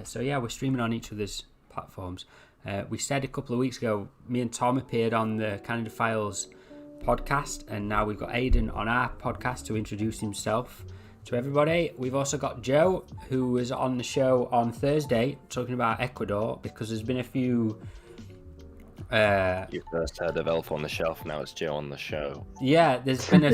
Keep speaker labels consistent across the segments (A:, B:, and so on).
A: So yeah, we're streaming on each other's platforms. We said a couple of weeks ago, me and Tom appeared on the Canada Files podcast, and now we've got Aidan on our podcast to introduce himself to everybody. We've also got Joe, who was on the show on Thursday talking about Ecuador, because there's been a few...
B: You first heard of Elf on the Shelf, now it's Joe on the show.
A: Yeah, there's been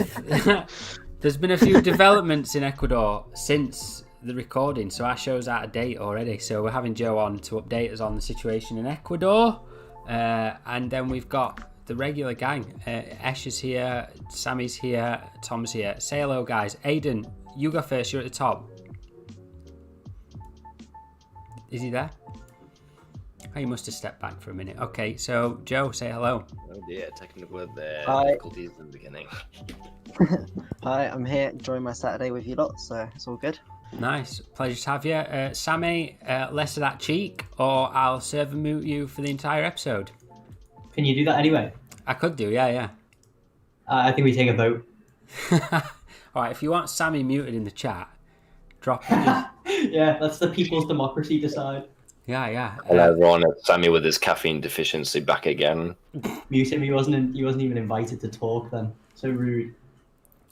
A: a few developments in Ecuador since the recording, so our show's out of date already. So we're having Joe on to update us on the situation in Ecuador, and then we've got the regular gang. Ash is here, Sammy's here, Tom's here. Say hello, guys. Aidan, you go first. You're at the top. Is he there? Oh, he must have stepped back for a minute. Okay, so Joe, say hello.
B: Oh dear, technical difficulties in the beginning.
C: Hi, I'm here enjoying my Saturday with you lot, so it's all good.
A: Nice, pleasure to have you. Sammy, less of that cheek, or I'll serve and mute you for the entire episode.
D: Can you do that anyway?
A: I could do, yeah.
D: I think we take a vote.
A: All right, if you want Sammy muted in the chat, drop it.
D: Yeah, that's the people's democracy decide.
A: Yeah.
B: Hello everyone, it's Sammy with his caffeine deficiency back again.
D: Mute him, he wasn't even invited to talk then. So rude.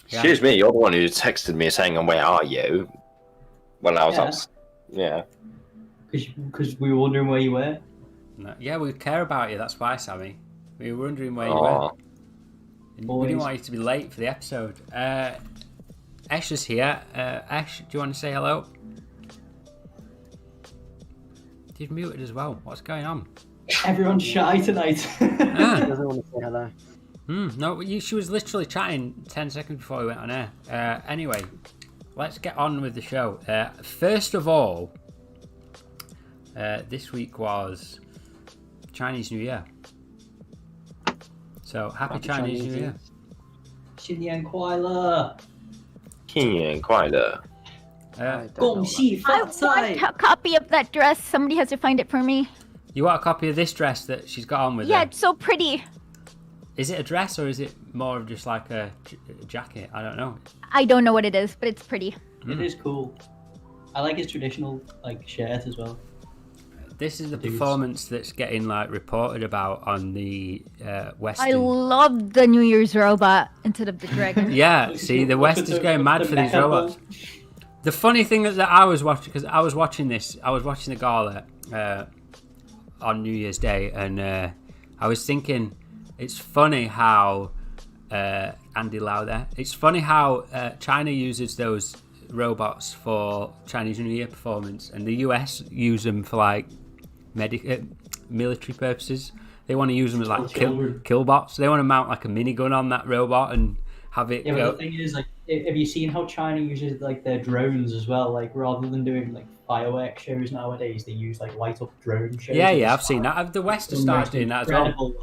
A: Yeah.
B: Excuse me, you're the one who texted me saying, where are you? When I was up. Yeah.
D: Because we were wondering where you were.
A: No, yeah, we care about you, that's why, Sammy. We were wondering where you were. And we didn't want you to be late for the episode. Ash is here. Ash, do you want to say hello? You've muted as well. What's going on?
D: Everyone's shy tonight.
C: Doesn't want to say hello.
A: No, she was literally chatting 10 seconds before we went on air. Anyway, let's get on with the show. First of all, this week was Chinese New Year. So, happy Chinese New Year.
D: 新年快乐.
B: 新年快乐.
D: 恭喜
E: I
D: 发财.
E: want a copy of that dress. Somebody has to find it for me.
A: You want a copy of this dress that she's got on with
E: Yeah,
A: her?
E: it's so pretty.
A: Is it a dress or is it more of just like a jacket? I don't know.
E: I don't know what it is, but it's pretty.
D: It is cool. I like his traditional shirt as well.
A: This is the performance that's getting reported about on the Western.
E: I love the New Year's robot instead of the dragon.
A: Yeah, see, the West is going mad for these robots. The funny thing that I was watching, because I was watching the gala on New Year's Day, and I was thinking, it's funny how Andy Lau there. It's funny how China uses those robots for Chinese New Year performance, and the US use them for military purposes. They want to use them as kill bots. They want to mount a minigun on that robot and have it.
D: Yeah,
A: go.
D: but the thing is, have you seen how China uses their drones as well? Rather than doing fireworks shows nowadays, they use light up drone shows.
A: Yeah, I've seen that. The West has started doing that as well.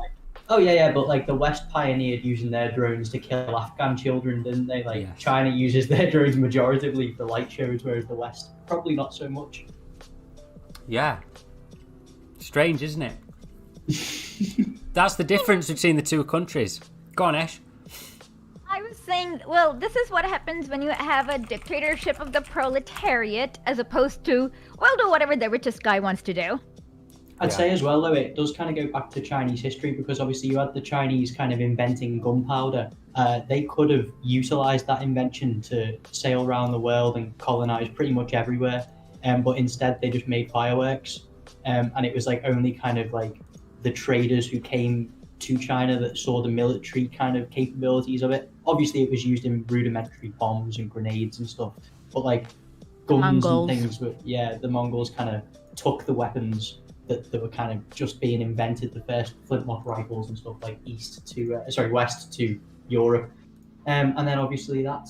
D: Oh yeah, but the West pioneered using their drones to kill Afghan children, didn't they?
A: Yes.
D: China uses their drones majoritively for light shows, whereas the West probably not so much.
A: Yeah. Strange, isn't it? That's the difference between the two countries. Go on, Ash.
E: I was saying, well, this is what happens when you have a dictatorship of the proletariat as opposed to, well, do whatever the richest guy wants to do.
D: I'd say as well, though, it does kind of go back to Chinese history, because obviously you had the Chinese kind of inventing gunpowder. They could have utilized that invention to sail around the world and colonize pretty much everywhere, but instead they just made fireworks. And it was only kind of the traders who came to China that saw the military kind of capabilities of it. Obviously, it was used in rudimentary bombs and grenades and stuff, but guns
E: Mongols.
D: and things. The Mongols kind of took the weapons that were kind of just being invented, the first flintlock rifles and stuff, west to Europe, and then obviously that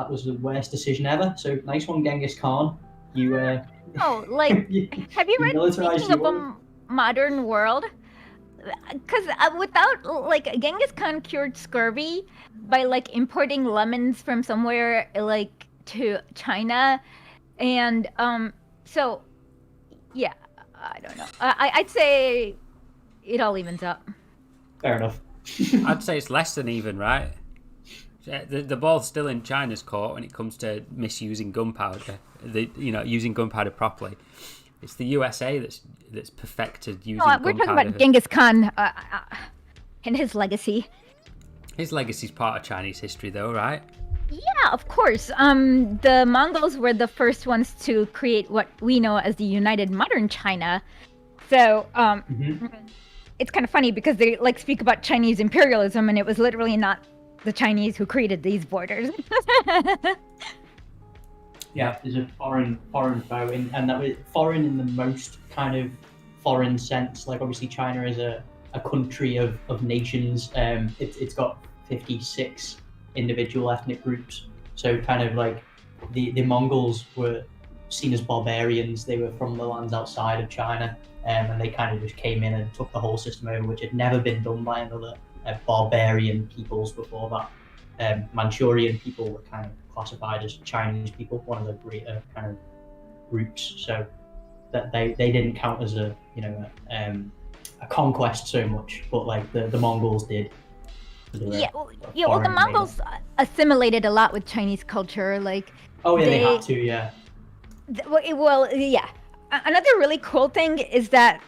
D: was the worst decision ever. So nice one, Genghis Khan. You
E: Oh, have you read
D: militarized
E: Speaking of
D: Europe.
E: a Modern World? Because without, Genghis Khan cured scurvy by, importing lemons from somewhere, to China. And, so, yeah, I don't know. I'd say it all evens up.
D: Fair enough.
A: I'd say it's less than even, right? The ball's still in China's court when it comes to misusing gunpowder. Using gunpowder properly. It's the USA that's perfected using
E: Oh, we're talking
A: gunpowder.
E: about Genghis Khan and his legacy.
A: His legacy's part of Chinese history, though, right?
E: Yeah, of course. The Mongols were the first ones to create what we know as the United Modern China. So, it's kind of funny because they like speak about Chinese imperialism, and it was literally not the Chinese who created these borders.
D: Yeah, there's a foreign foe, and that was foreign in the most kind of foreign sense. Like obviously China is a country of nations. It's got 56 individual ethnic groups. So kind of like the Mongols were seen as barbarians. They were from the lands outside of China, and they kind of just came in and took the whole system over, which had never been done by another barbarian peoples before that. Manchurian people were kind of classified as Chinese people, one of the greater kind of groups. So that they didn't count as a conquest so much, but like the Mongols did.
E: Well, the Mongols assimilated a lot with Chinese culture, like.
D: Oh yeah, they had to, yeah.
E: Well, yeah. Another really cool thing is that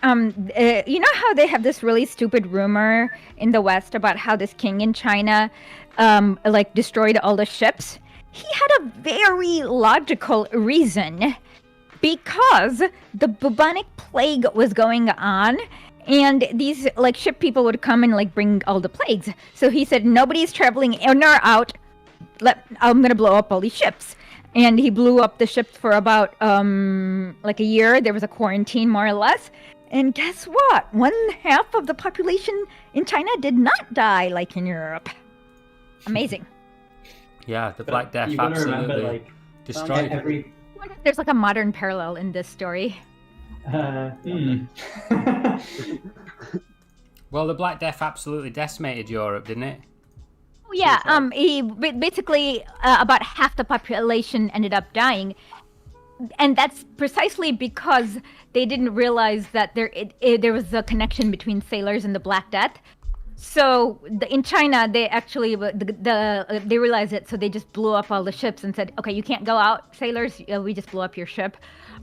E: you know how they have this really stupid rumor in the West about how this king in China like destroyed all the ships? He had a very logical reason, because the bubonic plague was going on, and these like ship people would come and like bring all the plagues. So he said, nobody's traveling in or out. I'm gonna blow up all these ships. And he blew up the ships for about like a year. There was a quarantine, more or less. And guess what? 1/2 of the population in China did not die like in Europe. Amazing.
A: Yeah, the Black Death
D: you
A: absolutely
D: remember, like,
A: destroyed.
E: There's like a modern parallel in this story.
A: Well, the Black Death absolutely decimated Europe, didn't it?
E: Oh, yeah, he basically about half the population ended up dying, and that's precisely because they didn't realize that there was a connection between sailors and the Black Death. So in China, they actually they realized it, so they just blew up all the ships and said, "Okay, you can't go out, sailors. We just blew up your ship.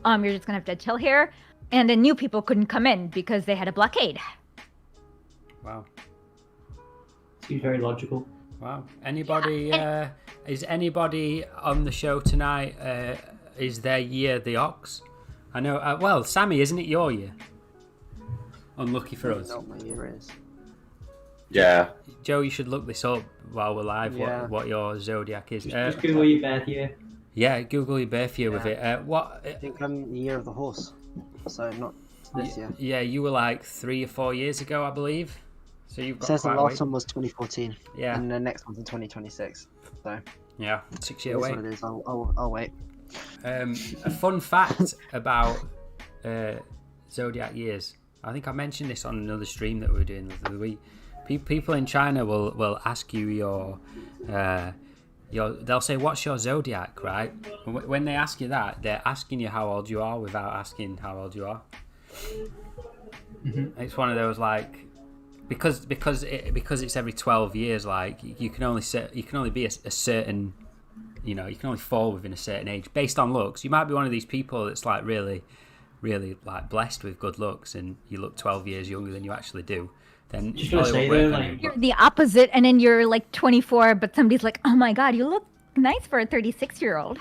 E: You're just gonna have to chill here." And then new people couldn't come in because they had a blockade.
A: Wow.
D: Seems very logical.
A: Wow. Anybody? Is anybody on the show tonight? Is their year the ox? I know. Well, Sammy, isn't it your year? Unlucky for us.
C: I don't know what my year is.
B: Yeah.
A: Joe, you should look this up while we're live.
C: Yeah.
A: What your zodiac is?
D: Just Google your birth year.
A: Yeah, Google your birth year with it. What?
C: I think I'm the year of the horse, so not this year.
A: Yeah, you were like 3 or 4 years ago, I believe. So you've
C: It
A: got
C: says the
A: quite a
C: last
A: way.
C: one was 2014,
A: Yeah.
C: and the next one's in 2026. So
A: Yeah, 6 year
C: that's
A: wait.
C: what it is. I'll wait.
A: A fun fact about zodiac years. I think I mentioned this on another stream that we were doing the other week. People in China will ask you your they'll say, "What's your zodiac?" Right? When they ask you that, they're asking you how old you are without asking how old you are.
D: Mm-hmm.
A: It's one of those like because it's every 12 years. Like you can only be a certain, you can only fall within a certain age based on looks. You might be one of these people that's like really like blessed with good looks, and you look 12 years younger than you actually do. Then
D: Just
A: you
D: gonna
A: probably
D: say
A: won't
D: though,
A: work on
D: like-
A: you.
E: You're the opposite, and then you're like 24, but somebody's like, "Oh my God, you look nice for a 36-year-old."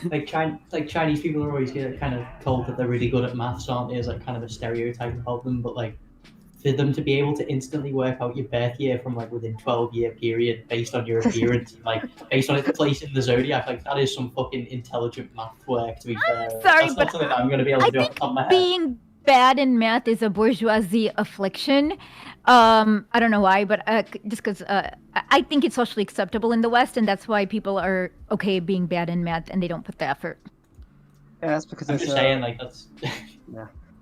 D: Like Chinese people are always kind of told that they're really good at maths, aren't they? As like kind of a stereotype about them, but like for them to be able to instantly work out your birth year from like within 12-year period based on your appearance, like based on its place in the zodiac, like that is some fucking intelligent math work. To be fair,
E: sorry,
D: that's
E: but
D: not something that I'm gonna be able to
E: I
D: do off
E: think
D: the top of my head.
E: being bad in math is a bourgeoisie affliction. I don't know why, but just because I think it's socially acceptable in the West, and that's why people are okay being bad in math and they don't put the effort.
C: Yeah, that's because
D: I'm
C: there's
D: just saying, like that's.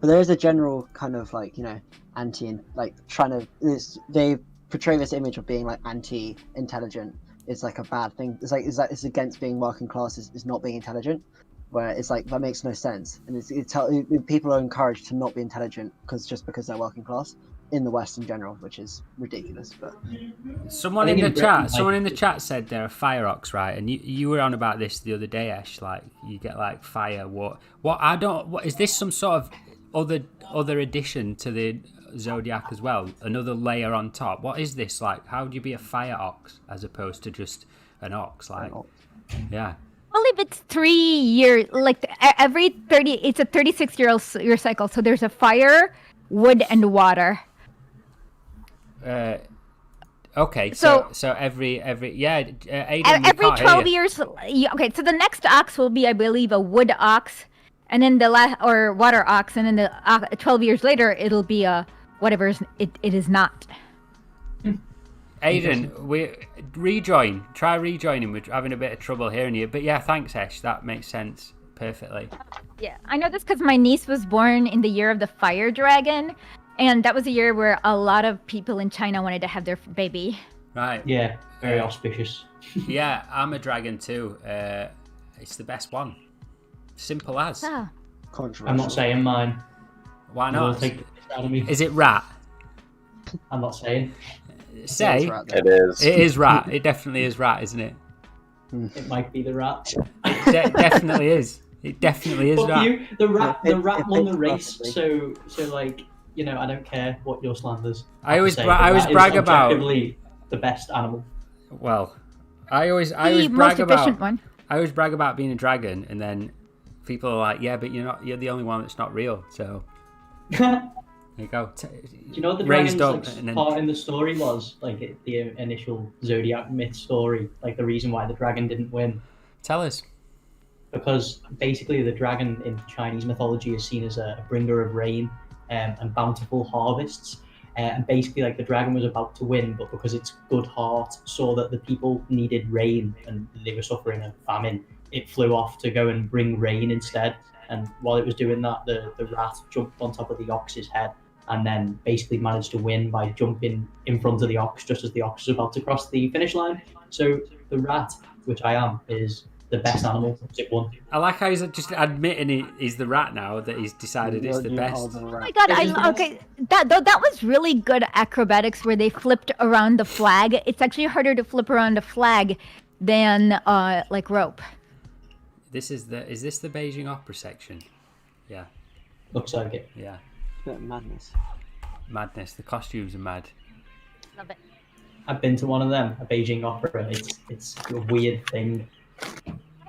C: But there is a general kind of like anti, like trying to. They portray this image of being like anti-intelligent. It's like a bad thing. It's like it's against being working class. Is not being intelligent. Where it's like that makes no sense, and people are encouraged to not be intelligent because they're working class. in the West in general, which is ridiculous. But
A: Someone in the chat said they're a fire ox, right? And you were on about this the other day, Ash. Like you get like fire. What is this? Some sort of other addition to the zodiac as well? Another layer on top. What is this like? How do you be a fire ox as opposed to just an ox? Like, yeah.
E: Only if it's 3 years, like every 30, it's a 36-year cycle. So there's a fire, wood, and water.
A: Okay, so every Aiden,
E: every 12 years. Okay, so the next ox will be, I believe, a wood ox, and then or water ox, and then the 12 years later it'll be a whatever it is not.
A: Aiden, try rejoining. We're having a bit of trouble hearing you, but yeah, thanks, Ash. That makes sense perfectly.
E: Yeah, I know this because my niece was born in the year of the fire dragon. And that was a year where a lot of people in China wanted to have their baby.
A: Right.
D: Yeah, very auspicious.
A: Yeah, I'm a dragon too. It's the best one. Simple as.
E: Oh.
D: I'm not saying mine.
A: Why not?
D: Take it out of me.
A: Is it rat?
D: I'm not saying.
A: Say.
B: It is.
A: It is rat. It definitely is rat, isn't it?
D: It might be the rat.
A: It definitely is. It definitely is rat.
D: You, the rat won the race, so like. You know, I don't care what your slanders.
A: I always brag about
D: the best animal.
A: Well, I always brag about being a dragon, and then people are like, "Yeah, but you're the only one that's not real." So there you go.
D: Do you know what the dragon's part in the story was? Like the initial Zodiac myth story, like the reason why the dragon didn't win.
A: Tell us.
D: Because basically, the dragon in Chinese mythology is seen as a bringer of rain. And bountiful harvests, and basically like the dragon was about to win, but because its good heart saw that the people needed rain and they were suffering a famine, it flew off to go and bring rain instead. And while it was doing that, the rat jumped on top of the ox's head and then basically managed to win by jumping in front of the ox just as the ox was about to cross the finish line. So the rat, which I am, is the best animal. It won.
A: I like how he's just admitting he's the rat now, that he's decided it's the best.
E: Oh my god! That was really good acrobatics where they flipped around the flag. It's actually harder to flip around a flag than like rope.
A: Is this the Beijing Opera section? Yeah.
D: Looks like it.
A: Yeah.
C: Madness.
A: Madness. The costumes are mad.
E: Love it.
D: I've been to one of them, a Beijing Opera. It's a weird thing.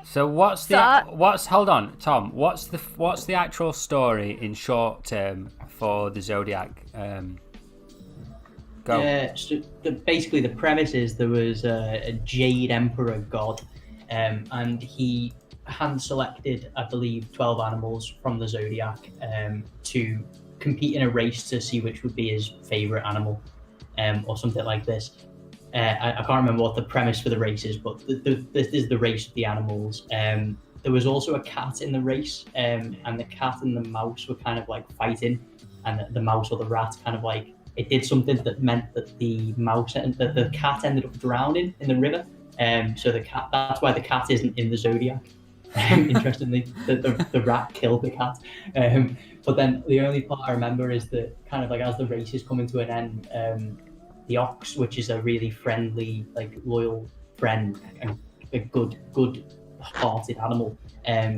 A: So hold on, Tom, what's the actual story in short term for the Zodiac? Go.
D: Yeah, so basically the premise is there was a Jade Emperor god, and he hand selected, I believe, 12 animals from the Zodiac to compete in a race to see which would be his favorite animal, or something like this. I can't remember what the premise for the race is, but this is the race of the animals. There was also a cat in the race, and the cat and the mouse were kind of like fighting, and the mouse or the rat kind of like, it did something that meant that the cat ended up drowning in the river. So that's why the cat isn't in the Zodiac. Interestingly, the rat killed the cat. But then the only part I remember is that kind of like as the race is coming to an end, the ox, which is a really friendly, like loyal friend and a good-hearted animal,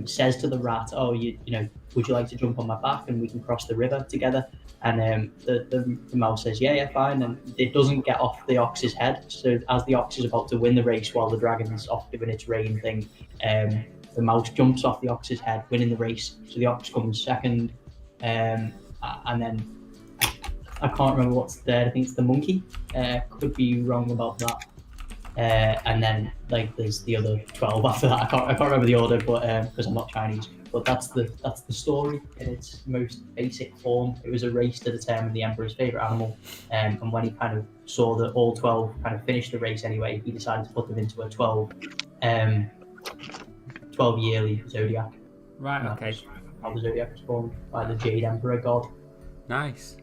D: says to the rat, "Oh, you know, would you like to jump on my back and we can cross the river together?" And the mouse says, "Yeah, fine." And it doesn't get off the ox's head. So as the ox is about to win the race while the dragon's off doing its rain thing, the mouse jumps off the ox's head, winning the race. So the ox comes second, and then I can't remember what's third. I think it's the monkey. Could be wrong about that. And then like there's the other 12 after that. I can't remember the order, but because I'm not Chinese. But that's the story in its most basic form. It was a race to determine the emperor's favorite animal, and when he kind of saw that all 12 kind of finished the race anyway, he decided to put them into a 12 yearly zodiac.
A: Right. Okay.
D: How the zodiac was formed by the Jade Emperor god.
A: Nice.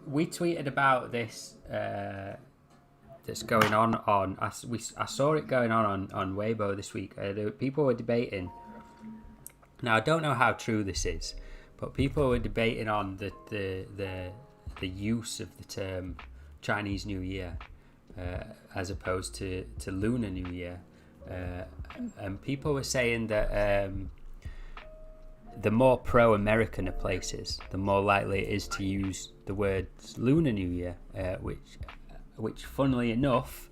A: We tweeted about this that's going on. I saw it going on Weibo this week. People were debating. Now I don't know how true this is, but people were debating on the the use of the term Chinese New Year as opposed to Lunar New Year. And people were saying that the more pro-American a place is, the more likely it is to use the words Lunar New Year, which funnily enough,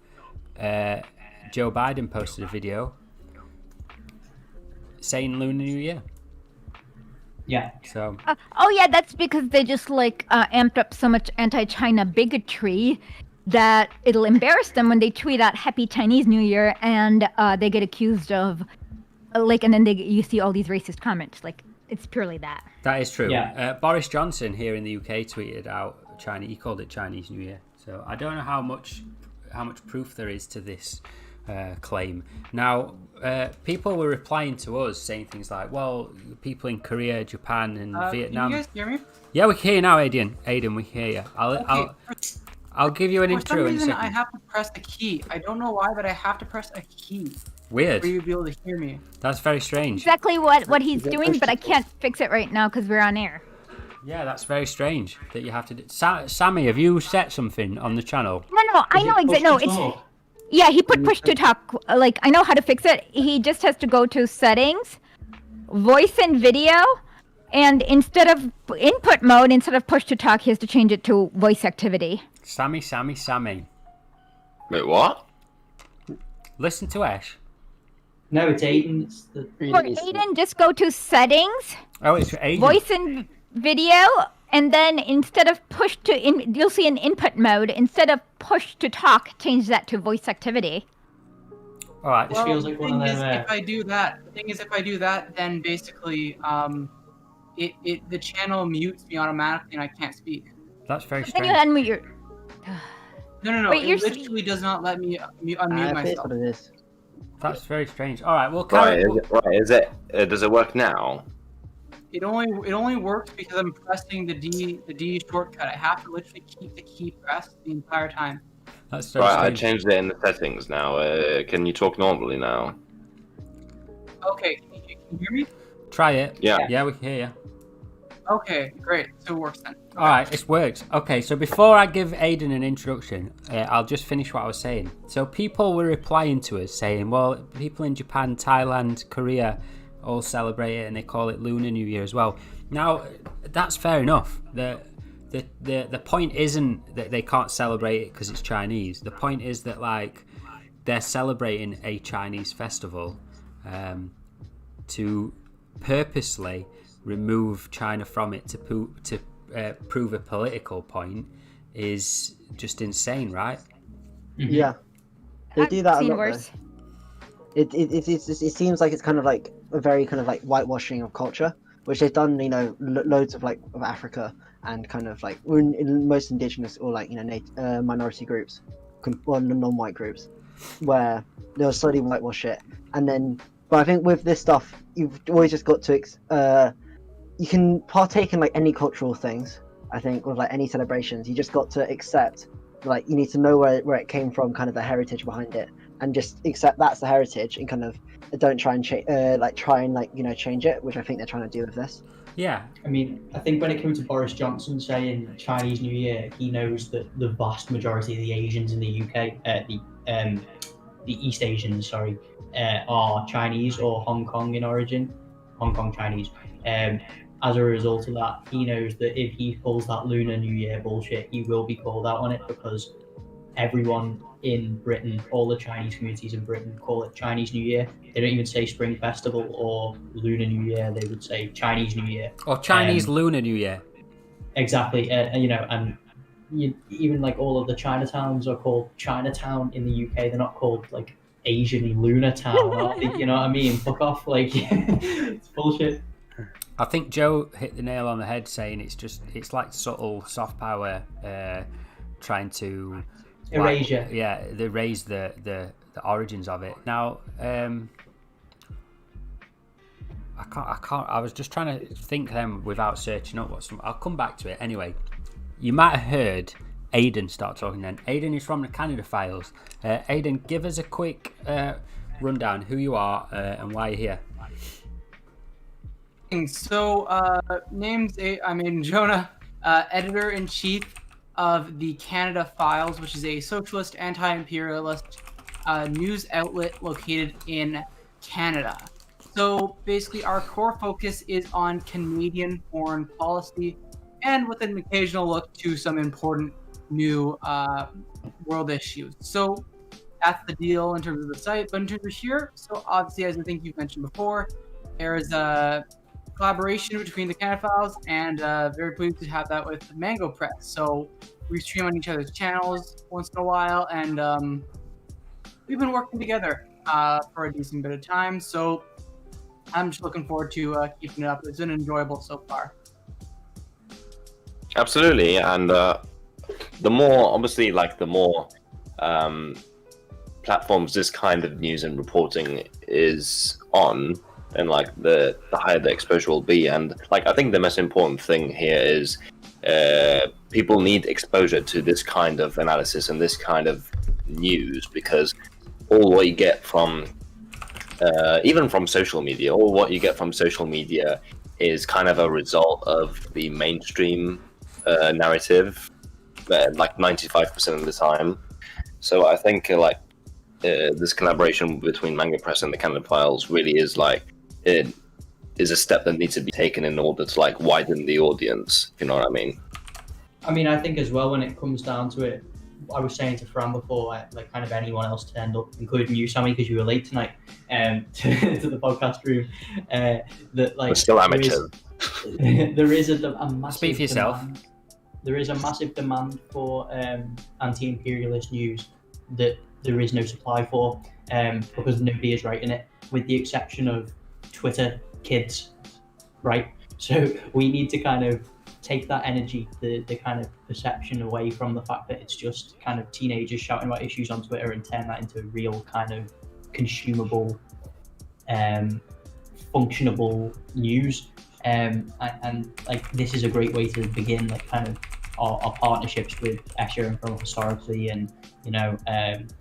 A: Joe Biden posted a video saying Lunar New Year.
D: Yeah.
A: So.
E: Oh yeah, that's because they just amped up so much anti-China bigotry that it'll embarrass them when they tweet out Happy Chinese New Year and they get accused of and then you see all these racist comments. It's purely that.
A: That is true.
D: Yeah.
A: Boris Johnson here in the UK tweeted out China. He called it Chinese New Year. So I don't know how much proof there is to this claim. Now, people were replying to us saying things like, "Well, people in Korea, Japan, and Vietnam."
F: Can you guys hear me?
A: Yeah, we can hear you now, Aiden. We can hear you. I'll give you an intro in a second.
F: For some reason, I have to press a key. I don't know why, but I have to press a key
A: Weird.
F: for you to be able to hear me.
A: That's very strange.
E: Exactly what he's doing, but I can't fix it right now because we're on air.
A: Yeah, that's very strange that you have to do. Sammy, have you set something on the channel?
E: No, I know exactly. No, it's yeah. He put push to talk. I know how to fix it. He just has to go to settings, voice and video, and instead of input mode, instead of push to talk, he has to change it to voice activity.
A: Sammy.
B: Wait, what?
A: Listen to Ash.
D: No, it's Aiden. It's the...
E: For Aiden, just go to settings,
A: Oh, it's for Aiden.
E: voice and video, and then instead of push to, you'll see an input mode. Instead of push to talk, change that to voice activity.
A: All right.
D: This feels like one of them.
F: The thing is, if I do that, then basically, the channel mutes me automatically, and I can't speak.
A: That's very
E: Then
A: strange.
E: you unmute your.
F: No.
E: Wait,
F: It literally does not let me unmute
C: That's
F: myself.
C: what it is.
A: That's very strange. All right, well,
B: Is it? Does it work now?
F: It only works because I'm pressing the D shortcut. I have to literally keep the key pressed the entire time.
A: That's so
B: Right, I
A: strange.
B: changed it in the settings now. Can you talk normally now?
F: Okay, can you hear me?
A: Try it.
B: Yeah.
A: Yeah, we can hear you.
F: Okay, great. So it works then.
A: All right, it's worked. Okay, so before I give Aiden an introduction, I'll just finish what I was saying. So people were replying to us saying, well, people in Japan, Thailand, Korea all celebrate it and they call it Lunar New Year as well. Now, that's fair enough. The point isn't that they can't celebrate it because it's Chinese. The point is that they're celebrating a Chinese festival to purposely remove China from it to prove a political point is just insane, right?
C: Yeah, they do that a
E: I've seen
C: lot.
E: worse.
C: It seems like it's kind of like a very kind of like whitewashing of culture, which they've done, loads of of Africa and kind of in most indigenous or minority groups, or non-white groups, where they'll slowly whitewash it, and then. But I think with this stuff, you've always just got to you can partake in any cultural things. I think with any celebrations, you just got to accept you need to know where it came from, kind of the heritage behind it, and just accept that's the heritage and kind of don't try and change it, which I think they're trying to do with this.
A: Yeah.
D: I mean, I think when it comes to Boris Johnson saying Chinese New Year, he knows that the vast majority of the Asians in the UK, the East Asians, are Chinese or Hong Kong in origin, Hong Kong Chinese. As a result of that, he knows that if he pulls that Lunar New Year bullshit, he will be called out on it because everyone in Britain, all the Chinese communities in Britain call it Chinese New Year. They don't even say Spring Festival or Lunar New Year. They would say Chinese New Year.
A: Or Chinese Lunar New Year.
D: Exactly. And even all of the Chinatowns are called Chinatown in the UK. They're not called Asian Lunar Town. Are they? You know what I mean? Fuck off. It's bullshit.
A: I think Joe hit the nail on the head saying it's like subtle soft power trying to
D: erasure.
A: They erase the origins of it. Now I can't I was just trying to think them without searching up I'll come back to it anyway. You might have heard Aiden start talking then. Aiden is from the Canada Files. Aiden, give us a quick rundown who you are and why you're here.
F: So, I'm Aiden Jonah. editor-in-chief of the Canada Files, which is a socialist, anti-imperialist news outlet located in Canada. So basically, our core focus is on Canadian foreign policy, and with an occasional look to some important new world issues. So that's the deal in terms of the site. But in terms of here, so obviously, as I think you've mentioned before, there is a collaboration between the Canada Files, and very pleased to have that with Mango Press. So we stream on each other's channels once in a while, and we've been working together for a decent bit of time. So I'm just looking forward to keeping it up. It's been enjoyable so far.
B: Absolutely, and the more, obviously, like the more platforms this kind of news and reporting is on, and like the higher the exposure will be. And like I think the most important thing here is people need exposure to this kind of analysis and this kind of news, because all what you get from even from social media, all what you get from social media is kind of a result of the mainstream narrative, like 95% of the time. So I think this collaboration between Mango Press and the Canada Files really is like, it is a step that needs to be taken in order to like widen the audience, if you know what I mean.
D: I mean, I think as well, when it comes down to it, I was saying to Fran before, like kind of anyone else turned up, including you, Sammy, because you were late tonight to the podcast room, that like...
B: We're still amateurs.
D: There is a massive
A: Speak for yourself.
D: demand. There is a massive demand for anti-imperialist news that there is no supply for, because nobody is writing it, with the exception of Twitter kids, right? So we need to kind of take that energy, the kind of perception away from the fact that it's just kind of teenagers shouting about issues on Twitter, and turn that into real kind of consumable, functionable news. And like this is a great way to begin like kind of our partnerships with Escher and from Historically, and you know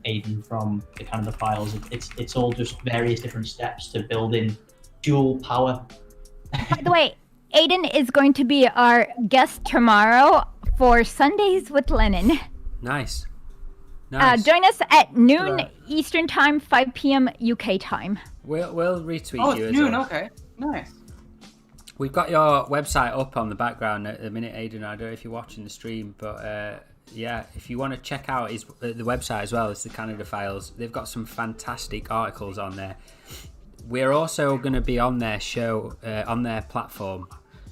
D: Aiden from the Canada Files. It's all just various different steps to building dual power.
E: By the way, Aiden is going to be our guest tomorrow for Sundays with Lenin.
A: Nice.
E: Join us at noon Eastern Time, 5 p.m. UK time.
A: We'll retweet
F: Oh,
A: you
F: it's
A: as
F: noon.
A: well.
F: Okay, nice.
A: We've got your website up on the background at the minute, Aiden. I don't know if you're watching the stream, but yeah, if you want to check out the website as well, it's the Canada Files. They've got some fantastic articles on there. We're also going to be on their show, on their platform,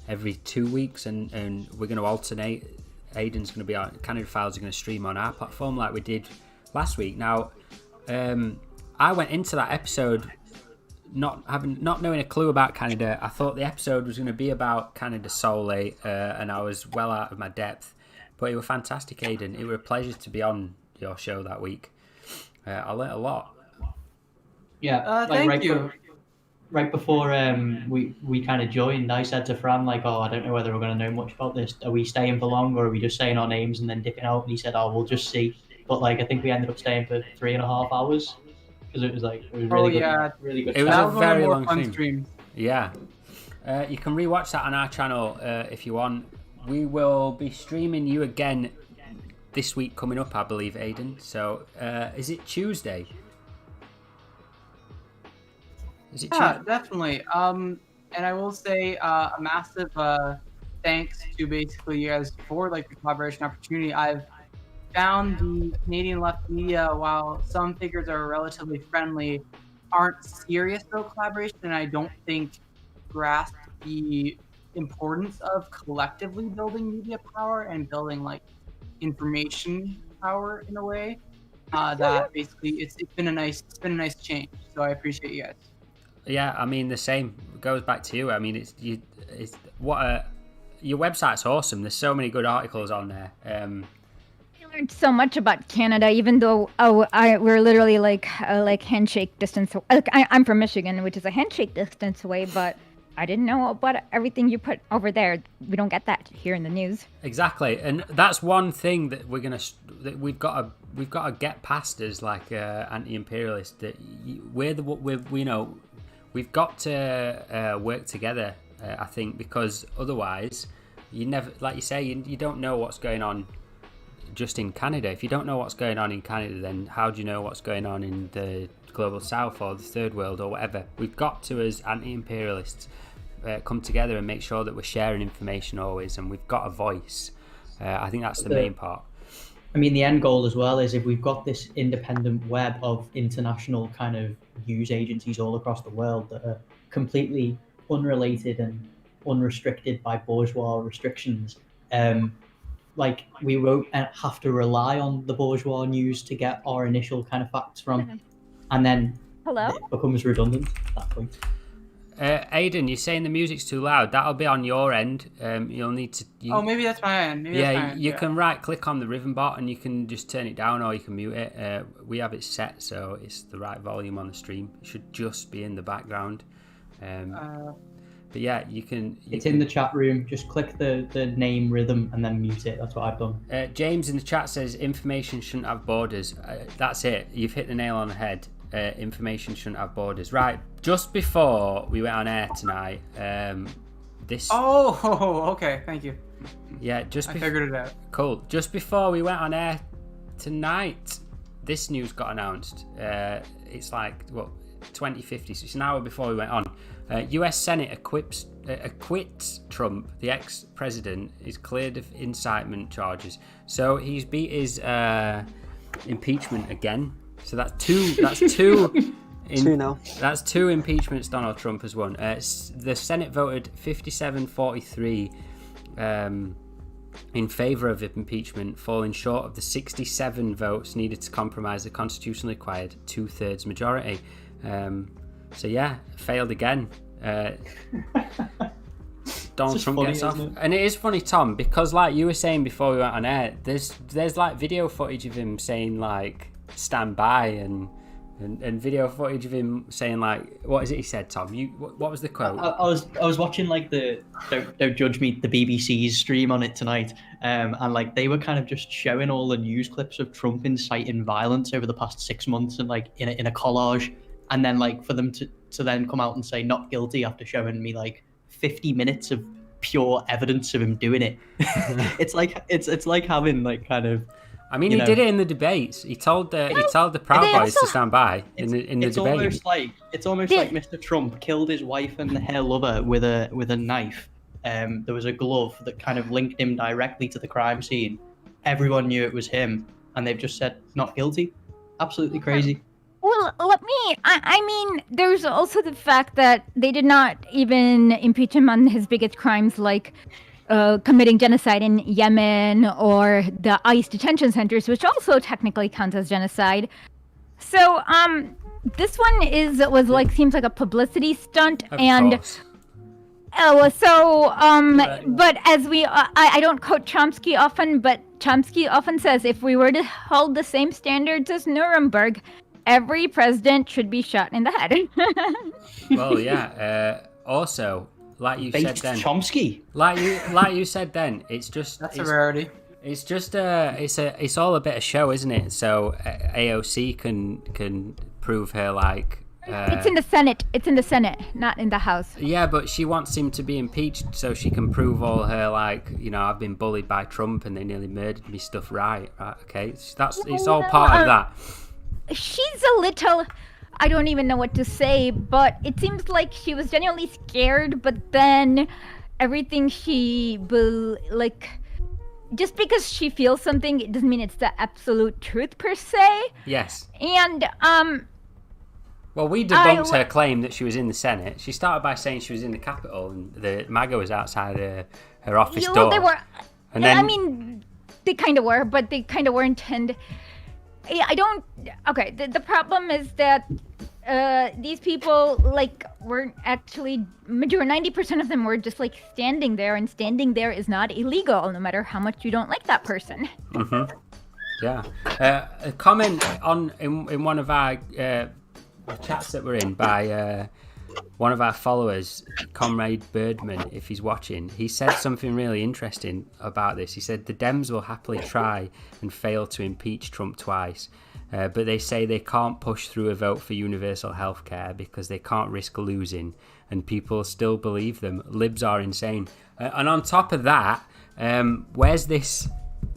A: every 2 weeks, and we're going to alternate. Aiden's going to be on, Canada Files are going to stream on our platform like we did last week. Now, I went into that episode not knowing a clue about Canada. I thought the episode was going to be about Canada solely, and I was well out of my depth. But it was fantastic, Aiden. It was a pleasure to be on your show that week. I learnt a lot.
D: Yeah,
F: thank you.
D: Right before we kind of joined, I said to Fran, like, oh, I don't know whether we're going to know much about this. Are we staying for long, or are we just saying our names and then dipping out? And he said, oh, we'll just see. But like, I think we ended up staying for 3.5 hours, because it was really good.
F: Yeah.
D: Really good.
A: It was
F: That
A: a very long
F: fun
A: stream.
F: stream.
A: Yeah. You can rewatch that on our channel if you want. We will be streaming you again this week coming up, I believe, Aiden. So, is it Tuesday?
F: Yeah, definitely. And I will say a massive thanks to basically you guys for like the collaboration opportunity. I've found the Canadian left media, while some figures are relatively friendly, aren't serious about collaboration, and I don't think grasp the importance of collectively building media power and building like information power in a way that basically it's been a nice change. So I appreciate you guys.
A: Yeah, I mean the same. It goes back to you. I mean, your website's awesome. There's so many good articles on there.
E: I learned so much about Canada, even though we're literally like handshake distance. I'm from Michigan, which is a handshake distance away, but I didn't know about everything you put over there. We don't get that here in the news. Exactly,
A: and that's one thing that we've got to get past as like anti-imperialist. That we've got to work together. I think, because otherwise you never, like you say, you don't know what's going on just in Canada. If you don't know what's going on in Canada, then how do you know what's going on in the global south or the third world or whatever? We've got to, as anti-imperialists, come together and make sure that we're sharing information always, and we've got a voice. I think that's the main part.
D: I mean, the end goal as well is if we've got this independent web of international kind of news agencies all across the world that are completely unrelated and unrestricted by bourgeois restrictions, like we won't have to rely on the bourgeois news to get our initial kind of facts from, and then it becomes redundant at that point.
A: Aidan, you're saying the music's too loud. That'll be on your end. You'll need to.
F: Maybe that's my end.
A: You can right click on the rhythm bot and you can just turn it down or you can mute it. We have it set so it's the right volume on the stream. It should just be in the background. But yeah, you can.
D: It's in the chat room. Just click the name rhythm and then mute it. That's what I've done.
A: James in the chat says information shouldn't have borders. That's it. You've hit the nail on the head. Information shouldn't have borders. Right, just before we went on air tonight, this.
F: Oh, okay. Thank you.
A: Yeah,
F: I figured it out.
A: Cool. Just before we went on air tonight, this news got announced. It's like 2050. So it's an hour before we went on. U.S. Senate acquits Trump. The ex-president is cleared of incitement charges. So he's beat his impeachment again. So that's two. That's two.
C: Two now.
A: That's two impeachments Donald Trump has won. The Senate voted 57-43 in favour of impeachment, falling short of the 67 votes needed to compromise the constitutionally required 2/3 majority. So yeah, failed again. Donald Trump gets off, and it is funny, Tom, because like you were saying before we went on air, there's like video footage of him saying like stand by and video footage of him saying like, what is it he said, Tom? What was the quote?
D: I was watching like the don't judge me, the BBC's stream on it tonight, and like they were kind of just showing all the news clips of Trump inciting violence over the past 6 months and like in a collage, and then like for them to then come out and say not guilty after showing me like 50 minutes of pure evidence of him doing it. it's like having like kind of.
A: I mean, he did it in the debates. He told the Proud Boys to stand by in the debate.
D: It's almost like Mr. Trump killed his wife and her lover with a knife. There was a glove that kind of linked him directly to the crime scene. Everyone knew it was him, and they've just said not guilty. Absolutely crazy.
E: Well, I mean, there's also the fact that they did not even impeach him on his biggest crimes, like committing genocide in Yemen or the ICE detention centers, which also technically counts as genocide. So, this one seems like a publicity stunt,
A: Of course.
E: But as I don't quote Chomsky often, but Chomsky often says if we were to hold the same standards as Nuremberg, every president should be shot in the head.
A: Well, yeah. Also, like you said then,
D: Chomsky.
A: Like you said then, it's just
F: that's a rarity.
A: It's just it's all a bit of show, isn't it? So AOC can prove her like.
E: It's in the Senate. It's in the Senate, not in the House.
A: Yeah, but she wants him to be impeached so she can prove all her like, I've been bullied by Trump and they nearly murdered me stuff. Right? Okay, it's all part of that.
E: She's a little. I don't even know what to say, but it seems like she was genuinely scared. But then everything just because she feels something, it doesn't mean it's the absolute truth per se.
A: Yes.
E: And
A: well, we debunked her claim that she was in the Senate. She started by saying she was in the Capitol and the MAGA was outside her office door.
E: They were.
A: And then,
E: I mean, they kind of were, but they kind of weren't. And I don't. Okay, the problem is that these people weren't actually. 90% of them were just standing there, and standing there is not illegal, no matter how much you don't like that person.
A: Mm-hmm. Yeah. A comment in one of our chats that we're in by one of our followers, Comrade Birdman, if he's watching, he said something really interesting about this. He said the Dems will happily try and fail to impeach Trump twice. but they say they can't push through a vote for universal healthcare because they can't risk losing, and people still believe them. Libs are insane. And on top of that, where's this?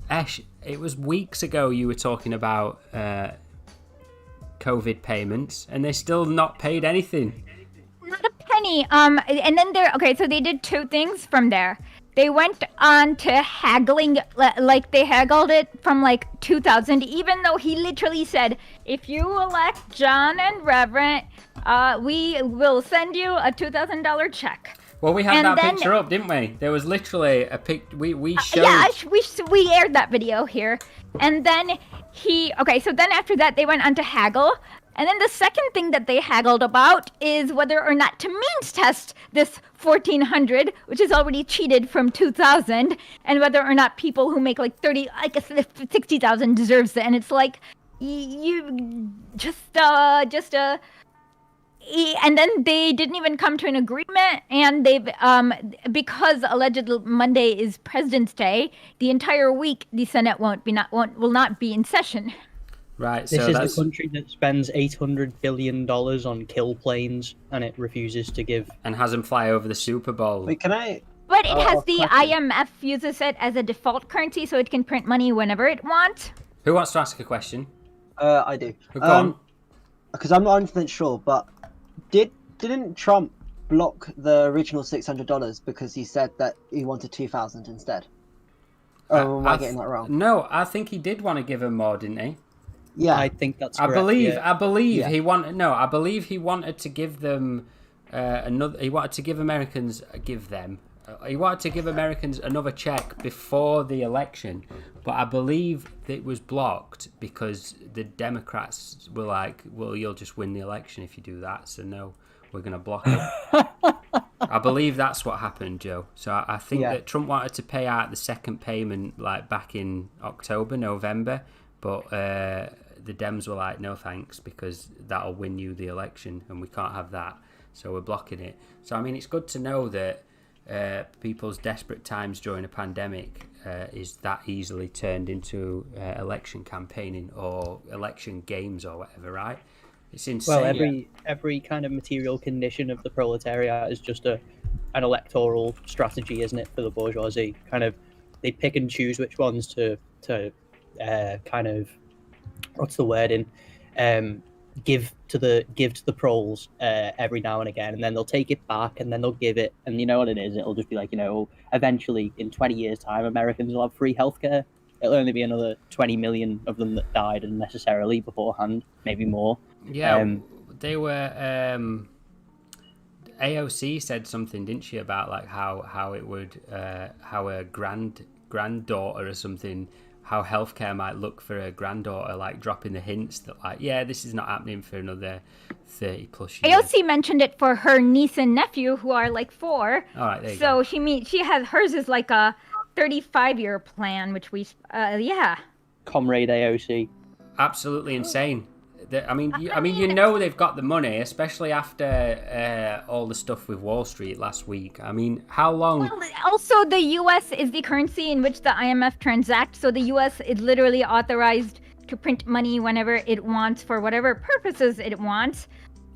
A: Ash, it was weeks ago you were talking about COVID payments, and they're still not paid anything.
E: Not a penny. And then so they did two things from there. They went on to haggling, like they haggled it from like 2,000, even though he literally said, if you elect John and Reverend, we will send you a $2,000 check.
A: Well, we had that picture up, didn't we? There was literally a pic. We showed.
E: Yeah, we aired that video here, and then so then after that they went on to haggle, and then the second thing that they haggled about is whether or not to means test this 1,400, which is already cheated from 2,000, and whether or not people who make like 60,000 deserves it, and it's like you and then they didn't even come to an agreement, and they've because allegedly Monday is President's Day, the entire week the Senate will not be in session.
A: Right.
D: This
A: so
D: is
A: that's
D: the country that spends $800 billion on kill planes, and it refuses to give.
A: And has them fly over the Super Bowl.
C: Wait, can I?
E: But it has the
C: question.
E: IMF uses it as a default currency, so it can print money whenever it wants.
A: Who wants to ask a question?
C: I do.
A: Go on.
C: Because I'm not 100% sure, but didn't Trump block the original $600 because he said that he wanted 2,000 instead? Oh, am I getting that wrong?
A: No, I think he did want to give him more, didn't he?
C: Yeah,
D: I think that's correct.
A: I believe
C: Yeah.
A: he wanted. No, I believe he wanted to give them another. He wanted to give Americans He wanted to give Americans another check before the election, but I believe it was blocked because the Democrats were like, "Well, you'll just win the election if you do that." So no, we're going to block it. I believe that's what happened, Joe. So I think that Trump wanted to pay out the second payment like back in October, November, but the Dems were like, no thanks, because that'll win you the election and we can't have that. So we're blocking it. So, I mean, it's good to know that people's desperate times during a pandemic is that easily turned into election campaigning or election games or whatever, right? It's insane.
D: Well, every kind of material condition of the proletariat is just an electoral strategy, isn't it, for the bourgeoisie? Kind of, they pick and choose which ones to kind of, what's the word in, give to the proles every now and again, and then they'll take it back, and then they'll give it, and you know what it is, it'll just be like, eventually in 20 years time Americans will have free healthcare. It'll only be another 20 million of them that died unnecessarily beforehand, maybe more.
A: They were AOC said something, didn't she, about like how it would how a granddaughter or something, how healthcare might look for a granddaughter, like dropping the hints that like, yeah, this is not happening for another 30 plus years.
E: AOC mentioned it for her niece and nephew who are like 4.
A: All right, there you
E: so
A: go.
E: she has hers is like a 35-year plan, which we
D: Comrade AOC.
A: Absolutely insane. I mean, they've got the money, especially after all the stuff with Wall Street last week. I mean, how long?
E: Well, also, the U.S. is the currency in which the IMF transacts, so the U.S. is literally authorized to print money whenever it wants for whatever purposes it wants.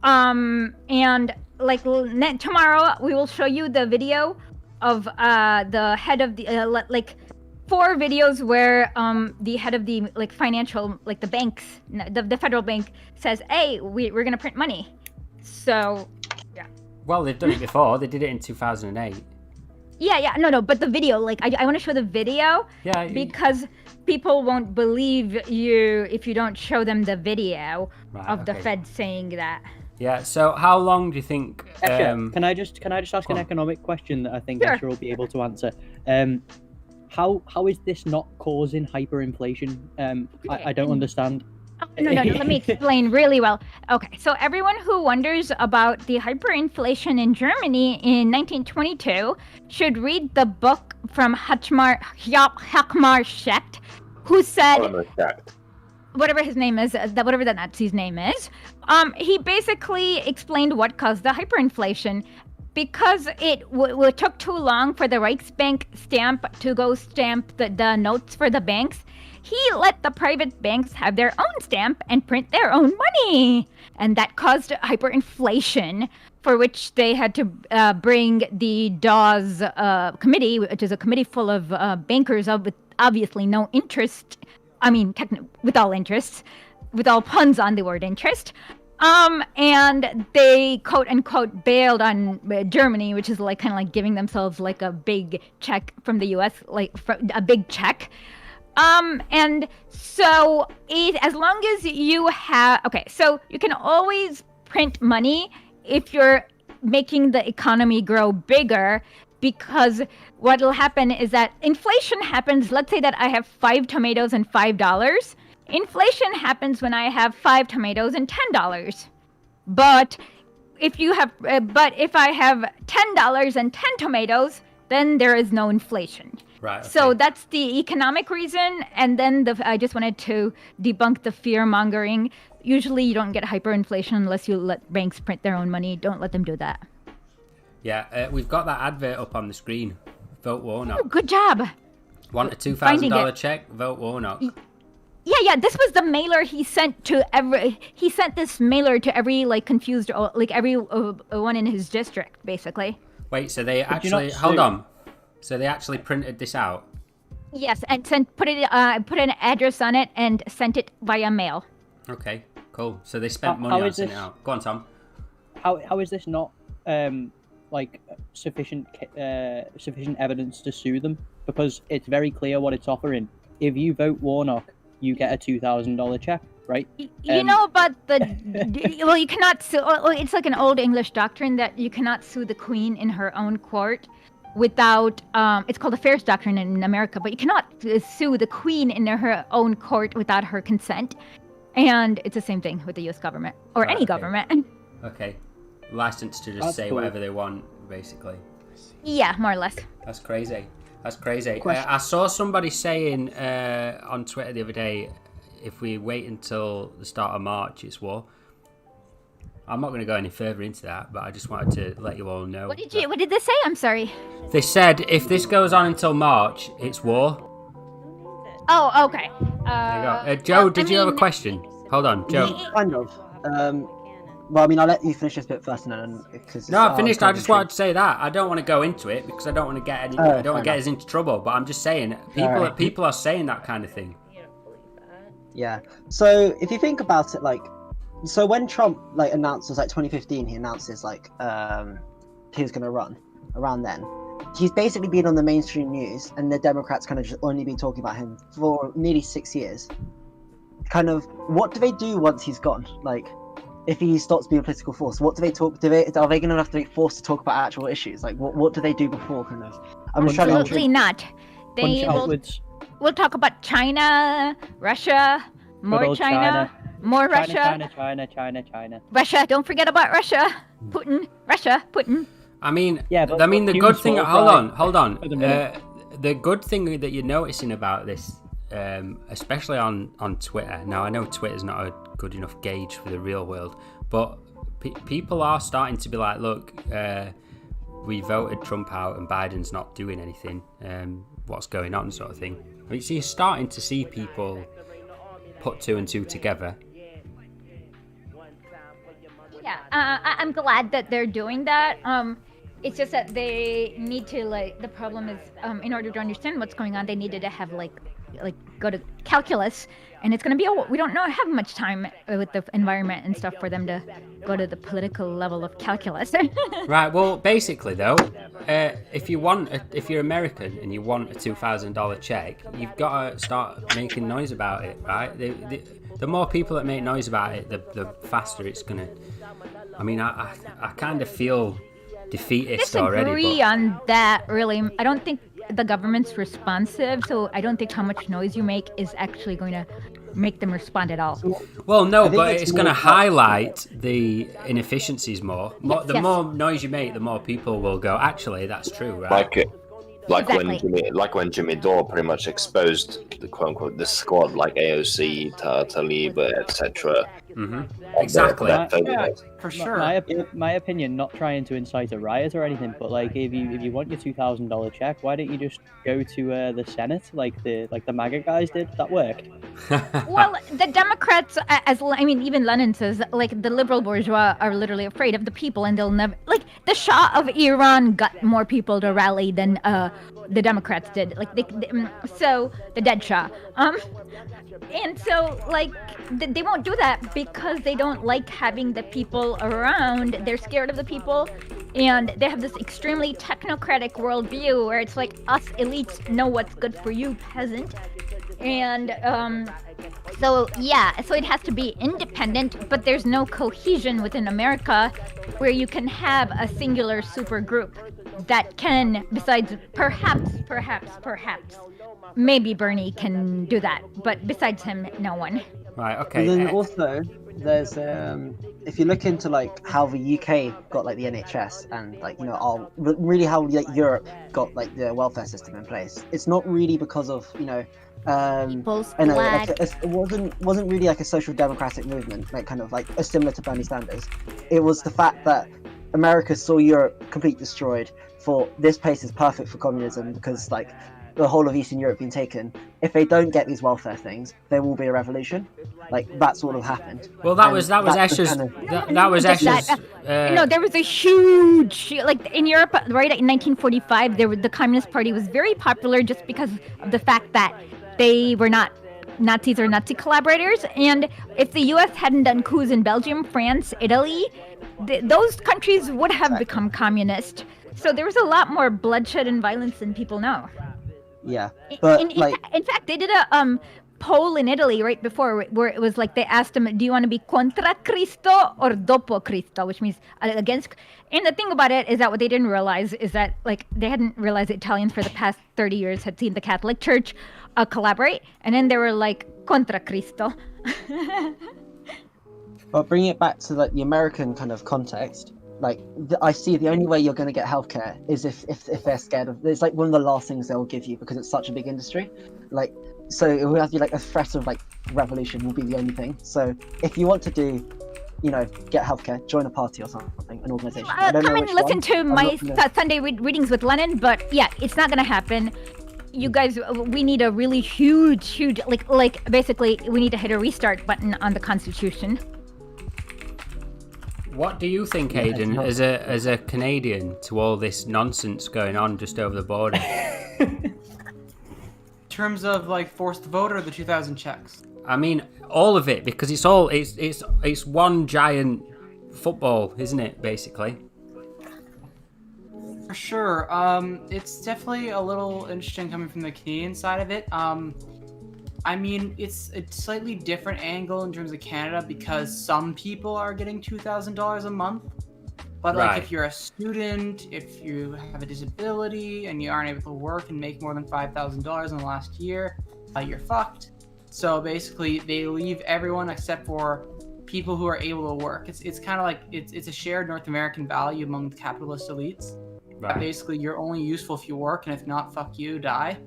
E: And like tomorrow, we will show you the video of the head of the 4 videos where the head of the financial, the banks, the federal bank says, hey, we're gonna print money. So yeah,
A: well, they've done it before. They did it in 2008.
E: No, but the video, I want to show the video, because people won't believe you if you don't show them the video of the Fed saying that.
A: Yeah, so how long do you think
D: Can I just ask an economic question that I think Escher will be able to answer? How is this not causing hyperinflation? I don't understand.
E: No, let me explain really well. Okay, so everyone who wonders about the hyperinflation in Germany in 1922 should read the book from Hjalmar Schacht, who said, whatever his name is, whatever that Nazi's name is, he basically explained what caused the hyperinflation. Because it took too long for the Reichsbank stamp to go stamp the notes for the banks, he let the private banks have their own stamp and print their own money. And that caused hyperinflation, for which they had to bring the Dawes committee, which is a committee full of bankers with obviously no interest. I mean, with all interests, with all puns on the word interest. And they quote unquote bailed on Germany, which is like kind of like giving themselves like a big check from the U.S., like a big check. And so as long as you have, okay, so you can always print money if you're making the economy grow bigger, because what will happen is that inflation happens. Let's say that I have 5 tomatoes and $5. Inflation happens when I have 5 tomatoes and $10. But if I have $10 and 10 tomatoes, then there is no inflation.
A: Right. Okay.
E: So that's the economic reason, and then I just wanted to debunk the fear mongering. Usually, you don't get hyperinflation unless you let banks print their own money. Don't let them do that.
A: Yeah, we've got that advert up on the screen. Vote Warnock.
E: Oh, good job.
A: Want a $2,000 check? Vote Warnock.
E: Yeah. This was the mailer he sent to every. He sent this mailer to every confused, every one in his district, basically.
A: Wait, so they actually hold on. So they actually printed this out?
E: Yes, and put an address on it and sent it via mail.
A: Okay, cool. So they spent money on sending it out. Go on, Tom.
G: How is this not sufficient evidence to sue them? Because it's very clear what it's offering. If you vote Warnock, you get a $2,000 check, right?
E: You know about well, you cannot sue. It's like an old English doctrine that you cannot sue the Queen in her own court without. It's called the Fair's Doctrine in America, but you cannot sue the Queen in her own court without her consent. And it's the same thing with the U.S. government or any government.
A: Okay, licensed to just say whatever they want, basically.
E: Yeah, more or less.
A: That's crazy. I saw somebody saying on Twitter the other day, if we wait until the start of March, it's war. I'm not going to go any further into that, but I just wanted to let you all know.
E: What did they say? I'm sorry.
A: They said if this goes on until March, it's war.
E: Oh, okay.
A: There you go. Joe, did you have a question? Hold on, Joe.
C: Kind of. Well, I mean, I'll let you finish this bit first, and then because
A: no, I finished. I just wanted to say that I don't want to go into it because I don't want to get any. I don't want to get us into trouble. But I'm just saying, people are saying that kind of thing.
C: Yeah. So if you think about it, so when Trump announced, it was 2015, he announces he was going to run around then. He's basically been on the mainstream news, and the Democrats kind of just only been talking about him for nearly 6 years. Kind of, what do they do once he's gone? If he stops being a political force, what do they talk? Are they going to have to be forced to talk about actual issues? What do they do before? Kind of. I'm just trying to.
E: Absolutely not. They will talk about China, Russia, more China, more Russia.
G: China.
E: Russia. Don't forget about Russia. Putin.
A: I mean,
G: yeah,
A: the good thing. Hold on. The good thing that you're noticing about this, especially on Twitter. Now I know Twitter's not a good enough gauge for the real world, but people are starting to be like, look, we voted Trump out and Biden's not doing anything. What's going on, sort of thing. I mean, so you're starting to see people put 2 and 2 together.
E: Yeah, I'm glad that they're doing that. It's just that they need to the problem is in order to understand what's going on, they needed to have go to calculus, and it's going to be we don't have much time with the environment and stuff for them to go to the political level of calculus.
A: Right. Well, basically though, if you're American and you want a $2,000 check, you've got to start making noise about it, right? The more people that make noise about it, the faster it's gonna. I mean, I kind of feel defeatist already. I disagree
E: on that. Really, I don't think the government's responsive, so I don't think how much noise you make is actually going to make them respond at all.
A: Well, no, but it's going to highlight the inefficiencies more. The more noise you make, the more people will go, actually, that's true, right?
B: When Jimmy Dore pretty much exposed the quote unquote the squad like AOC, Talib, etc.
A: Exactly.
F: Yeah, for sure.
G: My opinion, not trying to incite a riot or anything, but like if you want your $2,000 check, why don't you just go to the Senate like the MAGA guys did? That worked.
E: Well, the Democrats, even Lenin says, like, the liberal bourgeois are literally afraid of the people, and they'll never, like, the Shah of Iran got more people to rally than the Democrats did. Like, so the dead Shah. And so, like, they won't do that because they don't like having the people around. They're scared of the people, and they have this extremely technocratic worldview where it's like, us elites know what's good for you, peasant. And so it has to be independent, but there's no cohesion within America where you can have a singular super group that can, besides perhaps, maybe Bernie can do that, but besides him, no one.
A: Right, okay.
C: And then also, there's if you look into like how the UK got like the NHS and like really how like Europe got like the welfare system in place, it's not really because of
E: People's
C: I know,
E: flag.
C: like, it wasn't really like a social democratic movement, like kind of like similar to Bernie Sanders. It was the fact that America saw Europe completely destroyed, thought this place is perfect for communism because like the whole of Eastern Europe being taken. If they don't get these welfare things, there will be a revolution. Like that's what will happen.
A: Well, that was Escher's. That was Escher's.
E: No, there was a huge, like in Europe, right in 1945, the Communist Party was very popular just because of the fact that they were not Nazis or Nazi collaborators. And if the U.S. hadn't done coups in Belgium, France, Italy, those countries would have become communist. So there was a lot more bloodshed and violence than people know.
C: Yeah, but
E: in fact, they did a poll in Italy right before where it was like they asked them, do you want to be contra Cristo or dopo Cristo, which means against. And the thing about it is that what they didn't realize is that like they hadn't realized that Italians for the past 30 years had seen the Catholic Church collaborate, and then they were like contra Cristo.
C: But bringing it back to like the American kind of context, like I see the only way you're going to get healthcare is if they're scared of. It's like one of the last things they'll give you because it's such a big industry. Like so, it will have to be like a threat of like revolution will be the only thing. So if you want to do, get healthcare, join a party or something, an organization.
E: Come and listen to my Sunday readings with Lenin, but yeah, it's not going to happen. You guys, we need a really huge, like basically we need to hit a restart button on the Constitution.
A: What do you think, Hayden, as a Canadian, to all this nonsense going on just over the border?
F: In terms of like forced vote or the 2,000 checks?
A: I mean, all of it, because it's one giant football, isn't it? Basically.
F: For sure. It's definitely a little interesting coming from the Canadian side of it. I mean, it's a slightly different angle in terms of Canada because some people are getting $2,000 a month. But like if you're a student, if you have a disability and you aren't able to work and make more than $5,000 in the last year, you're fucked. So basically, they leave everyone except for people who are able to work. It's kind of like it's a shared North American value among the capitalist elites. Right. Basically, you're only useful if you work, and if not, fuck you, die.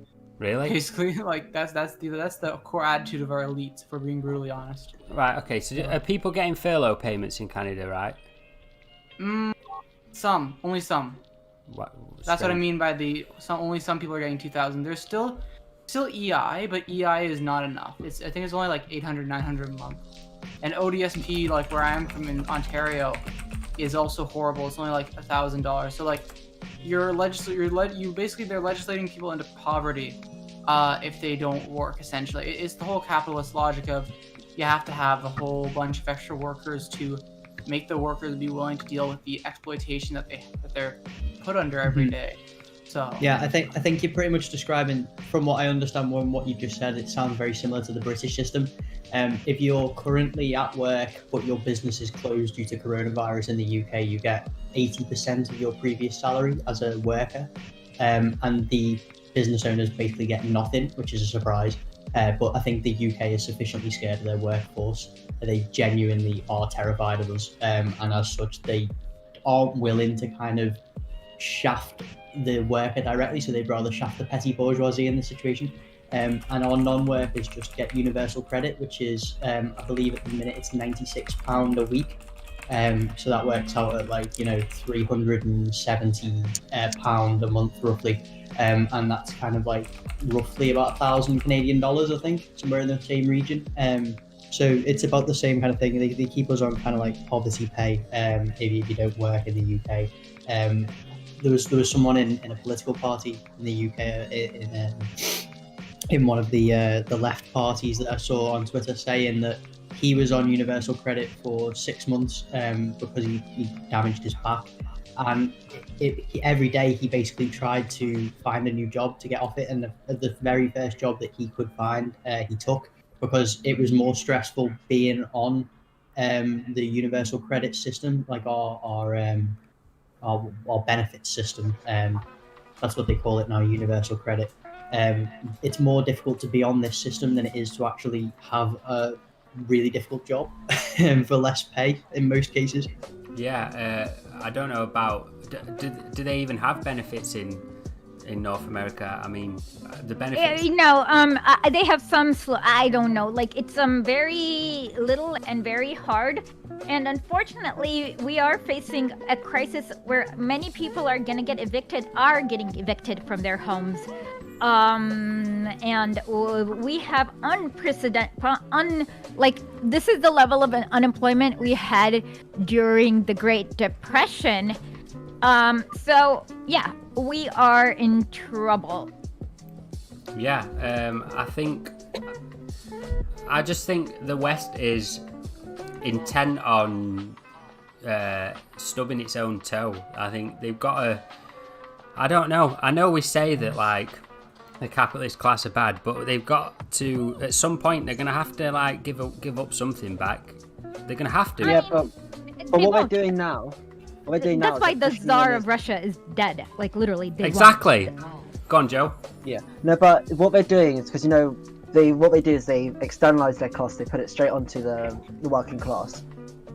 A: Really?
F: Basically, like that's the core attitude of our elites, if we're being brutally honest.
A: Right. Okay. So are people getting furlough payments in Canada? Right.
F: Only some. That's what I mean by only some people are getting 2,000. There's still EI, but EI is not enough. I think it's only like 800, 900 a month. And ODSP, like where I am from in Ontario, is also horrible. It's only like $1,000. So like, they're legislating people into poverty if they don't work. Essentially, it's the whole capitalist logic of you have to have a whole bunch of extra workers to make the workers be willing to deal with the exploitation that they're put under every day. So
G: yeah, I think you're pretty much describing, from what I understand from what you've just said, it sounds very similar to the British system. If you're currently at work but your business is closed due to coronavirus in the UK, you get 80% of your previous salary as a worker, and the business owners basically get nothing, which is a surprise. But I think the UK is sufficiently scared of their workforce. They genuinely are terrified of us, and as such, they aren't willing to kind of shaft the worker directly, so they'd rather shaft the petty bourgeoisie in this situation. And our non-workers just get universal credit, which is, I believe at the minute it's £96 a week. So that works out at like, £370 a month roughly. And that's kind of like roughly about $1,000 Canadian, I think, somewhere in the same region. So it's about the same kind of thing. They keep us on kind of like poverty pay if you don't work in the UK. There was someone in a political party in the UK in one of the left parties that I saw on Twitter saying that he was on universal credit for 6 months because he damaged his back, and every day he basically tried to find a new job to get off it, and the very first job that he could find he took, because it was more stressful being on the universal credit system, like our benefits system. That's what they call it now, universal credit. It's more difficult to be on this system than it is to actually have a really difficult job for less pay in most cases.
A: Yeah, I don't know about. Do they even have benefits in North America? I mean, the benefits.
E: They have some. I don't know. Like it's very little and very hard. And unfortunately, we are facing a crisis where many people are getting evicted from their homes. And we have unprecedented, this is the level of unemployment we had during the Great Depression. So yeah, we are in trouble.
A: Yeah, I just think the West is intent on stubbing its own toe. I think they've got I don't know. I know we say that the capitalist class are bad, but they've got to, at some point, they're going to have to give up something back. They're going to have to.
C: Yeah, but what we're doing now.
E: That's why the Tsar of Russia is dead. Like literally.
A: Exactly. Go on, Joe.
C: Yeah. No, but what they're doing is because what they do is they externalize their costs. They put it straight onto the working class.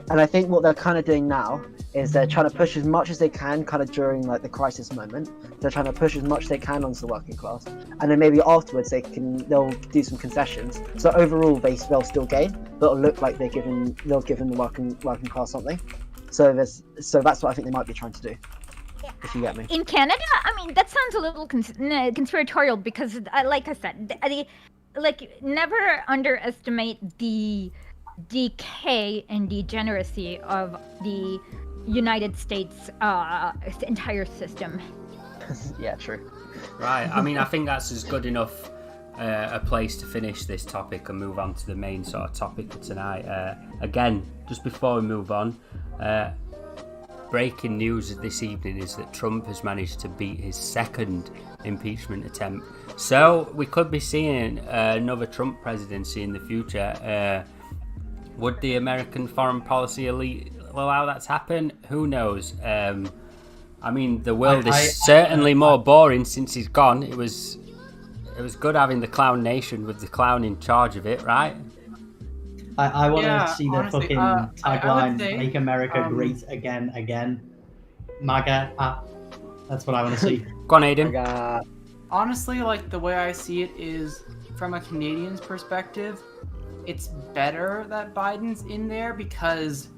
C: And I think what they're kind of doing now is they're trying to push as much as they can kind of during the crisis moment. They're trying to push as much as they can onto the working class, and then maybe afterwards they'll do some concessions. So overall they'll still gain, but it'll look like they'll give the working class something. So that's what I think they might be trying to do. If you get me.
E: In Canada, I mean that sounds a little conspiratorial because, like I said, never underestimate the decay and degeneracy of the United States entire system.
C: Yeah, true.
A: Right, I mean, I think that's as good enough a place to finish this topic and move on to the main sort of topic for tonight. Again, just before we move on, breaking news this evening is that Trump has managed to beat his second impeachment attempt. So we could be seeing another Trump presidency in the future. Would the American foreign policy elite allow that to happen? Who knows? I mean, the world is certainly more boring since he's gone. It was good having the clown nation with the clown in charge of it, right?
G: I want to see the
F: honestly,
G: fucking tagline, "Make America Great Again." MAGA. That's what I want to see.
A: Go on, Aiden.
F: Honestly, the way I see it is, from a Canadian's perspective, it's better that Biden's in there because,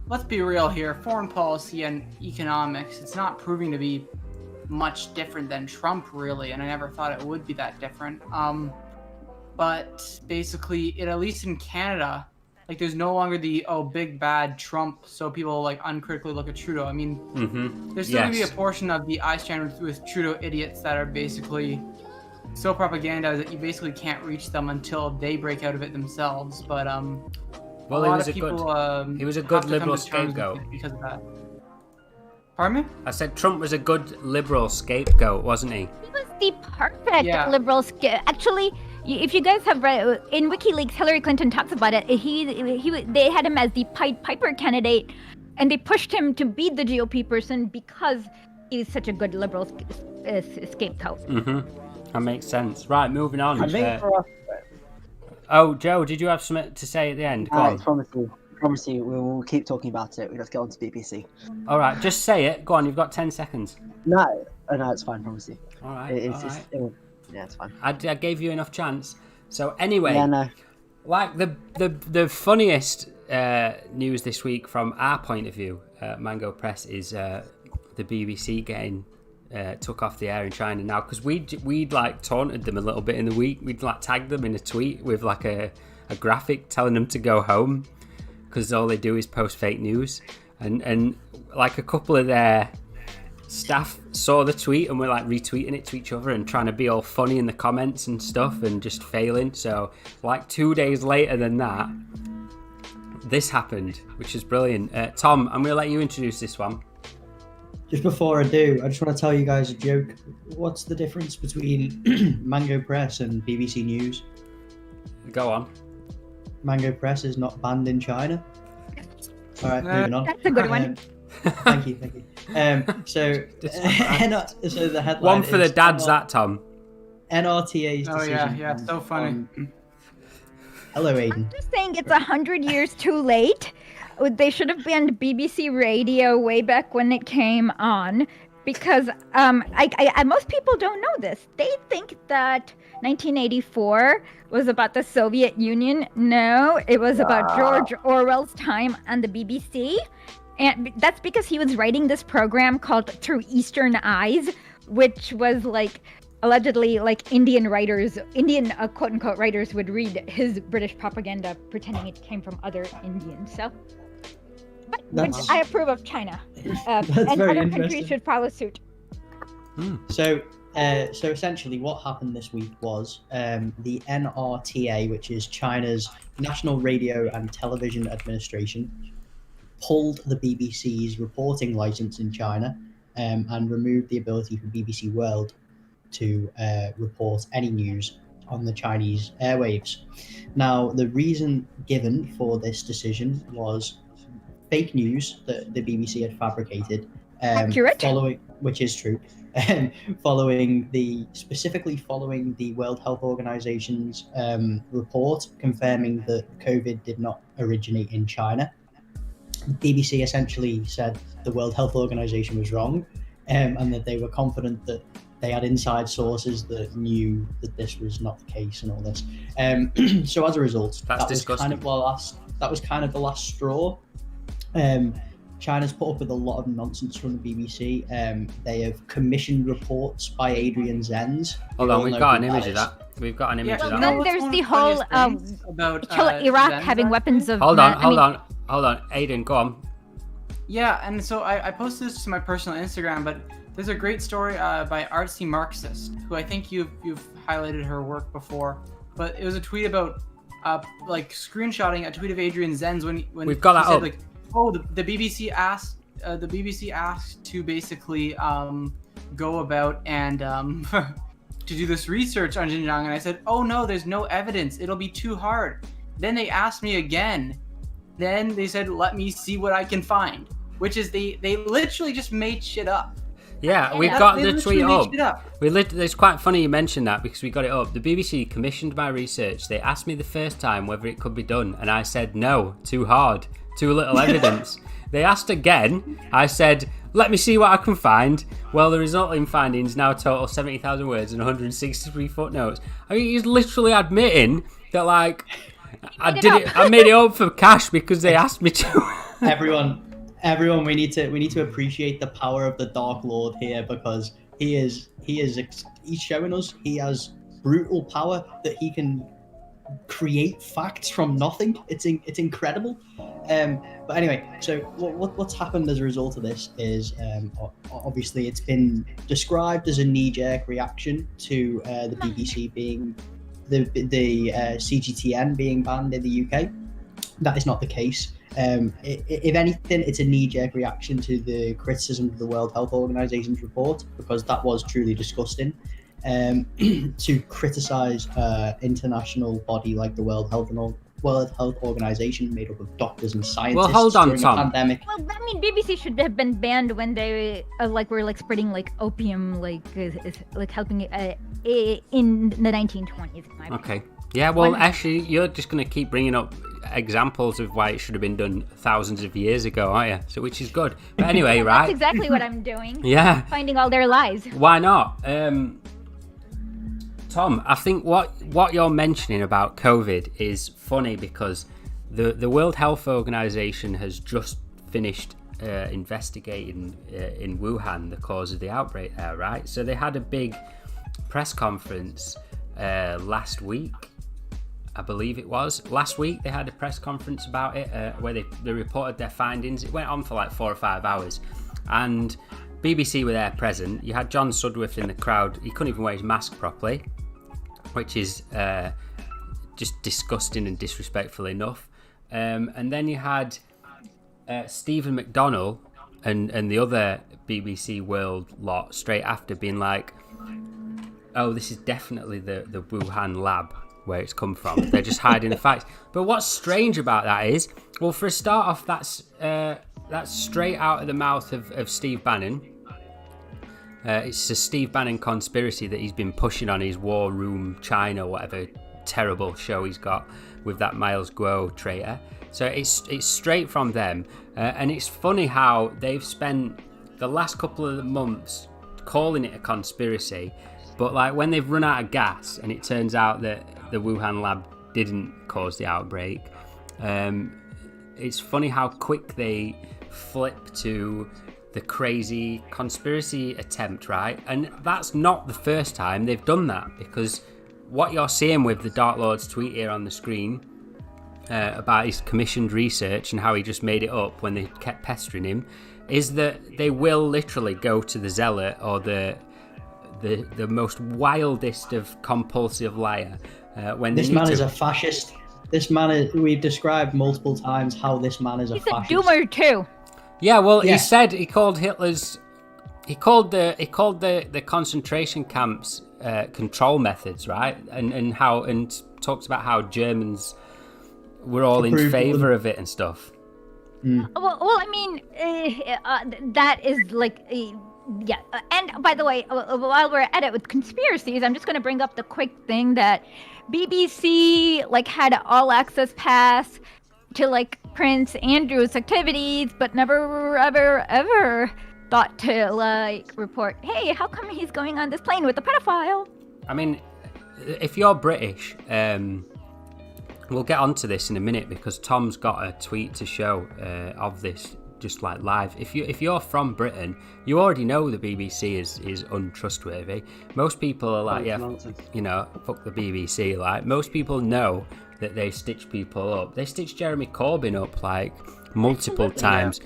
F: let's be real here, foreign policy and economics, it's not proving to be much different than Trump, really, and I never thought it would be that different. But basically, at least in Canada, there's no longer the big bad Trump, so people uncritically look at Trudeau. I mean, there's still going to be a portion of the I stand with Trudeau idiots that are basically so propagandized that you basically can't reach them until they break out of it themselves. But
A: well, he was a good liberal scapegoat
F: because of that. Pardon me?
A: I said Trump was a good liberal scapegoat, wasn't he?
E: He was the perfect liberal scapegoat. Actually, if you guys have read in WikiLeaks, Hillary Clinton talks about it. They had him as the Pied Piper candidate, and they pushed him to be the GOP person because he's such a good liberal scapegoat.
A: That makes sense. Right, moving on.
C: I think for us.
A: Oh, Joe, did you have something to say at the end? Go on.
C: I promise you, we will keep talking about it. We just get on to BBC.
A: All right, just say it. Go on, you've got 10 seconds.
C: No, Oh no, it's fine. Promise you.
A: All right.
C: Yeah, it's fine.
A: I gave you enough chance. So anyway,
C: Yeah, no.
A: like the funniest news this week from our point of view, Mango Press, is the BBC getting took off the air in China now, because we'd like taunted them a little bit in the week. We'd like tagged them in a tweet with like a graphic telling them to go home because all they do is post fake news, and like a couple of their staff saw the tweet and were like retweeting it to each other and trying to be all funny in the comments and stuff and just failing. So like 2 days later than that, this happened, which is brilliant. Tom, I'm going to let you introduce this one.
G: Just before I do, I just want to tell you guys a joke. What's the difference between Mango Press and BBC News?
A: Go on.
G: Mango Press is not banned in China. All right, moving on.
E: That's a good one.
G: Thank you. So the headline.
A: One for the
G: is
A: dads, that Tom.
G: NRTA's decision.
F: Oh yeah, it's so funny.
G: Hello, Aiden.
E: I'm just saying it's 100 years too late. They should have banned BBC Radio way back when it came on, because most people don't know this. They think that 1984 was about the Soviet Union. No, it was about George Orwell's time on the BBC. And that's because he was writing this program called Through Eastern Eyes, which was like allegedly like Indian quote unquote writers would read his British propaganda pretending it came from other Indians. So, but I approve of China. And other countries should follow suit.
G: So essentially what happened this week was the NRTA, which is China's National Radio and Television Administration, pulled the BBC's reporting license in China and removed the ability for BBC World to report any news on the Chinese airwaves. Now, the reason given for this decision was fake news that the BBC had fabricated,
E: Accurate.
G: which is true, specifically following the World Health Organization's report confirming that COVID did not originate in China. BBC essentially said the World Health Organization was wrong, and that they were confident that they had inside sources that knew that this was not the case and all this. So as a result, that was kind of the last straw. China's put up with a lot of nonsense from the BBC. They have commissioned reports by Adrian Zenz.
A: Hold on, we've got an image of that. We've got an image of that.
E: Then there's the whole
F: about
E: Iraq
F: Zenz
E: having weapons of.
A: Hold on. Aiden, go on.
F: Yeah, and so I posted this to my personal Instagram, but there's a great story by Artsy Marxist, who I think you've highlighted her work before. But it was a tweet about like screenshotting a tweet of Adrian Zenz when
A: we've got that
F: he said,
A: up.
F: like, the BBC asked to basically go about and to do this research on Xinjiang, and I said, oh no, there's no evidence, it'll be too hard. Then they asked me again. Then they said, let me see what I can find, which is they literally just made shit up.
A: Yeah, we've got the tweet up. It's quite funny you mentioned that, because we got it up. The BBC commissioned my research. They asked me the first time whether it could be done, and I said no, too hard, too little evidence. They asked again. I said, let me see what I can find. Well, the resulting findings now total 70,000 words and 163 footnotes. I mean, he's literally admitting that, like, I made it up for cash because they asked me to.
G: Everyone, we need to appreciate the power of the Dark Lord here, because he's showing us he has brutal power, that he can create facts from nothing. It's incredible. But anyway, so what's happened as a result of this is obviously it's been described as a knee-jerk reaction to the BBC being the CGTN being banned in the UK. That is not the case. If anything, it's a knee-jerk reaction to the criticism of the World Health Organization's report, because that was truly disgusting. To criticize international body like the World Health Organization, made up of doctors and scientists.
A: Well, hold on,
G: during
A: Tom.
G: a pandemic.
E: Well, I mean, BBC should have been banned when they were like spreading like opium, like helping in the 1920s.
A: Okay. Yeah. Well, actually, you're just going to keep bringing up examples of why it should have been done thousands of years ago, aren't you? So, which is good. But anyway, right?
E: That's exactly what I'm doing.
A: Yeah.
E: Finding all their lies.
A: Why not? Tom, I think what you're mentioning about COVID is funny because the World Health Organization has just finished investigating in Wuhan the cause of the outbreak there, right? So they had a big press conference last week, I believe it was. Last week they had a press conference about it where they reported their findings. It went on for like 4 or 5 hours, and BBC were there present. You had John Sudworth in the crowd. He couldn't even wear his mask properly, which is just disgusting and disrespectful enough. And then you had Stephen McDonnell and the other BBC World lot straight after being like, oh, this is definitely the Wuhan lab where it's come from. They're just hiding the facts. But what's strange about that is, well, for a start off, that's straight out of the mouth of Steve Bannon. It's a Steve Bannon conspiracy that he's been pushing on his War Room China, whatever terrible show he's got with that Miles Guo traitor. So it's straight from them. And it's funny how they've spent the last couple of months calling it a conspiracy, but like when they've run out of gas and it turns out that the Wuhan lab didn't cause the outbreak, it's funny how quick they flip to the crazy conspiracy attempt, right? And that's not the first time they've done that, because what you're seeing with the Dark Lord's tweet here on the screen about his commissioned research and how he just made it up when they kept pestering him, is that they will literally go to the zealot or the most wildest of compulsive liar when
G: this man is a fascist. This man is, we've described multiple times how this man is a fascist.
E: He's a doomer too.
A: Yeah, well, he said he called the concentration camps control methods, right? And talks about how Germans were all in favour of it and stuff.
E: Well, I mean, that is like, yeah. And by the way, while we're at it with conspiracies, I'm just going to bring up the quick thing that BBC like had an all access pass to like Prince Andrew's activities, but never ever thought to like report, hey, how come he's going on this plane with a pedophile?
A: I mean, if you're British, we'll get onto this in a minute because Tom's got a tweet to show of this just like live. If you're from Britain, you already know the BBC is untrustworthy. Most people are like, fuck the BBC. Like, most people know that they stitch people up. They stitched Jeremy Corbyn up like multiple times.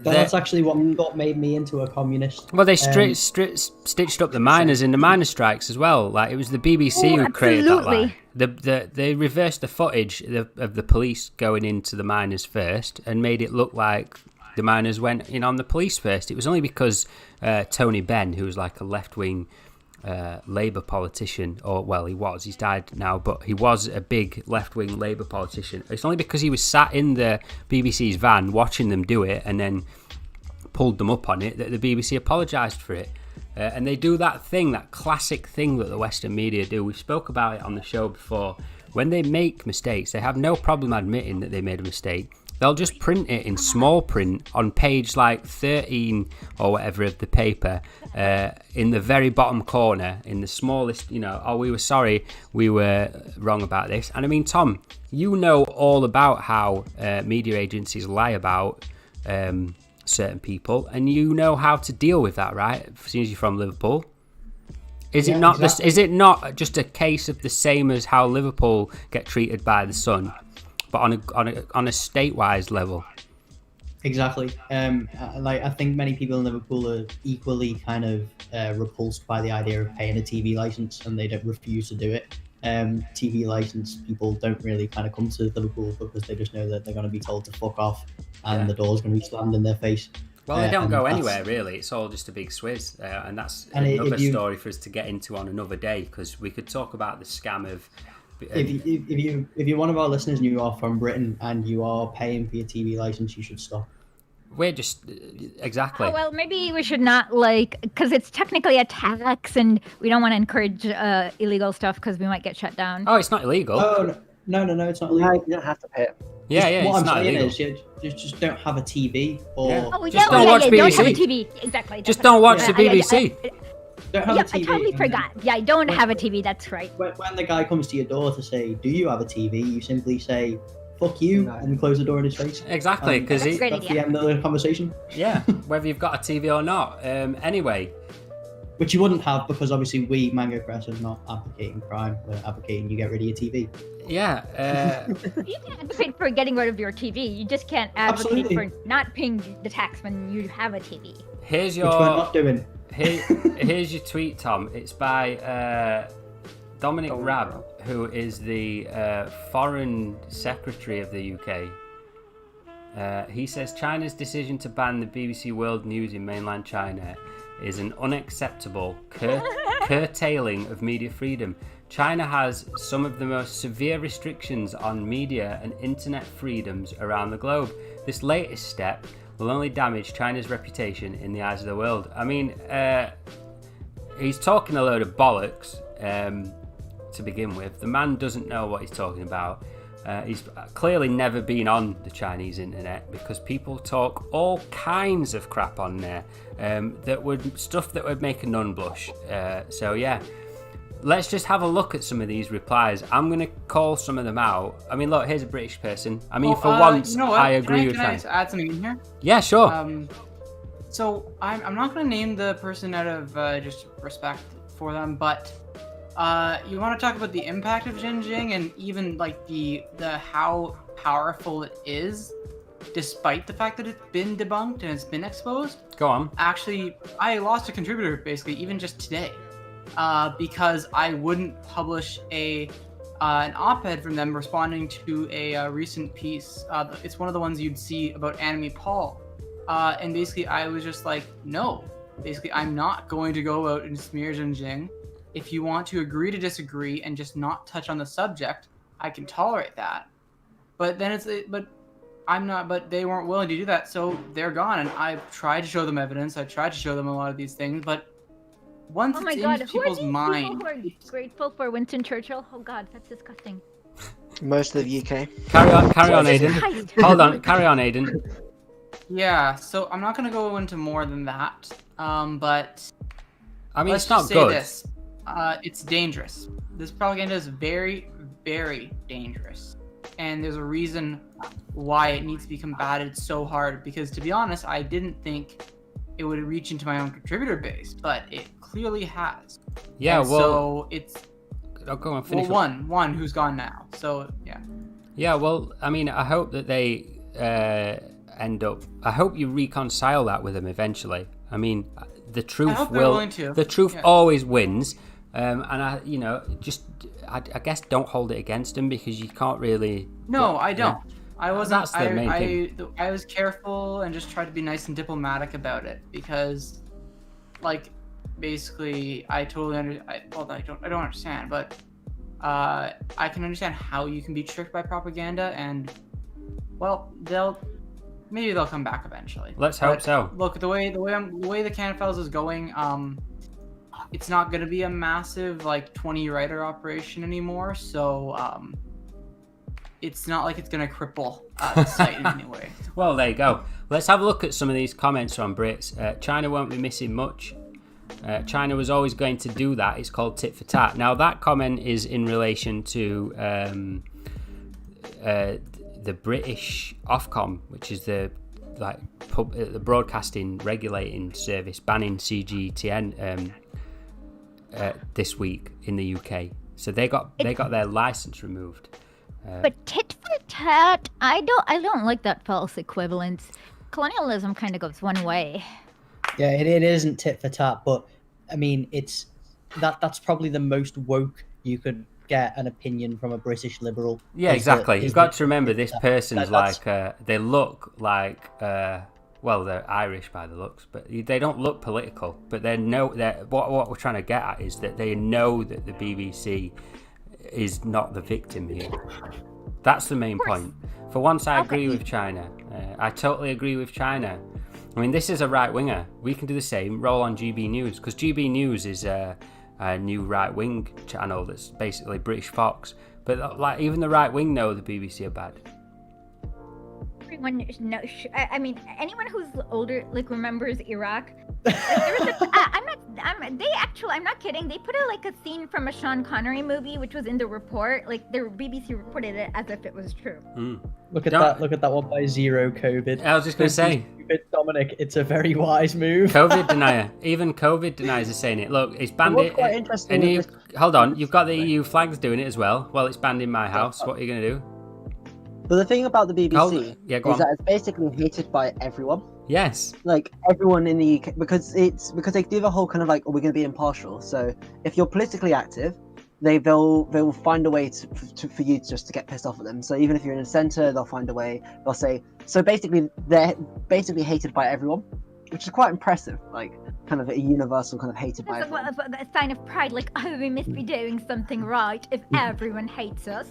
G: That's actually what made me into a communist.
A: Well, they stitched up the miners in the miner strikes as well. Like, it was the BBC who created that lie. They reversed the footage of the police going into the miners first and made it look like the miners went in on the police first. It was only because Tony Benn, who was like a left-wing Labour politician, he's died now, but he was a big left-wing Labour politician. It's only because he was sat in the BBC's van watching them do it and then pulled them up on it that the BBC apologised for it. And they do that classic thing that the Western media do. We spoke about it on the show before. When they make mistakes, they have no problem admitting that they made a mistake. They'll just print it in small print on page like 13 or whatever of the paper, in the very bottom corner, in the smallest, we were sorry, we were wrong about this. And I mean, Tom, you know all about how media agencies lie about certain people, and you know how to deal with that, right? As soon as you're from Liverpool. Is it not just a case of the same as how Liverpool get treated by the Sun, but on a state-wise level?
G: Exactly. I think many people in Liverpool are equally kind of repulsed by the idea of paying a TV license, and they don't refuse to do it. TV license people don't really kind of come to Liverpool because they just know that they're going to be told to fuck off, and the door's going to be slammed in their face.
A: Well, they don't go anywhere really. It's all just a big swizz, and that's another story for us to get into on another day, because we could talk about the scam of.
G: If you're one of our listeners and you are from Britain and you are paying for your TV license, you should stop.
A: We're just exactly.
E: Oh, well, maybe we should not because it's technically a tax, and we don't want to encourage illegal stuff because we might get shut down.
A: Oh, it's not illegal.
G: Oh, No, it's not
C: No,
G: illegal.
C: you don't have to pay it.
A: Yeah,
G: What
A: it's
G: I'm
A: not
G: saying
A: illegal.
G: is, you just don't have a TV or
A: Yeah.
E: Oh,
A: Just don't watch
E: Don't have a
A: BBC.
E: TV. Exactly.
A: Just
E: that's
A: don't watch
E: right.
A: the BBC.
G: don't have
E: Yeah,
G: a TV.
E: I totally
G: and then
E: forgot. Yeah, I don't have a TV. That's right.
G: When the guy comes to your door to say, "Do you have a TV?" you simply say, "Fuck you,"
C: No.
G: and close the door in his face.
A: Exactly, because
E: That's great.
G: That's
E: idea.
G: the end of the conversation.
A: yeah, whether you've got a TV or not. Anyway,
G: Which you wouldn't have because obviously we, Mango Press, are not advocating crime. We're advocating you get rid of your TV.
A: yeah,
E: You can advocate for getting rid of your TV. You just can't advocate
G: Absolutely.
E: for not paying the tax when you have a TV.
A: here's
G: Which we're
A: your
G: not doing.
A: here's your tweet, Tom. It's by Dominic Raab, who is the Foreign Secretary of the UK. He says China's decision to ban the BBC World News in mainland China is an unacceptable curtailing of media freedom. China has some of the most severe restrictions on media and internet freedoms around the globe. This latest step will only damage China's reputation in the eyes of the world. I mean, he's talking a load of bollocks to begin with. The man doesn't know what he's talking about. He's clearly never been on the Chinese internet because people talk all kinds of crap on there stuff that would make a nun blush. So yeah, let's just have a look at some of these replies. I'm going to call some of them out. I mean, look, here's a British person. I mean, for once,
F: you know what?
A: I agree with
F: Can I
A: China.
F: just add something in here?
A: Yeah, sure.
F: So I'm not going to name the person out of just respect for them, but you want to talk about the impact of Xinjiang and even like the how powerful it is, despite the fact that it's been debunked and it's been exposed.
A: Go on.
F: Actually, I lost a contributor basically even just today, because I wouldn't publish an op-ed from them responding to a recent piece. It's one of the ones you'd see about Anime Paul, and basically I was just like, no. Basically, I'm not going to go out and smear Xinjiang. If you want to agree to disagree and just not touch on the subject, I can tolerate that. But then but they weren't willing to do that, so they're gone. And I've tried to show them evidence. I tried to show them a lot of these things, but once
E: Oh my
F: it's
E: god,
F: in
E: who are
F: people's
E: these
F: mind,
E: people who are grateful for Winston Churchill? Oh god, that's disgusting.
C: Most of the UK.
A: Carry on, Aiden.
E: Christ.
A: Hold on, carry on, Aiden.
F: yeah. So I'm not going to go into more than that. But
A: I mean,
F: let's
A: it's not
F: just say
A: good.
F: this. It's dangerous. This propaganda is very, very dangerous. And there's a reason why it needs to be combated so hard. Because to be honest, I didn't think it would reach into my own contributor base, but it clearly has.
A: Yeah,
F: And
A: well,
F: so it's
A: I'll go and finish.
F: one who's gone now. So yeah.
A: Yeah, well, I mean, I hope that they end up. I hope you reconcile that with them eventually. I mean, the truth
F: hope they're
A: will.
F: willing to.
A: The truth
F: Yeah.
A: always wins, and I guess don't hold it against them because you can't really.
F: No, I don't. I wasn't.
A: That's the main thing.
F: I was careful and just tried to be nice and diplomatic about it because, like, basically, I totally I don't understand, but I can understand how you can be tricked by propaganda, and well, maybe they'll come back eventually.
A: Let's hope so.
F: Look, the way the Can Files is going, it's not going to be a massive like 20 writer operation anymore, so it's not like it's going to cripple the site in any way.
A: Well, there you go. Let's have a look at some of these comments from Brits. China won't be missing much. China was always going to do that. It's called tit for tat. Now, that comment is in relation to the British Ofcom, which is the broadcasting regulating service, banning CGTN this week in the UK. So they got their license removed.
E: But tit for tat, I don't like that false equivalence. Colonialism kind of goes one way.
G: Yeah, it isn't tit for tat, but I mean, that's probably the most woke you could get an opinion from a British liberal.
A: Yeah, exactly. You've got to remember this person's
G: that's-
A: they look like well, they're Irish by the looks, but they don't look political. But what we're trying to get at is that they know that the BBC is not the victim here. That's the main point. For once, I agree with China. I totally agree with China. I mean, this is a right-winger. We can do the same. Roll on GB News, because GB News is a new right-wing channel that's basically British Fox. But like even the right wing know the BBC are bad.
E: Everyone knows. I mean, anyone who's older like remembers Iraq. Like, there was I'm not kidding. They put a scene from a Sean Connery movie, which was in the report. Like the BBC reported it as if it was true.
G: Look at that! Look at that one by Zero COVID.
A: I was just going to say,
G: Dominic, it's a very wise move.
A: COVID denier. Even COVID deniers are saying it. Look, it's banned.
C: What's quite interesting
A: Hold on, you've got the EU flags doing it as well. Well, it's banned in my house. What are you going to do?
C: But the thing about the BBC is
A: on.
C: that it's basically hated by everyone.
A: Yes.
C: Like everyone in the UK, because they do the whole kind of like, oh, we're going to be impartial. So if you're politically active, they'll find a way for you just to get pissed off at them. So even if you're in the centre, they'll find a way. They'll say so. Basically, they're basically hated by everyone, which is quite impressive. Like kind of a universal kind of hated by everyone.
E: A sign of pride, like, oh, we must be doing something right if everyone hates us.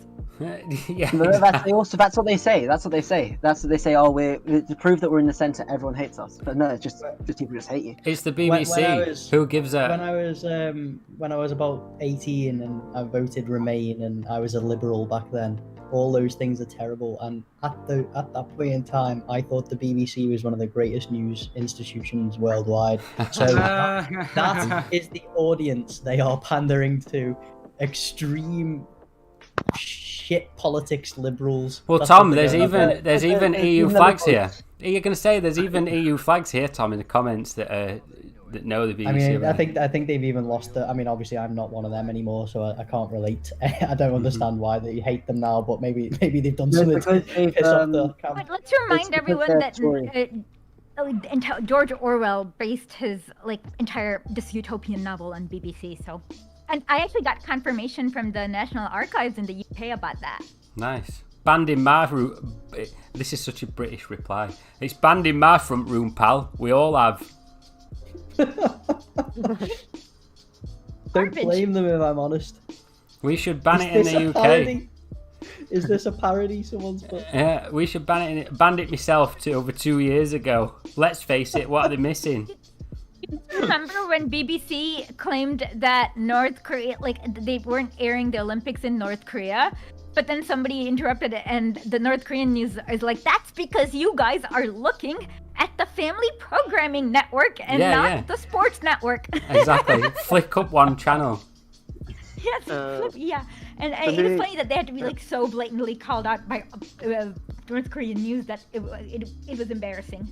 A: Yeah.
C: No, that's what they say. That's what they say. Oh, we're to prove that we're in the centre. Everyone hates us, but no, it's just people just hate you.
A: It's the BBC who gives a.
G: When I was about 18 and I voted Remain and I was a liberal back then, all those things are terrible. And at that point in time, I thought the BBC was one of the greatest news institutions worldwide. So that is the audience they are pandering to: extreme shit politics liberals.
A: Well, Tom, there's even EU flags here. You're going to say there's even EU flags here, Tom, in the comments that know the BBC.
G: I mean, I think they've even lost the. I mean, obviously, I'm not one of them anymore, so I can't relate. I don't understand why they hate them now, but maybe they've done something to piss off the camp.
E: But let's remind everyone that George Orwell based his entire dystopian novel on BBC. So. And I actually got confirmation from the National Archives in the UK about that.
A: Nice. Banned in my room. This is such a British reply. It's banned in my front room, pal. We all have.
G: Don't blame them if I'm honest.
A: We should ban it in the UK.
G: Parody? Is this a parody someone's put?
A: Yeah, we should ban it. Banned it myself over 2 years ago. Let's face it, what are they missing?
E: Remember when BBC claimed that North Korea, they weren't airing the Olympics in North Korea, but then somebody interrupted it, and the North Korean news is like, that's because you guys are looking at the family programming network and not the sports network.
A: Exactly. Flick up one channel.
E: Yes, and it was funny that they had to be so blatantly called out by North Korean news that it was embarrassing.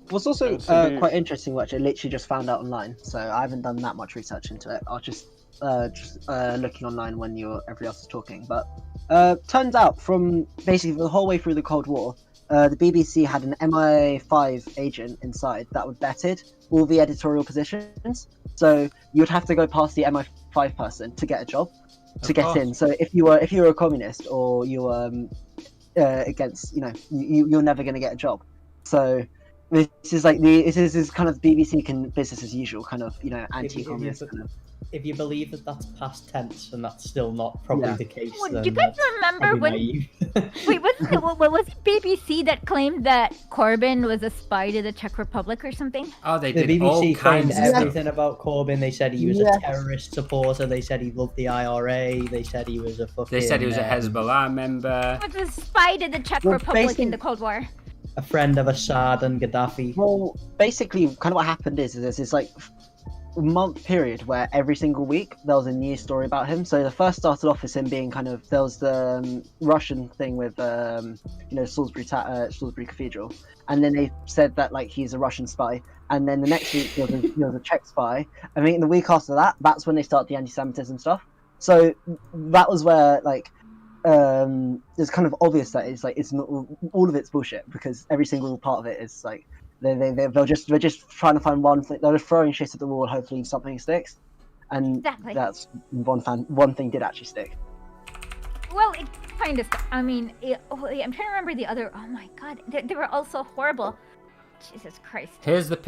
C: What's also quite interesting, which I literally just found out online, so I haven't done that much research into it. I was just looking online when everybody else was talking. But turns out, from basically the whole way through the Cold War, the BBC had an MI5 agent inside that would vetted all the editorial positions. So you would have to go past the MI5 person to get a job, to get in. So if you were a communist or you were against, you're never going to get a job. So. This is kind of BBC business as usual, kind of anti-communist kind of.
G: If you believe that that's past tense and that's still not probably the case, then
E: do you guys remember when? Wait, was it BBC that claimed that Corbyn was a spy to the Czech Republic or something?
A: Oh, they
G: did. The BBC
A: all kinds
G: claimed
A: of
G: everything about Corbyn. They said he was a terrorist supporter. They said he loved the IRA. They said he was a fucking.
A: They said he was a Hezbollah member.
E: He was a spy to the Czech Republic in the Cold War.
G: A friend of Assad and Gaddafi.
C: Well, basically, kind of what happened is there's this month period where every single week there was a news story about him. So the first started off as him being there was the Russian thing with Salisbury Cathedral, and then they said that he's a Russian spy, and then the next week he was a Czech spy. I mean, the week after that, that's when they start the anti-Semitism stuff. So that was where it's kind of obvious that it's not all of it's bullshit, because every single part of it is they're just trying to find one thing. They're just throwing shit at the wall, hopefully something sticks, and that's one thing did actually stick.
E: Well, it kind of. I mean, I'm trying to remember the other. Oh my god, they were all so horrible. Jesus Christ.
A: Here's the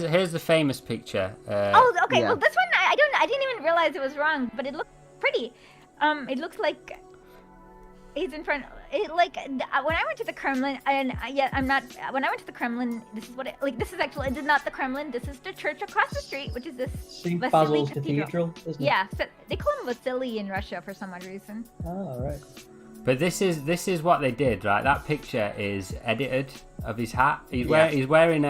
A: here's the famous picture.
E: Okay. Yeah. Well, this one I didn't even realize it was wrong, but it looked pretty. It looks like. He's in front. Like when I went to the Kremlin, and I'm not. When I went to the Kremlin, this is what this is actually. This is not the Kremlin. This is the church across the street, which is this
G: St.
E: Vasily
G: Basil's Cathedral, isn't it?
E: Yeah, so they call him Vasily in Russia for some odd reason.
G: Oh, right.
A: But this is what they did, right? That picture is edited of his hat. He's wearing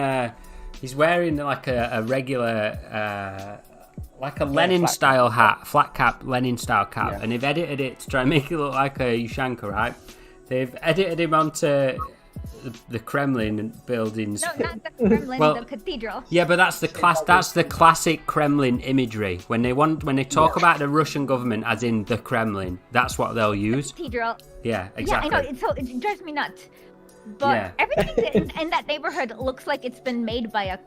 A: like a regular like a Lenin style hat, flat cap Lenin style cap, and they've edited it to try and make it look like a Yushanka, right? They've edited him onto the Kremlin buildings.
E: No, not the Kremlin, the cathedral.
A: Yeah, but that's the classic Kremlin imagery. When they talk about the Russian government as in the Kremlin, that's what they'll use.
E: Cathedral.
A: Yeah, exactly.
E: Yeah, I know. It drives me nuts. But everything in that neighborhood looks like it's been made by a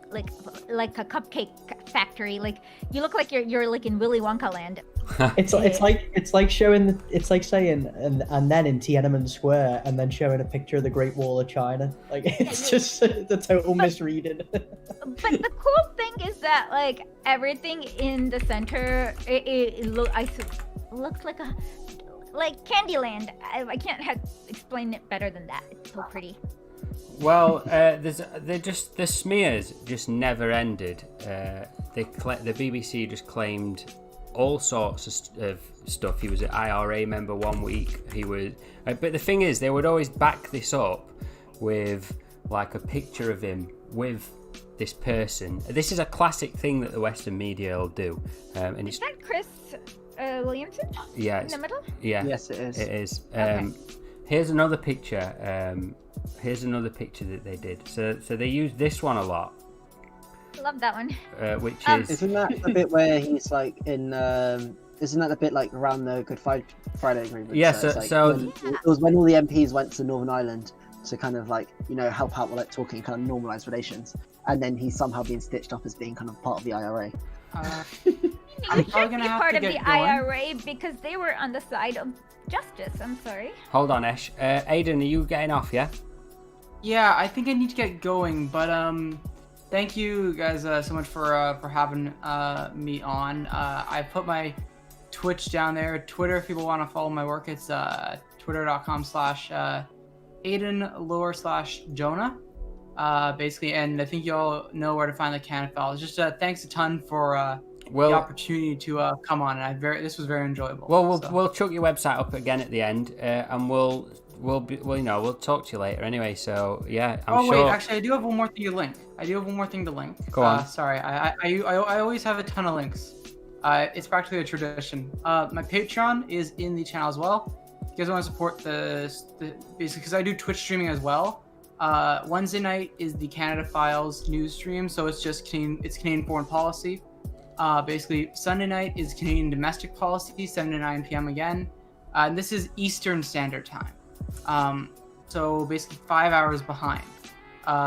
E: like a cupcake factory. Like you look like you're like in Willy Wonka land.
G: It's like showing it's like saying and then in Tiananmen Square and then showing a picture of the Great Wall of China. Like it's just the total misreading.
E: But the cool thing is that like everything in the center it looks like Candyland. I can't explain it better than that. It's so pretty.
A: Well, the smears just never ended. The BBC just claimed all sorts of stuff. He was an IRA member one week. He was, but the thing is, they would always back this up with like a picture of him with this person. This is a classic thing that the Western media will do. And
E: is that Chris Williamson?
A: Yeah,
E: in the middle.
A: Yeah,
C: yes, it is.
A: It is.
E: Okay.
A: Here's another picture. Here's another picture that they did. So they use this one a lot.
E: Love that one.
A: Which is
C: Isn't that the bit where he's like in? Isn't that the bit like around the Good Friday Agreement?
A: Yeah.
C: It was when all the MPs went to Northern Ireland to kind of like help out with like talking kind of normalised relations, and then he's somehow being stitched up as being kind of part of the IRA.
F: I'm
E: You
F: probably
E: should
F: gonna
E: be
F: have
E: part
F: to
E: of
F: get
E: the
F: going.
E: IRA because they were on the side of justice. I'm sorry.
A: Hold on, Ash. Aidan, are you getting off? Yeah.
F: Yeah, I think I need to get going, but thank you guys so much for having me on. I put my Twitch down there. Twitter, if people want to follow my work, it's twitter.com/AidenLore/Jonah. Basically, and I think you all know where to find the Canada files. Just thanks a ton for the opportunity to come on, and this was very enjoyable.
A: Well, we'll chuck your website up again at the end, and we'll talk to you later anyway. So yeah, I'm sure.
F: Wait, actually, I do have one more thing to link.
A: Go on.
F: Sorry, I always have a ton of links. It's practically a tradition. My Patreon is in the channel as well. If you guys want to support the basically because I do Twitch streaming as well. Wednesday night is the Canada Files news stream, so it's just Canadian foreign policy. Basically, Sunday night is Canadian domestic policy, 7 to 9 p.m. again. And this is Eastern Standard Time. So basically 5 hours behind,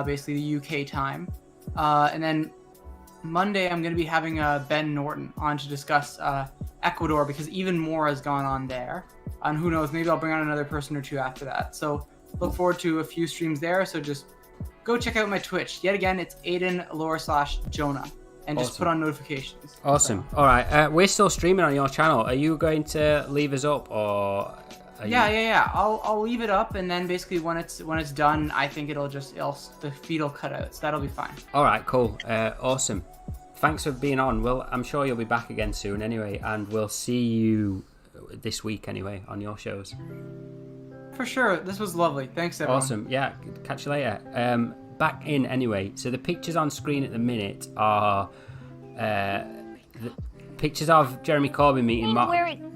F: basically the UK time. And then Monday, I'm going to be having Ben Norton on to discuss Ecuador because even more has gone on there. And who knows, maybe I'll bring on another person or two after that. So look forward to a few streams there. So just go check out my Twitch. Yet again, it's AidenLore/Jonah. And just put on notifications.
A: Awesome. So. All right. We're still streaming on your channel. Are you going to leave us up or?
F: Yeah. I'll leave it up, and then basically when it's done, I think the feed will cut out, so that'll be fine.
A: All right. Cool. Awesome. Thanks for being on. Well, I'm sure you'll be back again soon anyway, and we'll see you this week anyway on your shows.
F: For sure. This was lovely. Thanks, everyone.
A: Awesome. Yeah. Catch you later. Back in anyway. So the pictures on screen at the minute are the pictures of Jeremy Corbyn meeting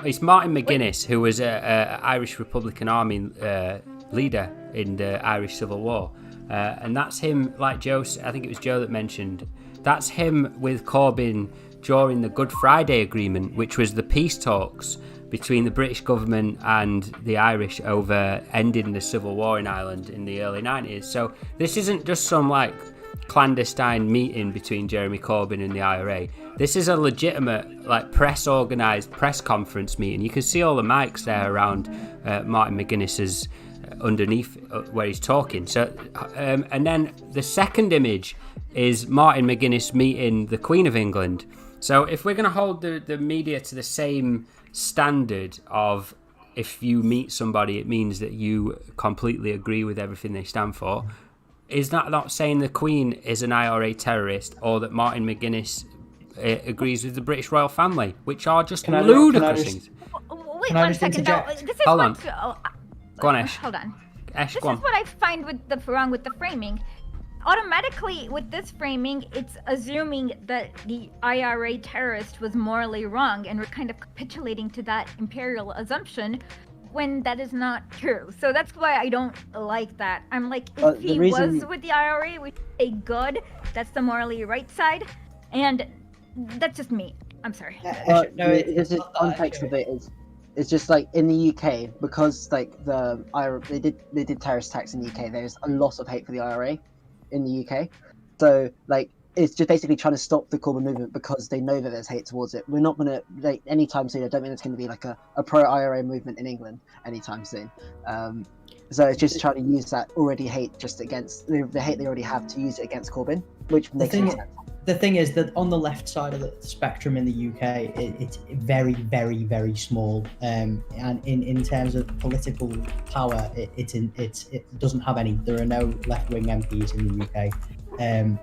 A: it's Martin McGuinness, who was a Irish Republican Army leader in the Irish Civil War, and that's him. Like Joe, I think it was Joe that mentioned, that's him with Corbyn during the Good Friday Agreement, which was the peace talks between the British government and the Irish over ending the civil war in Ireland in the early 90s. So this isn't just some like clandestine meeting between Jeremy Corbyn and the IRA. This is a legitimate like press-organised press conference meeting. You can see all the mics there around Martin McGuinness's underneath where he's talking. So and then the second image is Martin McGuinness meeting the Queen of England. So if we're going to hold the media to the same standard of if you meet somebody, it means that you completely agree with everything they stand for. Is that not saying the Queen is an IRA terrorist, or that Martin McGuinness agrees with the British royal family, which are just ludicrous things?
E: Wait one second. No, this is
A: Hold on. Go on, Ash.
E: Hold on.
A: Ash,
E: This
A: go
E: is
A: on.
E: what I find wrong with the framing. Automatically, with this framing, it's assuming that the IRA terrorist was morally wrong, and we're kind of capitulating to that imperial assumption when that is not true. So that's why I don't like that. I'm like, if he was with the IRA, we say good. That's the morally right side, and that's just me. I'm sorry.
C: This is context of it is. It's just like in the UK, because like the IRA, they did terrorist attacks in the UK. There's a lot of hate for the IRA in the UK, so like it's just basically trying to stop the Corbyn movement because they know that there's hate towards it. We're not gonna like anytime soon. I don't think there's going to be like a pro IRA movement in England anytime soon. So it's just trying to use that already hate just against the hate they already have to use it against Corbyn, which makes sense.
G: The thing is that on the left side of the spectrum in the UK, it's very, very, very small. And in terms of political power, it doesn't have any. There are no left-wing MPs in the UK.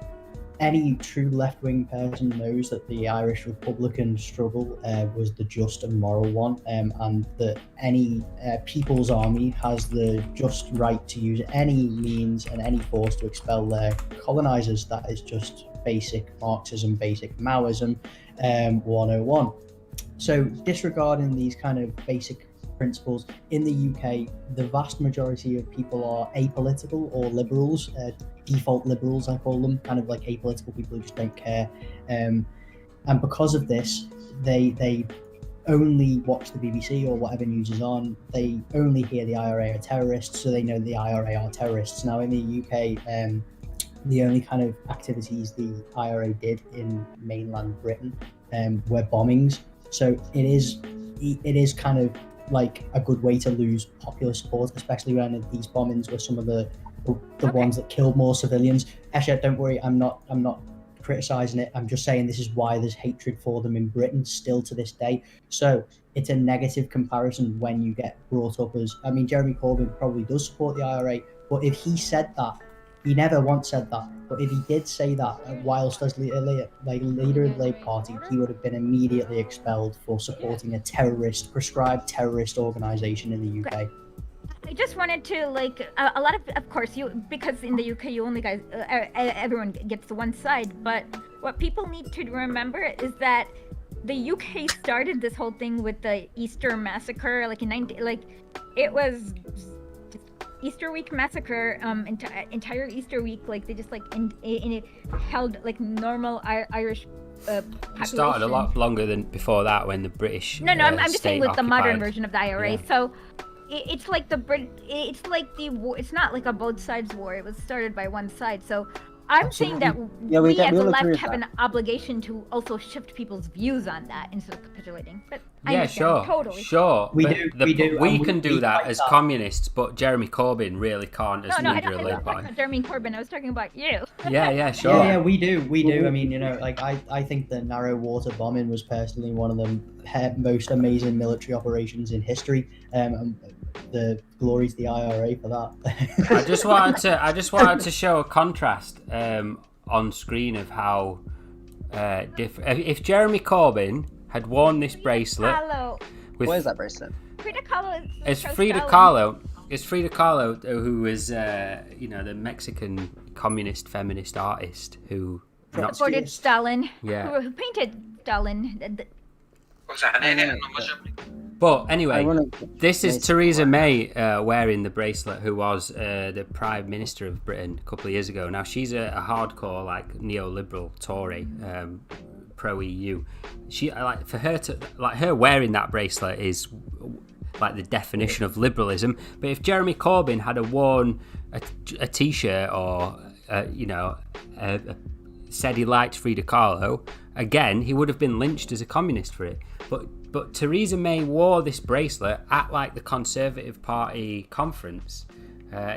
G: Any true left-wing person knows that the Irish Republican struggle was the just and moral one, and that any People's Army has the just right to use any means and any force to expel their colonisers. That is just basic Marxism, basic Maoism 101. So disregarding these kind of basic principles, in the UK, the vast majority of people are apolitical or liberals, default liberals I call them, kind of like apolitical people who just don't care. And because of this, they only watch the BBC or whatever news is on. They only hear the IRA are terrorists, so they know the IRA are terrorists. Now in the UK, the only kind of activities the IRA did in mainland Britain were bombings. So it is kind of like a good way to lose popular support, especially when these bombings were some of the ones that killed more civilians. Esha, don't worry, I'm not criticizing it. I'm just saying this is why there's hatred for them in Britain still to this day. So it's a negative comparison when you get brought up as, I mean, Jeremy Corbyn probably does support the IRA, but if he said that, he never once said that, but if he did say that whilst as leader of the Labour Party, he would have been immediately expelled for supporting a prescribed terrorist organisation in the UK.
E: I just wanted to like a lot of course because in the UK you only guys everyone gets to one side, but what people need to remember is that the UK started this whole thing with the Easter massacre, it was Easter week massacre, entire Easter week, like they just like in it held like normal Irish population.
A: It started a lot longer than before that when the British.
E: I'm just saying with the modern version of the IRA.
A: Yeah.
E: So it's like it's not like a both sides war. It was started by one side. So I'm saying that we as a left have an obligation to also shift people's views on that instead of capitulating. But I understand, totally.
A: Sure. We can do that
G: like
A: as
G: that.
A: communists, but Jeremy Corbyn really can't as
E: No, I
A: leader
E: don't
A: of
E: think
A: Labour Party.
E: about Jeremy Corbyn. I was talking about you.
A: Yeah, sure.
G: Yeah, we do. I mean, you know, like I think the Narrow Water bombing was personally one of the most amazing military operations in history. And the glory to the IRA for that.
A: I just wanted to show a contrast on screen of how different. If Jeremy Corbyn had worn this bracelet,
C: What is that bracelet?
E: Frida Kahlo.
A: It's Frida Kahlo. It's Frida Kahlo, who is the Mexican communist feminist artist who
E: supported Stalin.
A: Yeah.
E: Who painted Stalin.
A: But anyway, this is Theresa May wearing the bracelet, who was the Prime Minister of Britain a couple of years ago. Now she's a hardcore like neoliberal Tory, pro EU. She her wearing that bracelet is like the definition of liberalism. But if Jeremy Corbyn had worn a T-shirt or said he liked Frida Kahlo, again he would have been lynched as a communist for it. But Theresa May wore this bracelet at like the Conservative Party conference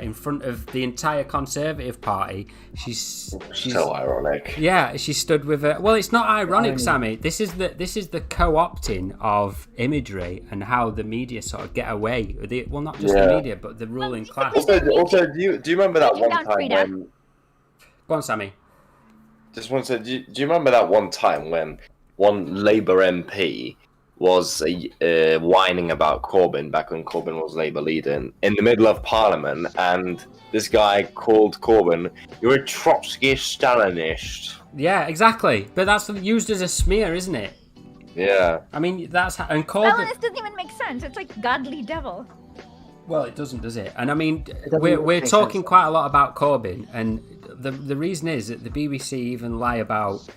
A: in front of the entire Conservative Party. She's
B: So ironic.
A: Yeah, she stood with her. Well, it's not ironic, Sammy. This is the co-opting of imagery and how the media sort of get away. Well, not just the media, but the ruling class.
B: Also, do you remember that one time when?
A: Go on, Sammy.
B: Just want to say, do you remember that one time when one Labour MP was whining about Corbyn back when Corbyn was Labour leader in the middle of Parliament, and this guy called Corbyn, "You're a Trotsky Stalinist."
A: Yeah, exactly. But that's used as a smear, isn't it?
B: Yeah.
A: I mean, and Corbyn.
E: Stalinist doesn't even make sense. It's like godly devil.
A: Well, it doesn't, does it? And I mean, we're talking quite a lot about Corbyn, and the reason is that the BBC even lie about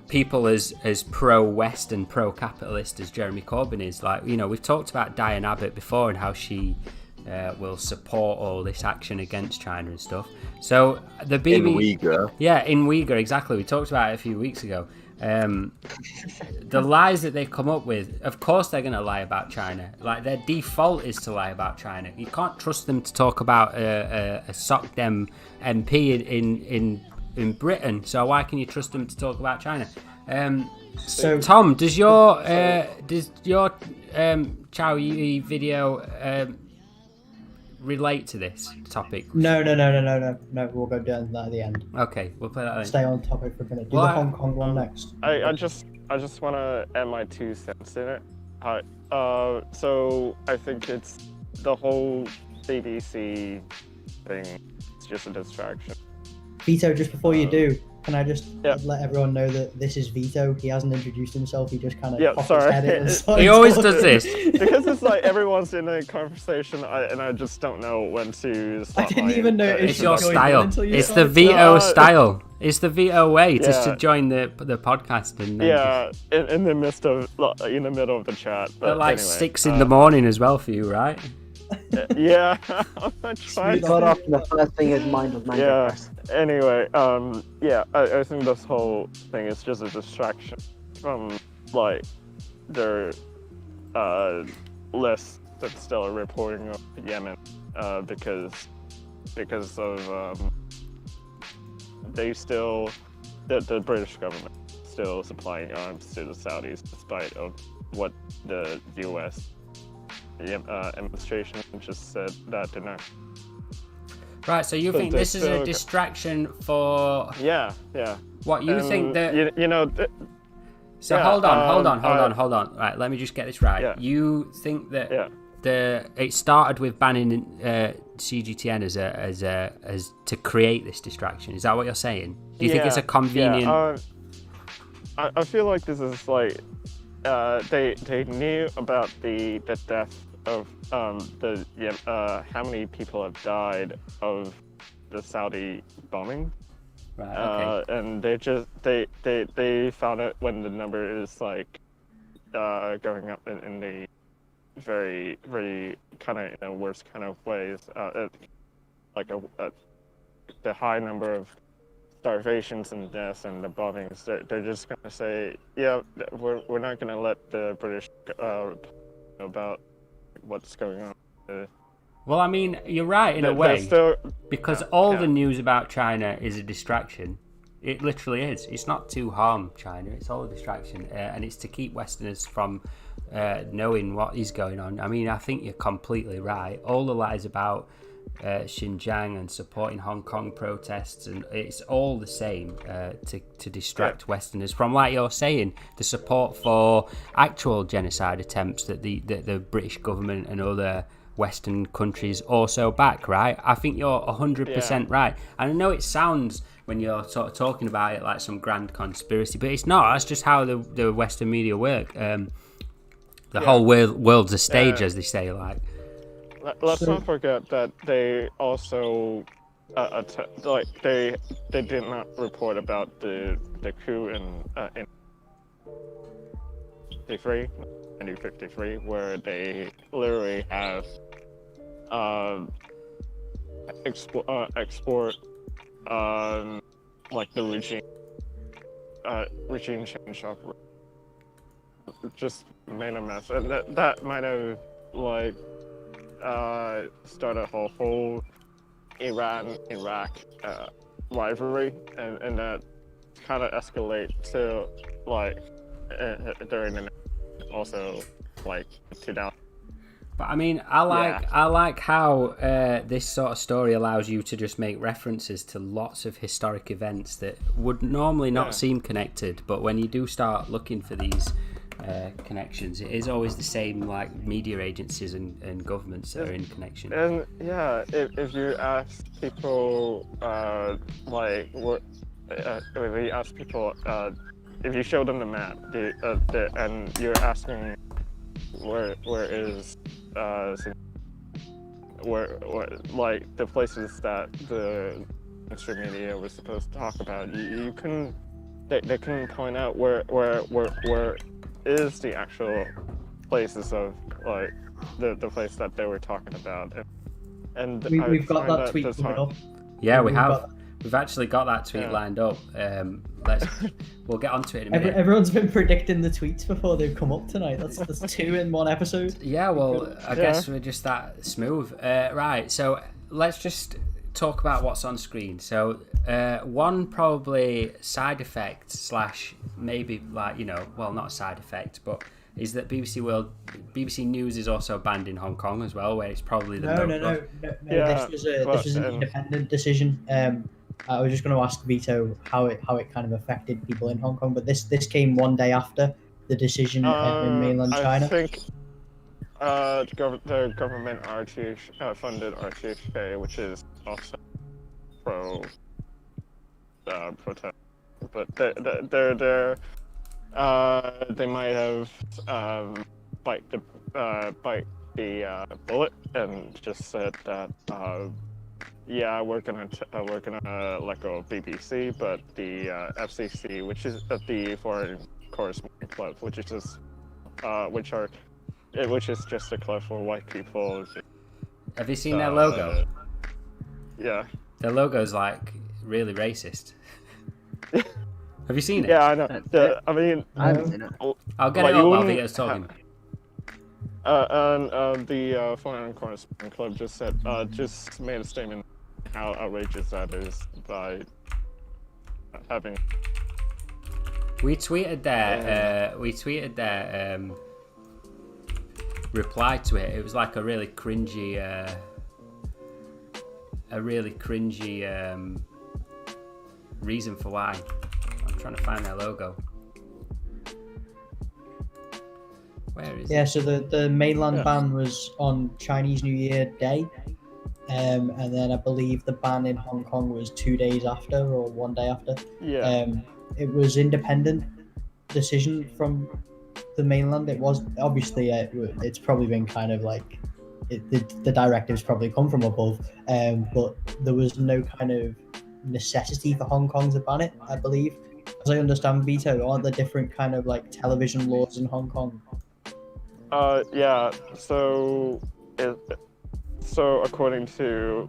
A: people as pro-West and pro-capitalist as Jeremy Corbyn is. Like, you know, we've talked about Diane Abbott before and how she will support all this action against China and stuff. So the BBC...
B: In Uyghur.
A: Yeah, in Uyghur, exactly. We talked about it a few weeks ago. The lies that they've come up with, of course they're going to lie about China. Like, their default is to lie about China. You can't trust them to talk about a Soc Dem MP in Britain, so why can you trust them to talk about China? So Tom, does your Chow Yui video relate to this topic?
G: No. We'll go down that at the end.
A: Okay, we'll play that then.
G: Stay on topic for a minute. Do the Hong Kong one next.
H: I just want to add my 2 cents in it. So I think it's the whole CDC thing. It's just a distraction.
G: Vito, just before you do, can I just let everyone know that this is Vito? He hasn't introduced himself. He just kind of popped his head in and
A: he always does this.
H: Because it's like everyone's in a conversation, and I just don't know when to stop.
G: I didn't even know
A: it's your style. It's the Vito style. It's the Vito way to join the podcast. And
H: in the midst of in the middle of the chat. But
A: at like
H: anyway,
A: 6 in the morning as well for you, right?
H: Yeah, I'm trying.
C: Got off, and the first thing his mind was
H: Yeah. Anyway, I think this whole thing is just a distraction from like their list that's still reporting of Yemen, because of the British government still supplying arms to the Saudis despite of what the U.S. administration just said that they're not.
A: Right, so you think this is a distraction for...
H: Yeah.
A: What, you think that... So
H: yeah,
A: hold on. Right, let me just get this right.
H: Yeah.
A: You think that it started with banning CGTN as to create this distraction? Is that what you're saying? Do you think it's a convenient...
H: Yeah, I feel like this is like... they knew about the death of how many people have died of the Saudi bombing,
A: right? Okay.
H: And they found it when the number is like going up in the very very kind of in the worst kind of ways, like the high number of starvations and deaths and the bombings. They're just gonna say, we're not gonna let the British know about what's going on.
A: Well, I mean, you're right in a way, because all the news about China is a distraction. It literally is. It's not to harm China. It's all a distraction, and it's to keep Westerners from knowing what is going on. I mean, I think you're completely right. All the lies about Xinjiang and supporting Hong Kong protests, and it's all the same to distract Westerners from, like you're saying, the support for actual genocide attempts that the British government and other Western countries also back, right? I think you're 100% right. And I know it sounds, when you're sort of talking about it, like some grand conspiracy, but it's not. That's just how the Western media work. The whole world's a stage, as they say, like.
H: Let's not forget that they also they did not report about the coup in 1953, where they literally have export like the regime change operation. Just made a mess, and that might have like start a whole Iran-Iraq rivalry, and that kind of escalate to like during the also like 2000.
A: But I mean, I like how this sort of story allows you to just make references to lots of historic events that would normally not seem connected, but when you do start looking for these connections, it is always the same like media agencies and governments that are in connection.
H: And if you ask people like what if you ask people if you show them the map and you're asking where is where like the places that the mainstream media was supposed to talk about, you couldn't they couldn't point out where is the actual places of like the place that they were talking about. And
G: we've got that tweet coming up.
A: Yeah, we have. We've actually got that tweet lined up. We'll get onto it in a minute.
G: Everyone's been predicting the tweets before they've come up tonight. That's 2 in 1 episode.
A: Yeah, well, I guess we're just that smooth. Right, so let's just talk about what's on screen. So one probably side effect / maybe like, well, not a side effect, but is that BBC News is also banned in Hong Kong as well, where it's probably the
G: no.
H: Yeah,
G: this was an independent decision. I was just going to ask Vito how it kind of affected people in Hong Kong, but this came one day after the decision in mainland China.
H: I think the government funded RTHK, which is also pro protest, but they might have bite the bullet and just said that we're gonna let go of BBC, but the FCC, which is the Foreign Correspondence Club, which is just a club for white people.
A: Have you seen their logo?
H: Yeah.
A: Their logo's like really racist. Have you seen it?
H: Yeah, I know.
C: I haven't seen it.
A: I'll get it up while Vito's talking.
H: And the Foreign Correspondence Club just made a statement how outrageous that is by having.
A: We tweeted their reply to it. It was like a really cringy reason for why. I'm trying to find their logo. Where is it?
G: So the mainland ban was on Chinese New Year Day, and then I believe the ban in Hong Kong was 2 days after or 1 day after. It was independent decision from the mainland. It was obviously it's probably been kind of like the directives probably come from above, but there was no kind of necessity for Hong Kong to ban it, I believe. As I understand, Vito, aren't there different kind of like television laws in Hong Kong?
H: So according to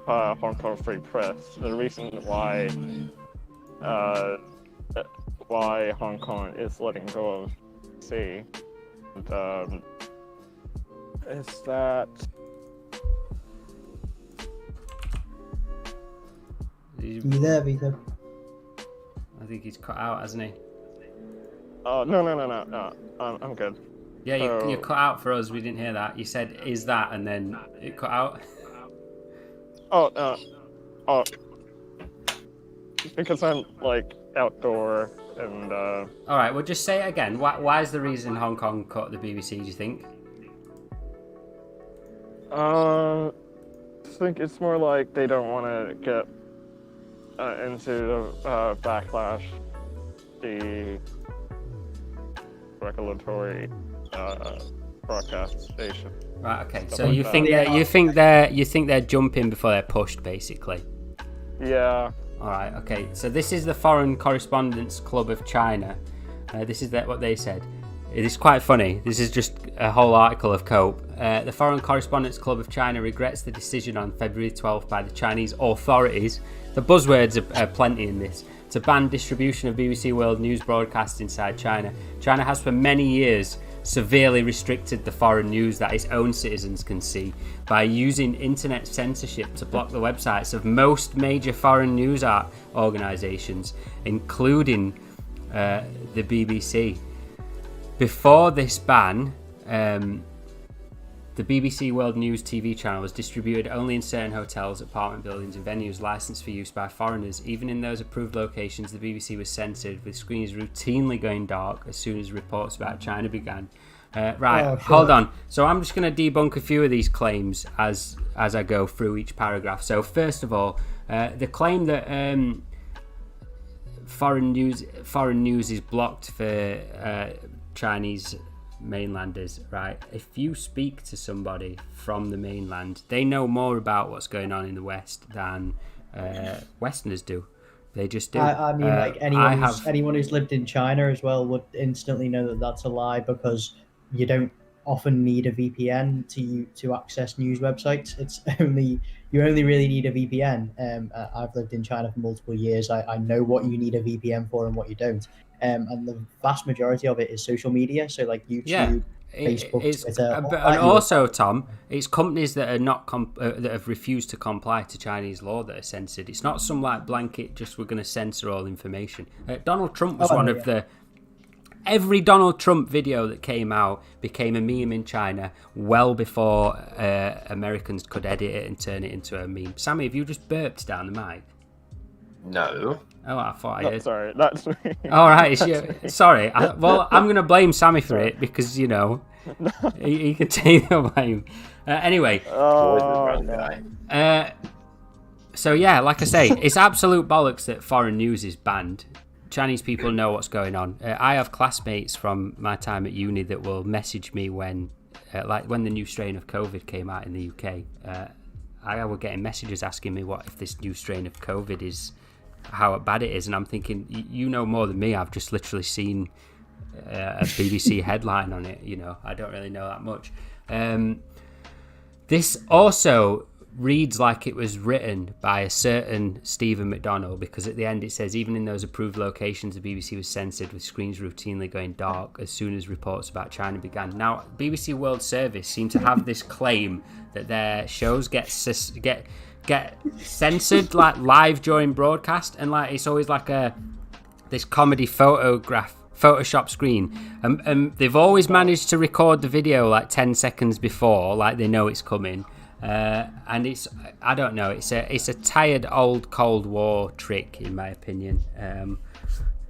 H: Hong Kong Free Press, the reason why Hong Kong is letting go of C is that
G: You there, Vito?
A: I think he's cut out, hasn't he?
H: No. I'm good.
A: Yeah, you cut out for us. We didn't hear that. You said, "Is that?" and then it cut out.
H: Because I'm like outdoor and.
A: All right, well, just say it again. Why is the reason Hong Kong cut the BBC? Do you think?
H: I think it's more like they don't want to get into the backlash, the regulatory broadcast station.
A: Right. Okay. So you think they're jumping before they're pushed, basically.
H: Yeah.
A: All right. Okay. So this is the Foreign Correspondence Club of China. This is what they said. It is quite funny. This is just a whole article of cope. The Foreign Correspondence Club of China regrets the decision on February 12th by the Chinese authorities. The buzzwords are plenty in this. To ban distribution of BBC World News broadcasts inside China. China has for many years severely restricted the foreign news that its own citizens can see by using internet censorship to block the websites of most major foreign news organisations, including the BBC. Before this ban, the BBC World News TV channel was distributed only in certain hotels, apartment buildings and venues licensed for use by foreigners. Even in those approved locations, the BBC was censored, with screens routinely going dark as soon as reports about China began. Hold on. So I'm just going to debunk a few of these claims as I go through each paragraph. So first of all, the claim that foreign news is blocked for Chinese mainlanders, right? If you speak to somebody from the mainland, they know more about what's going on in the West than Westerners do. They just do.
G: I mean, like anyone who's lived in China as well would instantly know that that's a lie, because you don't often need a VPN to access news websites. You only really need a VPN. I've lived in China for multiple years. I know what you need a VPN for and what you don't. And the vast majority of it is social media, so like YouTube, Facebook, Twitter.
A: And also, Tom, it's companies that are not that have refused to comply to Chinese law that are censored. It's not some like blanket, just we're going to censor all information. Donald Trump was one of the... Every Donald Trump video that came out became a meme in China well before Americans could edit it and turn it into a meme. Sammy, have you just burped down the mic?
B: No.
A: Oh, I thought I heard.
H: Sorry, that's me.
A: All right, sorry. Well, I'm going to blame Sammy for it because, you know, he can take the blame. Anyway. So, yeah, like I say, it's absolute bollocks that foreign news is banned. Chinese people know what's going on. I have classmates from my time at uni that will message me when the new strain of COVID came out in the UK. I was getting messages asking me what if this new strain of COVID is, how bad it is, and I'm thinking, you know more than me. I've just literally seen a BBC headline on it. You know, I don't really know that much. This also reads like it was written by a certain Stephen McDonnell, because at the end it says, even in those approved locations, the BBC was censored, with screens routinely going dark as soon as reports about China began. Now, BBC World Service seem to have this claim that their shows get censored like live during broadcast, and like it's always like this comedy Photoshop screen, and they've always managed to record the video like 10 seconds before, like they know it's coming. And it's, I don't know, it's a tired old Cold War trick, in my opinion.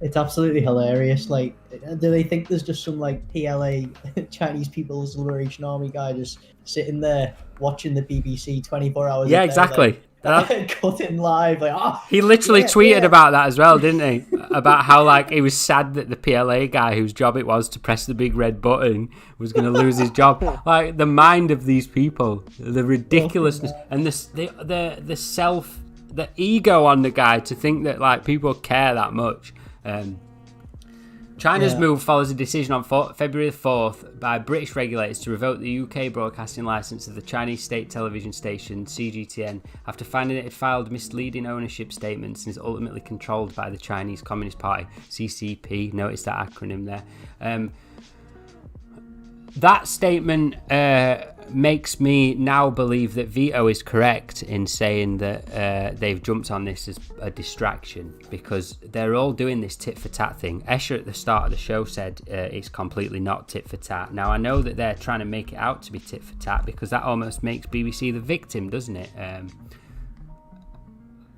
G: It's absolutely hilarious. Like, do they think there's just some like PLA, Chinese People's Liberation Army guy just sitting there watching the BBC 24 hours?
A: Yeah,
G: a day,
A: exactly.
G: Like, cutting live, like
A: he literally tweeted about that as well, didn't he? About how like he was sad that the PLA guy whose job it was to press the big red button was going to lose his job. Like, the mind of these people, the ridiculousness, and the ego on the guy to think that like people care that much. China's move follows a decision on February the 4th by British regulators to revoke the UK broadcasting licence of the Chinese state television station CGTN after finding it had filed misleading ownership statements and is ultimately controlled by the Chinese Communist Party, CCP. Notice that acronym there. That statement makes me now believe that Vito is correct in saying that they've jumped on this as a distraction, because they're all doing this tit for tat thing. Escher at the start of the show said it's completely not tit for tat. Now, I know that they're trying to make it out to be tit for tat, because that almost makes BBC the victim, doesn't it?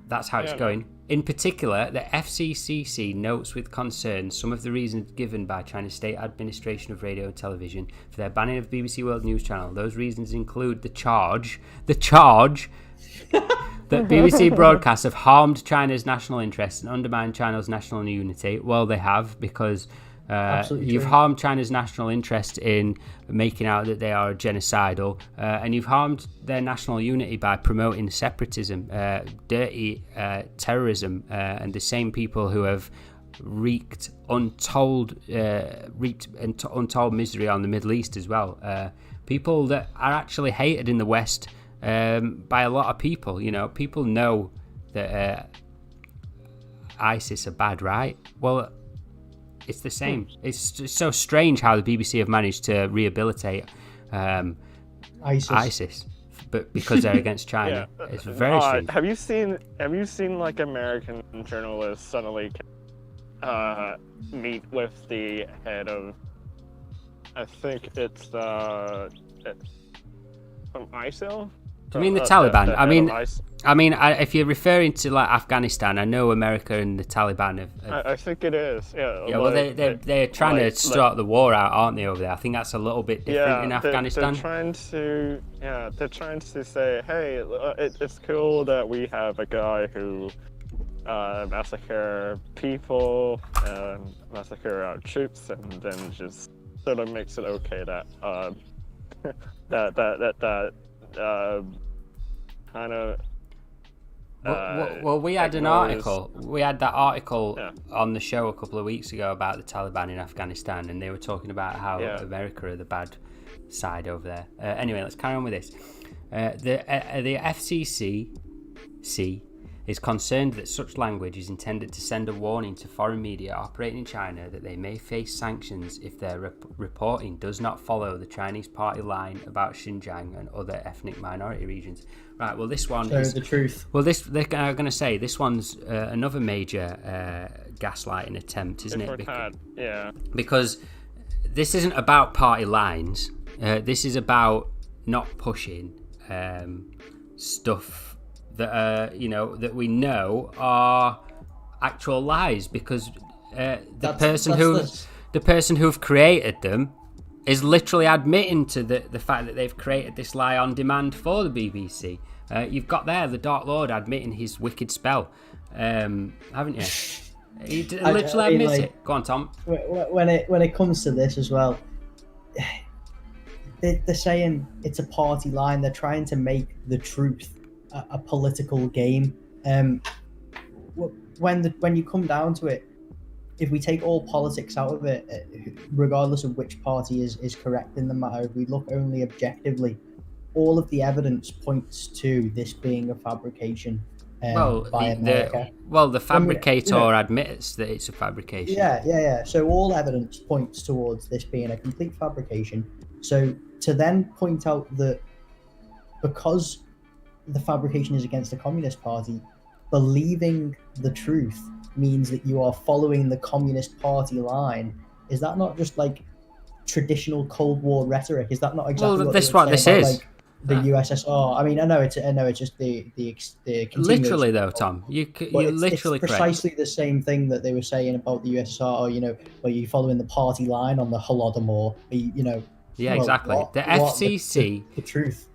A: That's how it's going. In particular, the FCCC notes with concern some of the reasons given by China's State Administration of Radio and Television for their banning of BBC World News Channel. Those reasons include the charge that BBC broadcasts have harmed China's national interests and undermined China's national unity. Well, they have, because you've harmed China's national interest in making out that they are genocidal, and you've harmed their national unity by promoting separatism, dirty terrorism, and the same people who have wreaked untold misery on the Middle East as well. People that are actually hated in the West by a lot of people. You know, people know that ISIS are bad, right? Well, It's the same. It's just so strange how the BBC have managed to rehabilitate ISIS, but because they're against China.
H: Yeah.
A: It's very strange.
H: Have you seen like American journalists suddenly meet with the head of, I think it's from ISIL?
A: Do you mean the Taliban? If you're referring to like Afghanistan, I know America and the Taliban have.
H: I think it is. Yeah.
A: Yeah, well, they're trying to start the war out, aren't they? Over there, I think that's a little bit different in Afghanistan.
H: They're trying to say, hey, it's cool that we have a guy who massacre people, massacre our troops, and then just sort of makes it okay that kind of.
A: Well, we had an article. We had that article on the show a couple of weeks ago about the Taliban in Afghanistan, and they were talking about how America are the bad side over there. Anyway, let's carry on with this. The FCC is concerned that such language is intended to send a warning to foreign media operating in China that they may face sanctions if their reporting does not follow the Chinese party line about Xinjiang and other ethnic minority regions. Right, well, this one is
G: the truth.
A: Well, they're going to say this one's another major gaslighting attempt, isn't it? Because this isn't about party lines. This is about not pushing stuff that that we know are actual lies, because the person who've created them is literally admitting to the fact that they've created this lie on demand for the BBC. You've got there the Dark Lord admitting his wicked spell, haven't you? He literally admits it. Go on, Tom.
G: When it comes to this as well, they're saying it's a party line. They're trying to make the truth a political game. When you come down to it, if we take all politics out of it, regardless of which party is correct in the matter, if we look only objectively, all of the evidence points to this being a fabrication by America.
A: The fabricator admits that it's a fabrication.
G: Yeah. So all evidence points towards this being a complete fabrication. So to then point out that because the fabrication is against the Communist Party, believing the truth means that you are following the Communist Party line. Is that not just like traditional Cold War rhetoric? Is that not exactly what this is? Like, the USSR. I mean, I know it's just the
A: literally though, Tom. It's
G: precisely the same thing that they were saying about the USSR. Where you're following the party line on the Holodomor.
A: Yeah, exactly. The FCC,
G: the truth.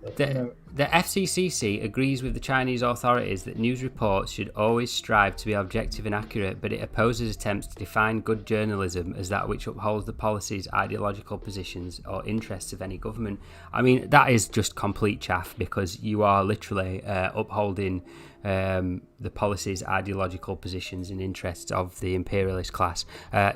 A: The FCCC agrees with the Chinese authorities that news reports should always strive to be objective and accurate, but it opposes attempts to define good journalism as that which upholds the policies, ideological positions, or interests of any government. I mean, that is just complete chaff, because you are literally upholding the policies, ideological positions and interests of the imperialist class.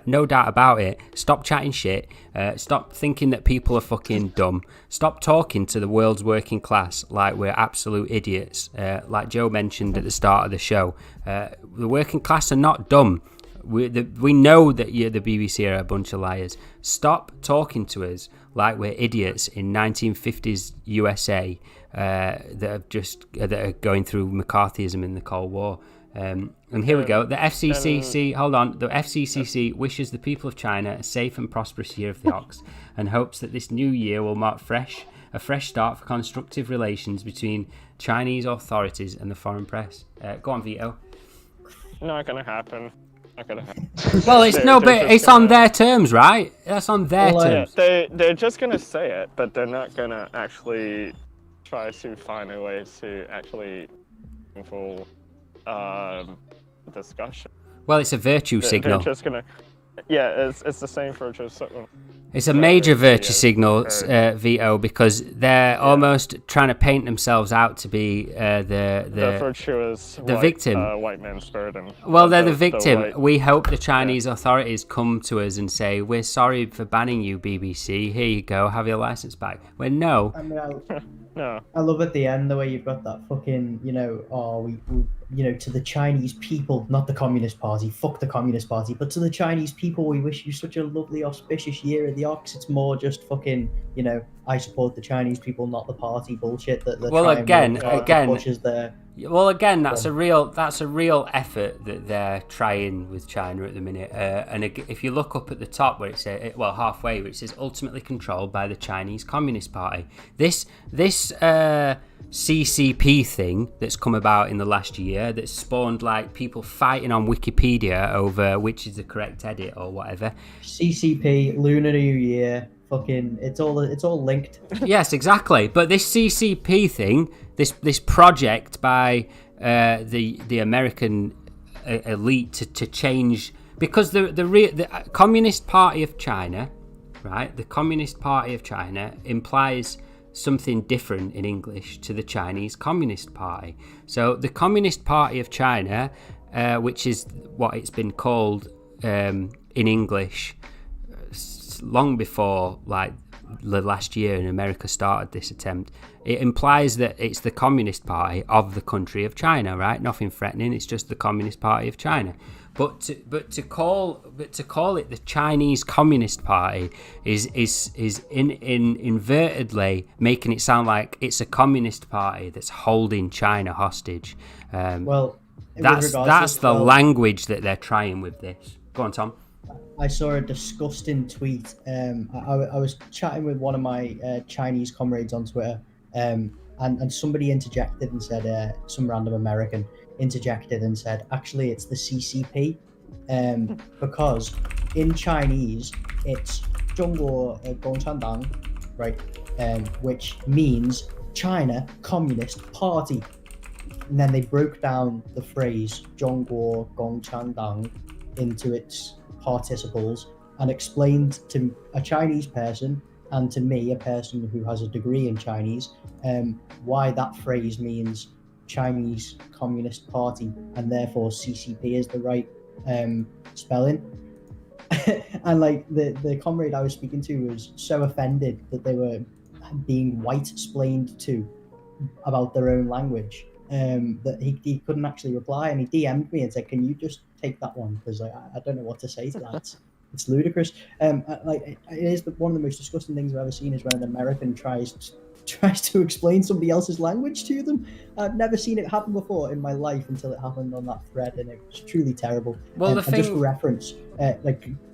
A: No doubt about it. Stop chatting shit. Stop thinking that people are fucking dumb. Stop talking to the world's working class like we're absolute idiots. Like Joe mentioned at the start of the show, the working class are not dumb. We know that the BBC are a bunch of liars. Stop talking to us like we're idiots in 1950s USA that are going through McCarthyism in the Cold War. And here we go. The FCCC wishes the people of China a safe and prosperous year of the ox, and hopes that this new year will mark a fresh start for constructive relations between Chinese authorities and the foreign press. Go on, Vito.
H: Not gonna happen.
A: Well, it's on their terms, right? That's on their terms.
H: They're just gonna say it, but they're not gonna actually try to find a way to actually full discussion.
A: Well, it's a virtue signal.
H: They're just gonna, it's the same for just.
A: It's a major virtue signal, Vito, because they're almost trying to paint themselves out to be the
H: virtuous
A: victim,
H: white man's burden.
A: Well, they're the victim. We hope the Chinese authorities come to us and say, "We're sorry for banning you, BBC. Here you go, have your license back." When no.
G: I mean,
H: no.
G: I love at the end the way you've got that fucking, to the Chinese people, not the Communist Party, fuck the Communist Party, but to the Chinese people, we wish you such a lovely, auspicious year of the ox. It's more just fucking, I support the Chinese people, not the party bullshit that they're trying to push as their...
A: Well, again, that's a real effort that they're trying with China at the minute. And if you look up at the top where it says, halfway, where it says ultimately controlled by the Chinese Communist Party. This CCP thing that's come about in the last year, that's spawned like people fighting on Wikipedia over which is the correct edit or whatever.
G: CCP, Lunar New Year, fucking, it's all linked.
A: Yes, exactly. But this CCP thing, this project by the American elite to change, because the Communist Party of China, right? The Communist Party of China implies something different in English to the Chinese Communist Party. So the Communist Party of China, which is what it's been called in English long before like the last year in America started this attempt, it implies that it's the Communist Party of the country of China, right? Nothing threatening, it's just the Communist Party of China. But to call it the Chinese Communist Party is inadvertently making it sound like it's a communist party that's holding China hostage. That's the language that they're trying with this. Go on, Tom.
G: I saw a disgusting tweet. I was chatting with one of my Chinese comrades on Twitter, and somebody interjected and said, some random American interjected and said, actually, it's the CCP, because in Chinese, it's 中国共产党, right, which means China Communist Party. And then they broke down the phrase 中国共产党 into its participles and explained to a Chinese person and to me, a person who has a degree in Chinese, why that phrase means Chinese Communist Party and therefore CCP is the right spelling. And like the comrade I was speaking to was so offended that they were being white-splained to about their own language, that he couldn't actually reply, and he DM'd me and said, can you just take that one, because I don't know what to say to that. It's ludicrous. It is one of the most disgusting things I've ever seen is when an American tries to explain somebody else's language to them. I've never seen it happen before in my life until it happened on that thread, and it was truly terrible.
A: Well,
G: and just for reference, it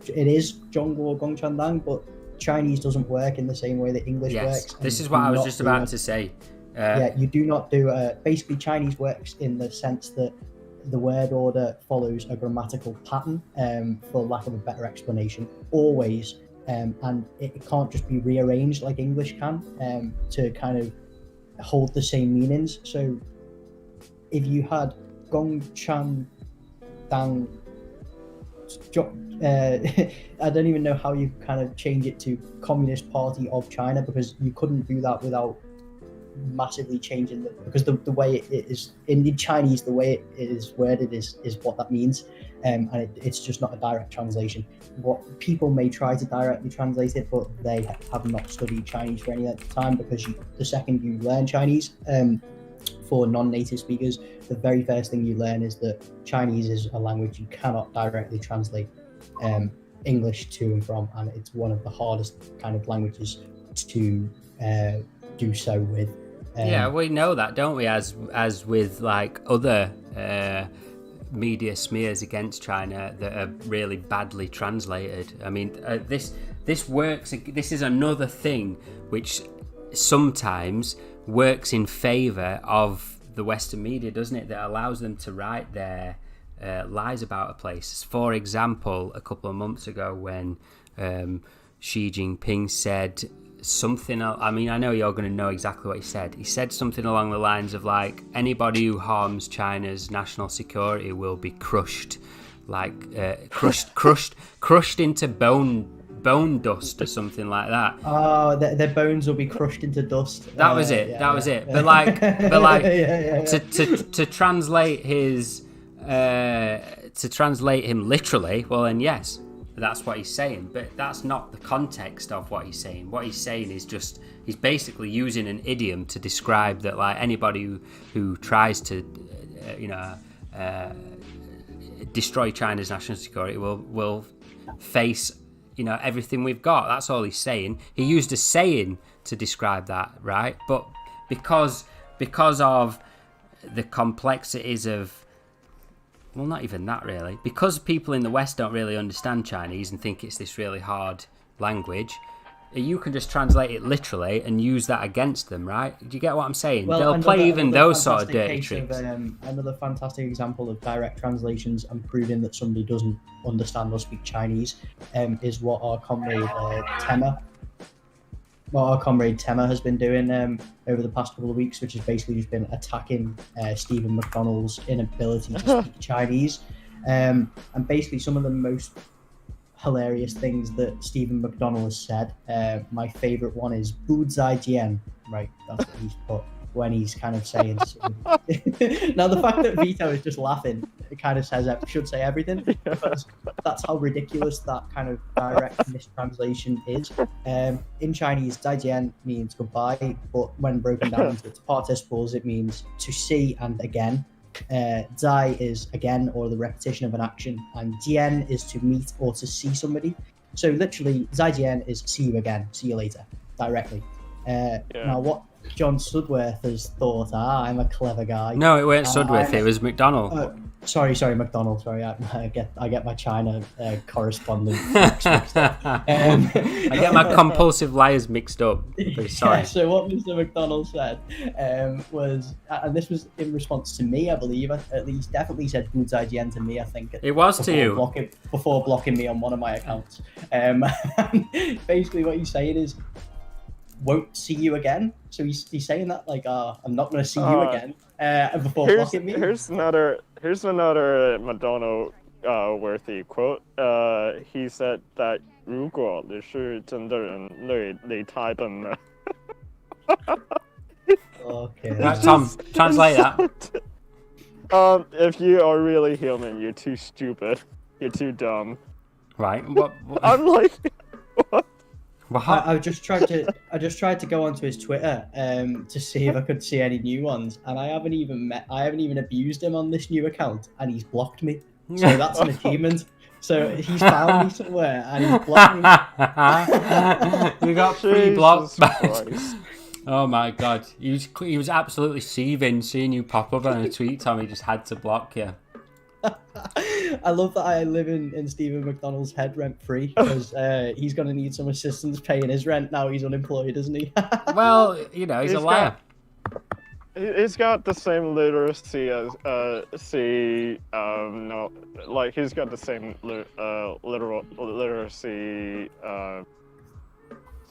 G: is 中国共产党, but Chinese doesn't work in the same way that English works.
A: This is what I was just about to say.
G: You do not do basically Chinese works in the sense that the word order follows a grammatical pattern, for lack of a better explanation, always, and it can't just be rearranged like English can, to kind of hold the same meanings. So if you had Gongchan Dang, I don't even know how you kind of change it to Communist Party of China, because you couldn't do that without massively changing because the way it is in Chinese, the way it is worded is what that means, and it's just not a direct translation. What people may try to directly translate it, but they have not studied Chinese for any length of time, because the second you learn Chinese, for non-native speakers, the very first thing you learn is that Chinese is a language you cannot directly translate English to and from, and it's one of the hardest kind of languages to do so with.
A: Yeah, we know that, don't we? As with like other media smears against China that are really badly translated. I mean, this works. This is another thing which sometimes works in favour of the Western media, doesn't it? That allows them to write their lies about a place. For example, a couple of months ago when Xi Jinping said something, I mean, I know you're going to know exactly what he said. He said something along the lines of like, anybody who harms China's national security will be crushed, like crushed into bone dust or something like that.
G: Oh, their bones will be crushed into dust.
A: That was it. That was it. But like to translate his to translate him literally, well then yes, that's what he's saying, but that's not the context of what he's saying. What he's saying is just, he's basically using an idiom to describe that like anybody who tries to destroy China's national security, will face, everything we've got. That's all he's saying. He used a saying to describe that, right? But because of the complexities of, well, not even that really, because people in the West don't really understand Chinese and think it's this really hard language, you can just translate it literally and use that against them, right? Do you get what I'm saying?
G: Well,
A: They'll play even those sort of dirty
G: fantastic
A: tricks.
G: Another fantastic example of direct translations and proving that somebody doesn't understand or speak Chinese is what our comrade Tema has been doing over the past couple of weeks, which has basically just been attacking Stephen McDonnell's inability to speak Chinese. And basically some of the most hilarious things that Stephen McDonnell has said. My favourite one is "Bu Zai Jian," right? That's what he's put when he's kind of saying. Now the fact that Vito is just laughing, it kind of should say everything, because that's how ridiculous that kind of direct mistranslation is. In Chinese, "Zai Jian" means goodbye, but when broken down into its participles, it means to see and again. Zai is again, or the repetition of an action, and jian is to meet or to see somebody. So literally, Zai jian is see you again, see you later, directly. Now what John Sudworth has thought, I'm a clever guy.
A: No, it weren't Sudworth, it was McDonnell.
G: Sorry, McDonnell. Sorry, I get my China correspondent mixed up.
A: I get my compulsive liars mixed up. Sorry.
G: Yeah, so what Mr. McDonnell said was, and this was in response to me, I believe. At least definitely said "Bu Zai Jian" to me. I think
A: it was to you
G: before blocking me on one of my accounts. Basically, what he's saying is, "Won't see you again." So he's saying that like, "I'm not going to see you again." Before blocking me.
H: Here's another McDonnell worthy quote. He said that 如果你是真的人类，你太笨了。
G: Okay.
A: Right, Tom, translate that.
H: If you are really human, you're too stupid. You're too dumb.
A: Right. What?
H: I'm like, what?
G: I just tried to go onto his Twitter to see if I could see any new ones, and I haven't even abused him on this new account, and he's blocked me. So that's an achievement. So he's found me somewhere and he's blocked me.
A: We got 3 blocks back. Oh my god, he was absolutely seething seeing you pop up on a tweet, Tom. He just had to block you.
G: I love that I live in Stephen McDonnell's head rent free, because he's going to need some assistance paying his rent now he's unemployed, isn't he?
A: Well, he's a liar.
H: He's got the same literacy as he's got the same literacy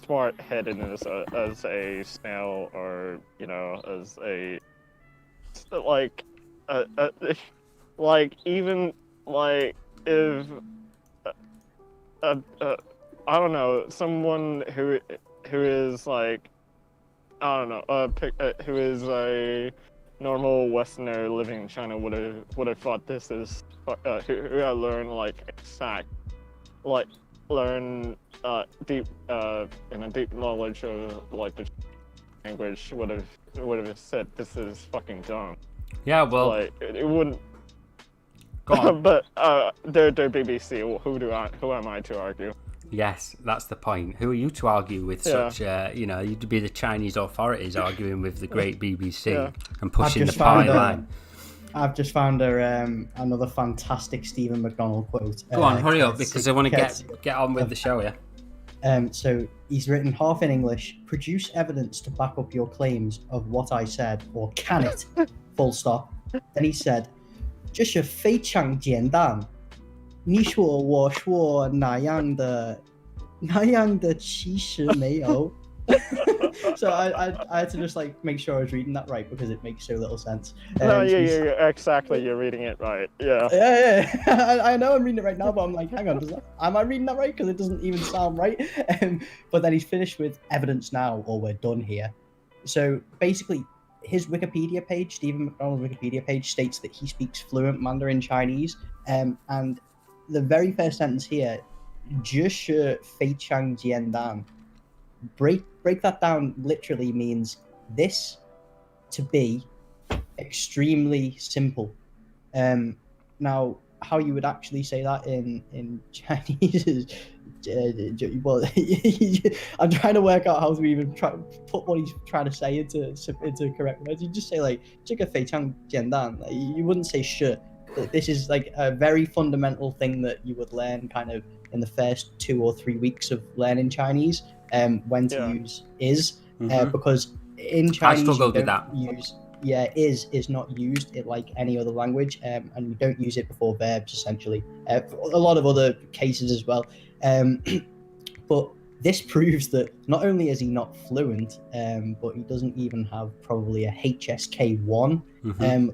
H: smart-headedness as a snail, or as a even if I don't know, someone who is who is a normal Westerner living in China would have thought this is who had learned deep knowledge of the language would have said this is fucking dumb.
A: Yeah, well,
H: it wouldn't.
A: Go on.
H: But they're BBC. Who am I to argue?
A: Yes, that's the point. Who are you to argue with such? You'd be the Chinese authorities arguing with the great BBC and pushing the party line.
G: I've just found another fantastic Stephen McDonnell quote.
A: Go on, hurry up, because I want to get on with the show, yeah?
G: So he's written half in English: "Produce evidence to back up your claims of what I said, or can it?" Full stop. Then he said, 这是非常简单。你说我说那样的其实没有。So I had to just make sure I was reading that right, because it makes so little sense.
H: Yeah, exactly. You're reading it right. Yeah.
G: Yeah. I know I'm reading it right now, but I'm like, hang on, am I reading that right? Because it doesn't even sound right. But then he's finished with evidence now, or we're done here. So basically, his Wikipedia page, Stephen McDonnell's Wikipedia page, states that he speaks fluent Mandarin Chinese. And the very first sentence here, 这是非常简单. Break that down literally means this to be extremely simple. Now, how you would actually say that in Chinese is, well, I'm trying to work out how to even try put what he's trying to say into correct words. You just say like 这个非常简单. Like, you wouldn't say 是. This is like a very fundamental thing that you would learn kind of in the first 2 or 3 weeks of learning Chinese. When to use is, because in Chinese you don't use. Yeah, is not used in like any other language, and you don't use it before verbs essentially. A lot of other cases as well. But this proves that not only is he not fluent, but he doesn't even have probably a HSK1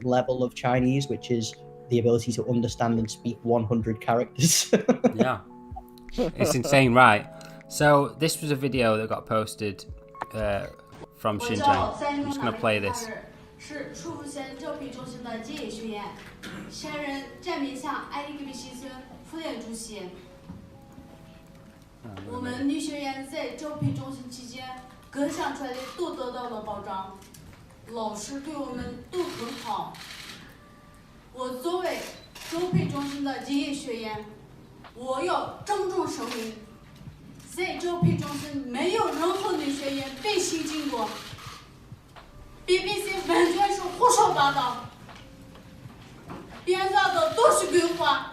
G: level of Chinese, which is the ability to understand and speak 100 characters.
A: Yeah, it's insane, right? So this was a video that got posted from Xinjiang. I'm just going to play this.
I: 是出入县招聘中心的结业学员，现任站面向 IDKB 新生副店主席。我们女学员在招聘中心期间，各项权利都得到了保障，老师对我们都很好。我作为招聘中心的结业学员，我要郑重声明，在招聘中心没有任何女学员被性侵过。 BBC 完全是胡说八道，编造的都是鬼话。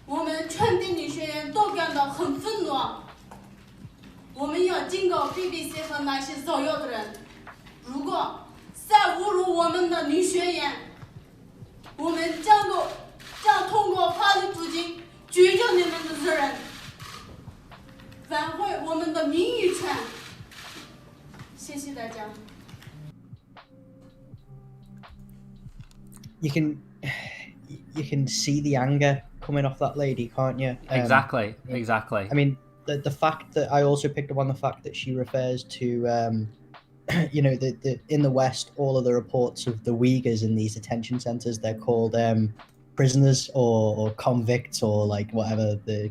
I: 我们全体女学员都感到很愤怒。我们要警告 BBC 和那些造谣的人，如果再侮辱我们的女学员，我们将通过法律途径追究你们的责任，挽回我们的名誉权。 谢谢大家。
G: You can see the anger coming off that lady, can't you?
A: Exactly.
G: I mean, the fact that I also picked up on the fact that she refers to, you know, the in the West, all of the reports of the Uyghurs in these detention centers, they're called prisoners or convicts or like whatever the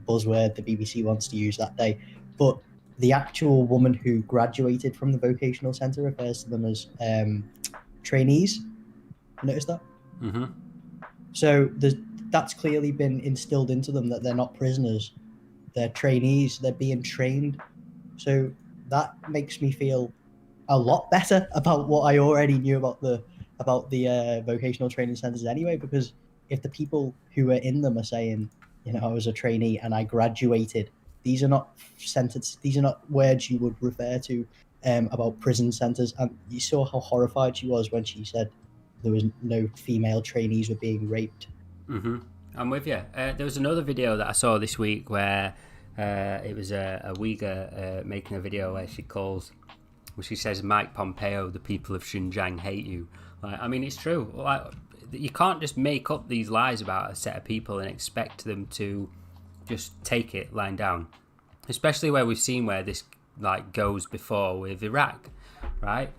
G: buzzword the BBC wants to use that day, but. The actual woman who graduated from the vocational center refers to them as trainees. You notice that? So that's clearly been instilled into them that they're not prisoners, they're trainees, they're being trained. So that makes me feel a lot better about what I already knew about the vocational training centers anyway, because if the people who are in them are saying, you know, I was a trainee and I graduated, these are not sentences, these are not words you would refer to about prison centers. And you saw how horrified she was when she said there was no female trainees were being raped.
A: I'm with you. There was another video that I saw this week where it was a Uyghur making a video where she says, Mike Pompeo, the people of Xinjiang hate you. Like, I mean, it's true. Like, you can't just make up these lies about a set of people and expect them to just take it lying down, especially where we've seen where this like goes before with Iraq, right?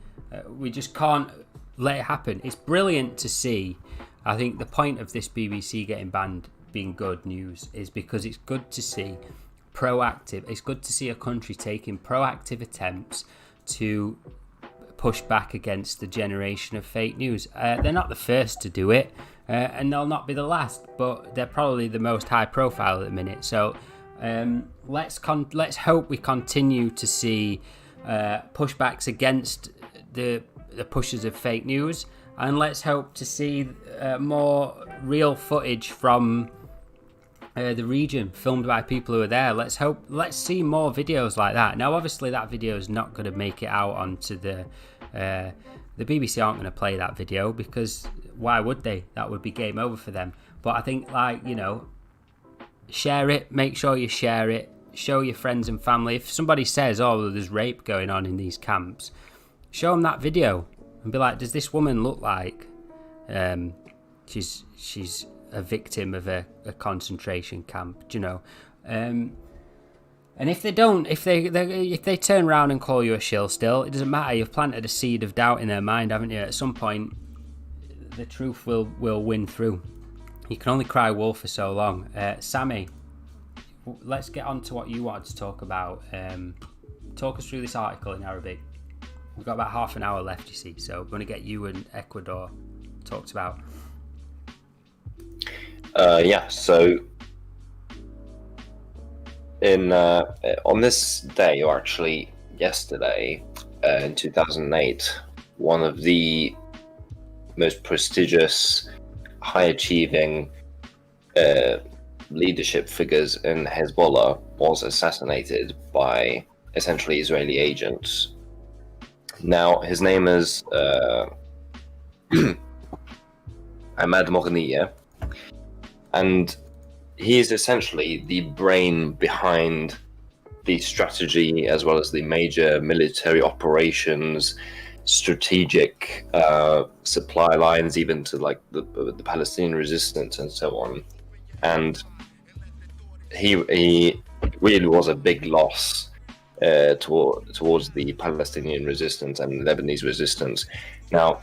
A: We just can't let it happen. It's brilliant to see. I think the point of this BBC getting banned being good news is because it's good to see it's good to see a country taking proactive attempts to push back against the generation of fake news. They're not the first to do it, and they'll not be the last, but they're probably the most high profile at the minute. So let's hope we continue to see pushbacks against the pushers of fake news, and let's hope to see more real footage from the region filmed by people who are there. Let's see more videos like that. Now obviously that video is not going to make it out onto the BBC aren't going to play that video, because why would they? That would be game over for them. But I think, like, you know, share it, make sure you share it, show your friends and family. If somebody says, oh, there's rape going on in these camps, show them that video and be like, does this woman look like she's a victim of a concentration camp, do you know? And if they don't, if they turn around and call you a shill still, it doesn't matter. You've planted a seed of doubt in their mind, haven't you? At some point, the truth will win through. You can only cry wolf for so long. Sammy, let's get on to what you wanted to talk about. Talk us through this article in Arabic. We've got about half an hour left, you see, so we're going to get you and Ecuador talked about.
B: So on this day, or actually yesterday, in 2008, one of the most prestigious, high-achieving leadership figures in Hezbollah was assassinated by essentially Israeli agents. Now, his name is Ahmad Moghniya, and he is essentially the brain behind the strategy as well as the major military operations, strategic supply lines, even to like the Palestinian resistance and so on. And he really was a big loss towards the Palestinian resistance and Lebanese resistance. Now,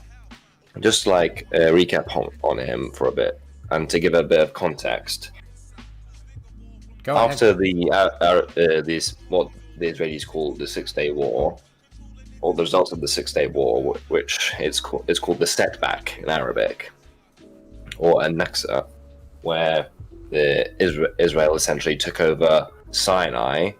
B: just like a recap on him for a bit, and to give a bit of context, after this what the Israelis call the 6-Day War, or the results of the 6-Day War, which it's called the setback in Arabic, or an-Naksa, where Israel essentially took over Sinai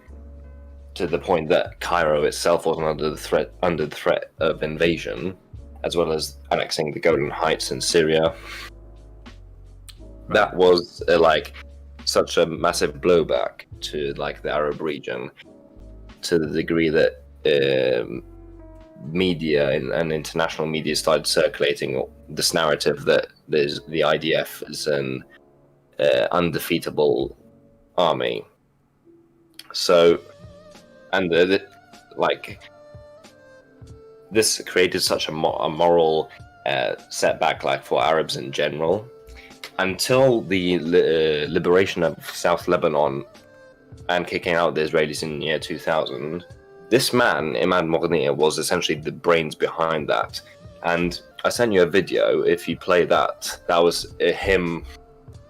B: to the point that Cairo itself was under the threat of invasion, as well as annexing the Golan Heights in Syria. That was such a massive blowback to like the Arab region, to the degree that media and international media started circulating this narrative that the IDF is an undefeatable army. So, and this created such a moral setback, for Arabs in general, until the liberation of South Lebanon and kicking out the Israelis in the year 2000. This man, Imad Moghniya, was essentially the brains behind that. And I sent you a video. If you play that was him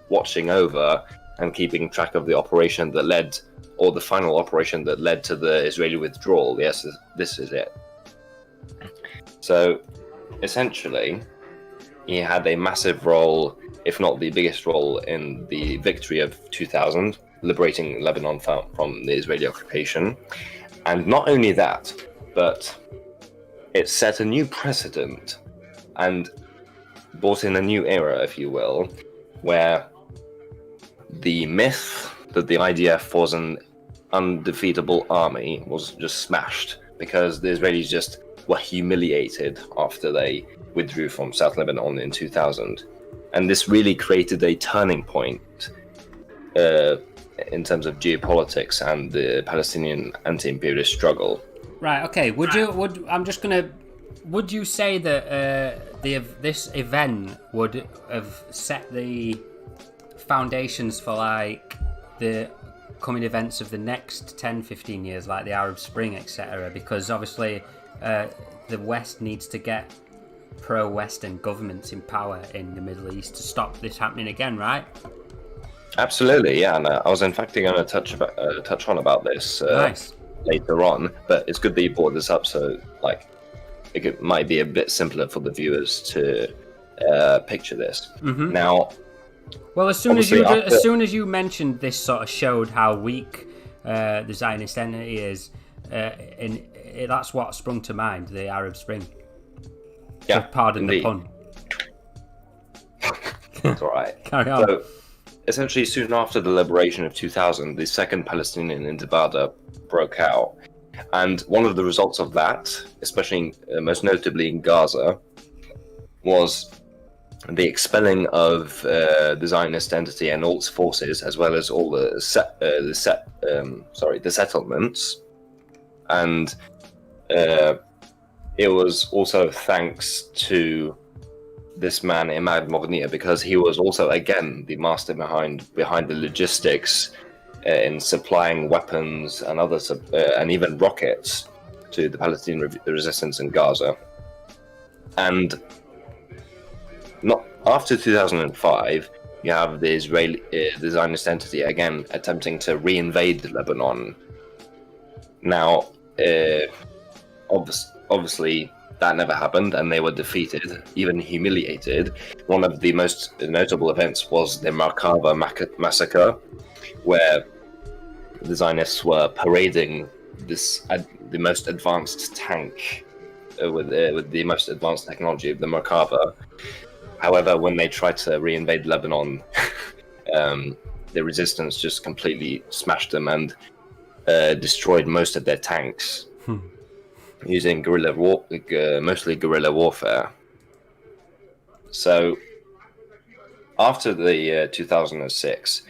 B: watching over and keeping track of the operation that led, or the final operation that led to the Israeli withdrawal. Yes, this is it. So, essentially, he had a massive role, if not the biggest role, in the victory of 2000, liberating Lebanon from the Israeli occupation. And not only that, but it set a new precedent and brought in a new era, if you will, where the myth that the IDF was an undefeatable army was just smashed, because the Israelis just were humiliated after they withdrew from South Lebanon in 2000. And this really created a turning point in terms of geopolitics and the Palestinian anti-imperialist struggle.
A: Right. Okay. Would you say that this event would have set the foundations for the coming events of the next 10-15 years, like the Arab Spring, etc.? Because obviously the West needs to get pro-Western governments in power in the Middle East to stop this happening again, right?
B: Absolutely, yeah. And I was in fact going to touch on about this
A: Nice.
B: later on, but it's good that you brought this up, so it might be a bit simpler for the viewers to picture this.
A: Mm-hmm.
B: Now,
A: well, as soon as you mentioned this, sort of showed how weak the Zionist entity is, that's what sprung to mind, the Arab Spring.
B: Yeah,
A: pardon
B: indeed.
A: the pun.
B: It's all right.
A: Carry on.
B: So, essentially, soon after the liberation of 2000, the Second Palestinian Intifada broke out. And one of the results of that, especially most notably in Gaza, was the expelling of the Zionist entity and all its forces, as well as all the settlements. And it was also thanks to this man, Imad Moghniya, because he was also, again, the master behind the logistics in supplying weapons and and even rockets to the Palestinian resistance in Gaza. And not after 2005, you have the Zionist entity again attempting to obviously that never happened, and they were defeated, even humiliated. One of the most notable events was the Markava massacre, where the Zionists were parading the most advanced tank with the most advanced technology of the Markava. However, when they tried to reinvade Lebanon, the resistance just completely smashed them and destroyed most of their tanks using mostly guerrilla warfare. So after the 2006,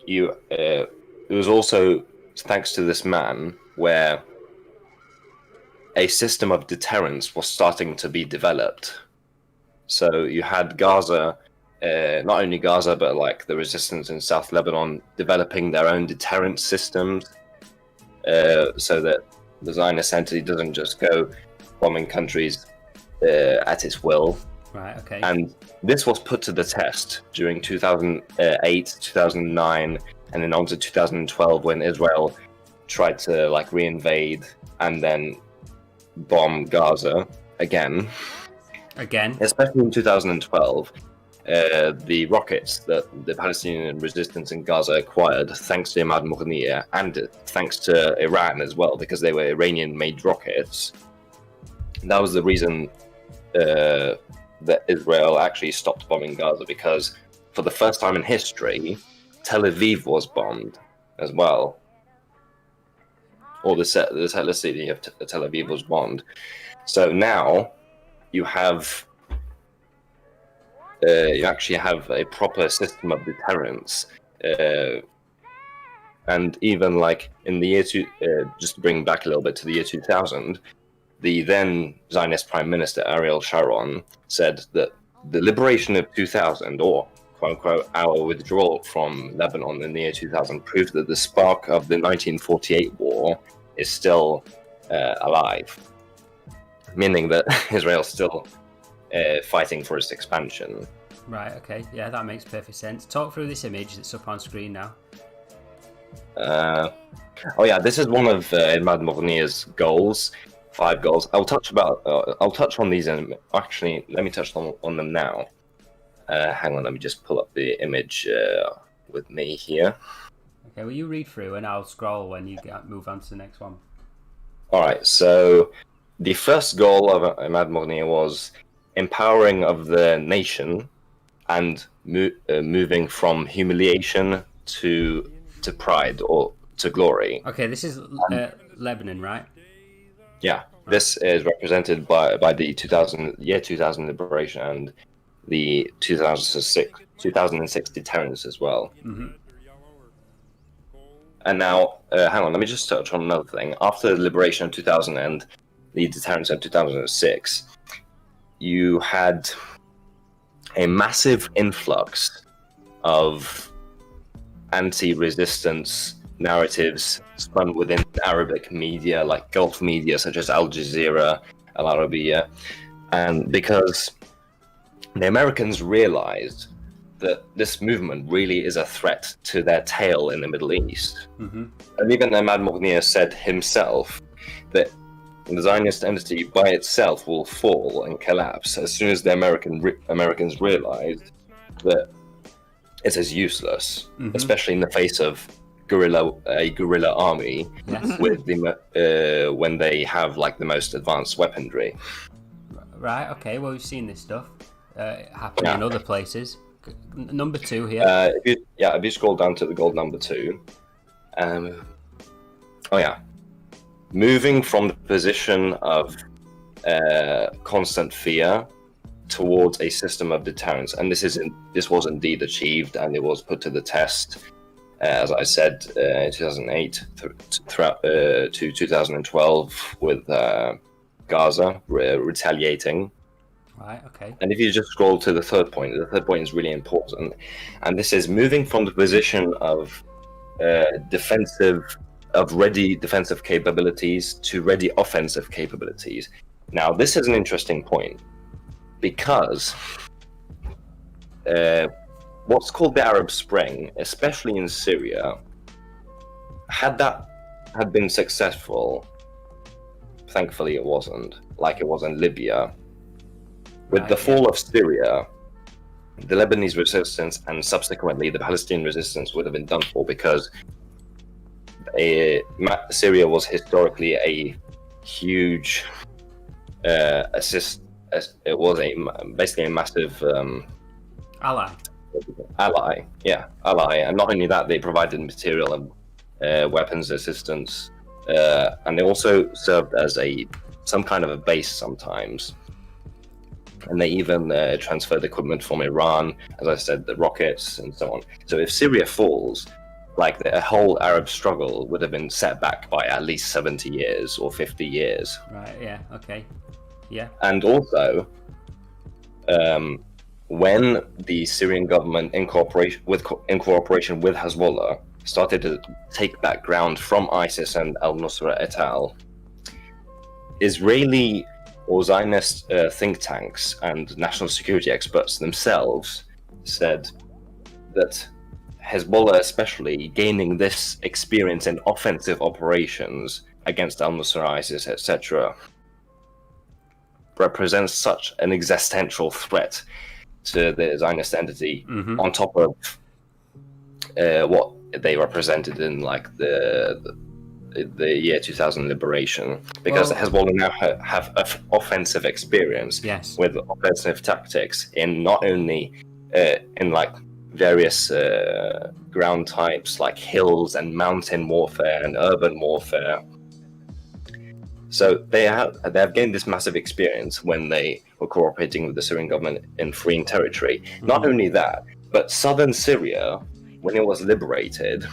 B: it was also thanks to this man where a system of deterrence was starting to be developed. So you had Gaza, not only Gaza, but like the resistance in South Lebanon developing their own deterrence systems, so that the Zionist entity doesn't just go bombing countries at its will.
A: Right, okay.
B: And this was put to the test during 2008, 2009, and then on to 2012 when Israel tried to like reinvade and then bomb Gaza again. Especially in 2012, the rockets that the Palestinian resistance in Gaza acquired, thanks to Imad Mughniya and thanks to Iran as well, because they were Iranian-made rockets. That was the reason that Israel actually stopped bombing Gaza, because for the first time in history, Tel Aviv was bombed as well. Or the settler city of Tel Aviv was bombed. So now you actually have a proper system of deterrence, and even like in the year just to bring back a little bit to the year 2000, the then Zionist Prime Minister Ariel Sharon said that the liberation of 2000, or quote unquote our withdrawal from Lebanon in the year 2000, proved that the spark of the 1948 war is still alive, meaning that Israel's still fighting for its expansion.
A: Right, okay. Yeah, that makes perfect sense. Talk through this image that's up on screen now.
B: Oh yeah, this is one of Imad Mughniya's goals, 5 goals. I'll touch on these in actually. Let me touch on them now. Hang on, let me just pull up the image with me here.
A: Okay, well you read through and I'll scroll when you move on to the next one.
B: All right, so the first goal of Imad Mughniya was empowering of the nation and moving from humiliation to pride or to glory.
A: Okay, this is Lebanon, right?
B: Yeah, this is represented by the 2000 liberation and the 2006 deterrence as well.
A: Mm-hmm.
B: And now, hang on, let me just touch on another thing. After the liberation of 2000 and the deterrence of 2006, you had a massive influx of anti-resistance narratives spun within Arabic media, like Gulf media, such as Al Jazeera, Al Arabiya. And because the Americans realized that this movement really is a threat to their tail in the Middle East.
A: Mm-hmm.
B: And even Imad Mughniya said himself that the Zionist entity by itself will fall and collapse as soon as the Americans realized that it is useless,
A: mm-hmm.
B: especially in the face of a guerrilla army,
A: yes.
B: with when they have like the most advanced weaponry.
A: Right. Okay. Well, we've seen this stuff happen in other places. Number 2 here.
B: If you scroll down to the goal number 2. Moving from the position of constant fear towards a system of deterrence, and this was indeed achieved, and it was put to the test, as I said, in 2008 throughout to 2012 with Gaza retaliating.
A: Right. Okay.
B: And if you just scroll to the third point is really important, and this is moving from the position of ready defensive capabilities to ready offensive capabilities. Now, this is an interesting point because what's called the Arab Spring, especially in Syria, had been successful, thankfully it wasn't, like it was in Libya. With
A: Right,
B: the fall of Syria, the Lebanese resistance and subsequently the Palestinian resistance would have been done for, because Syria was historically a huge it was basically a massive
A: Ally.
B: ally, and not only that, they provided material and weapons assistance, and they also served as some kind of a base sometimes. And they even transferred equipment from Iran, as I said, the rockets and so on. So if Syria falls, like the whole Arab struggle would have been set back by at least 70 years or 50 years.
A: Right, yeah, okay. Yeah.
B: And also, when the Syrian government, in cooperation with Hezbollah, started to take back ground from ISIS and al-Nusra et al., Israeli or Zionist think tanks and national security experts themselves said that Hezbollah, especially gaining this experience in offensive operations against al-Nusra, ISIS, etc., represents such an existential threat to the Zionist entity, on top of what they represented in like the year 2000 liberation, because Hezbollah now have offensive experience with offensive tactics in not only in like various ground types like hills and mountain warfare and urban warfare. So they have gained this massive experience when they were cooperating with the Syrian government in freeing territory. Not only that, but southern Syria, when it was liberated,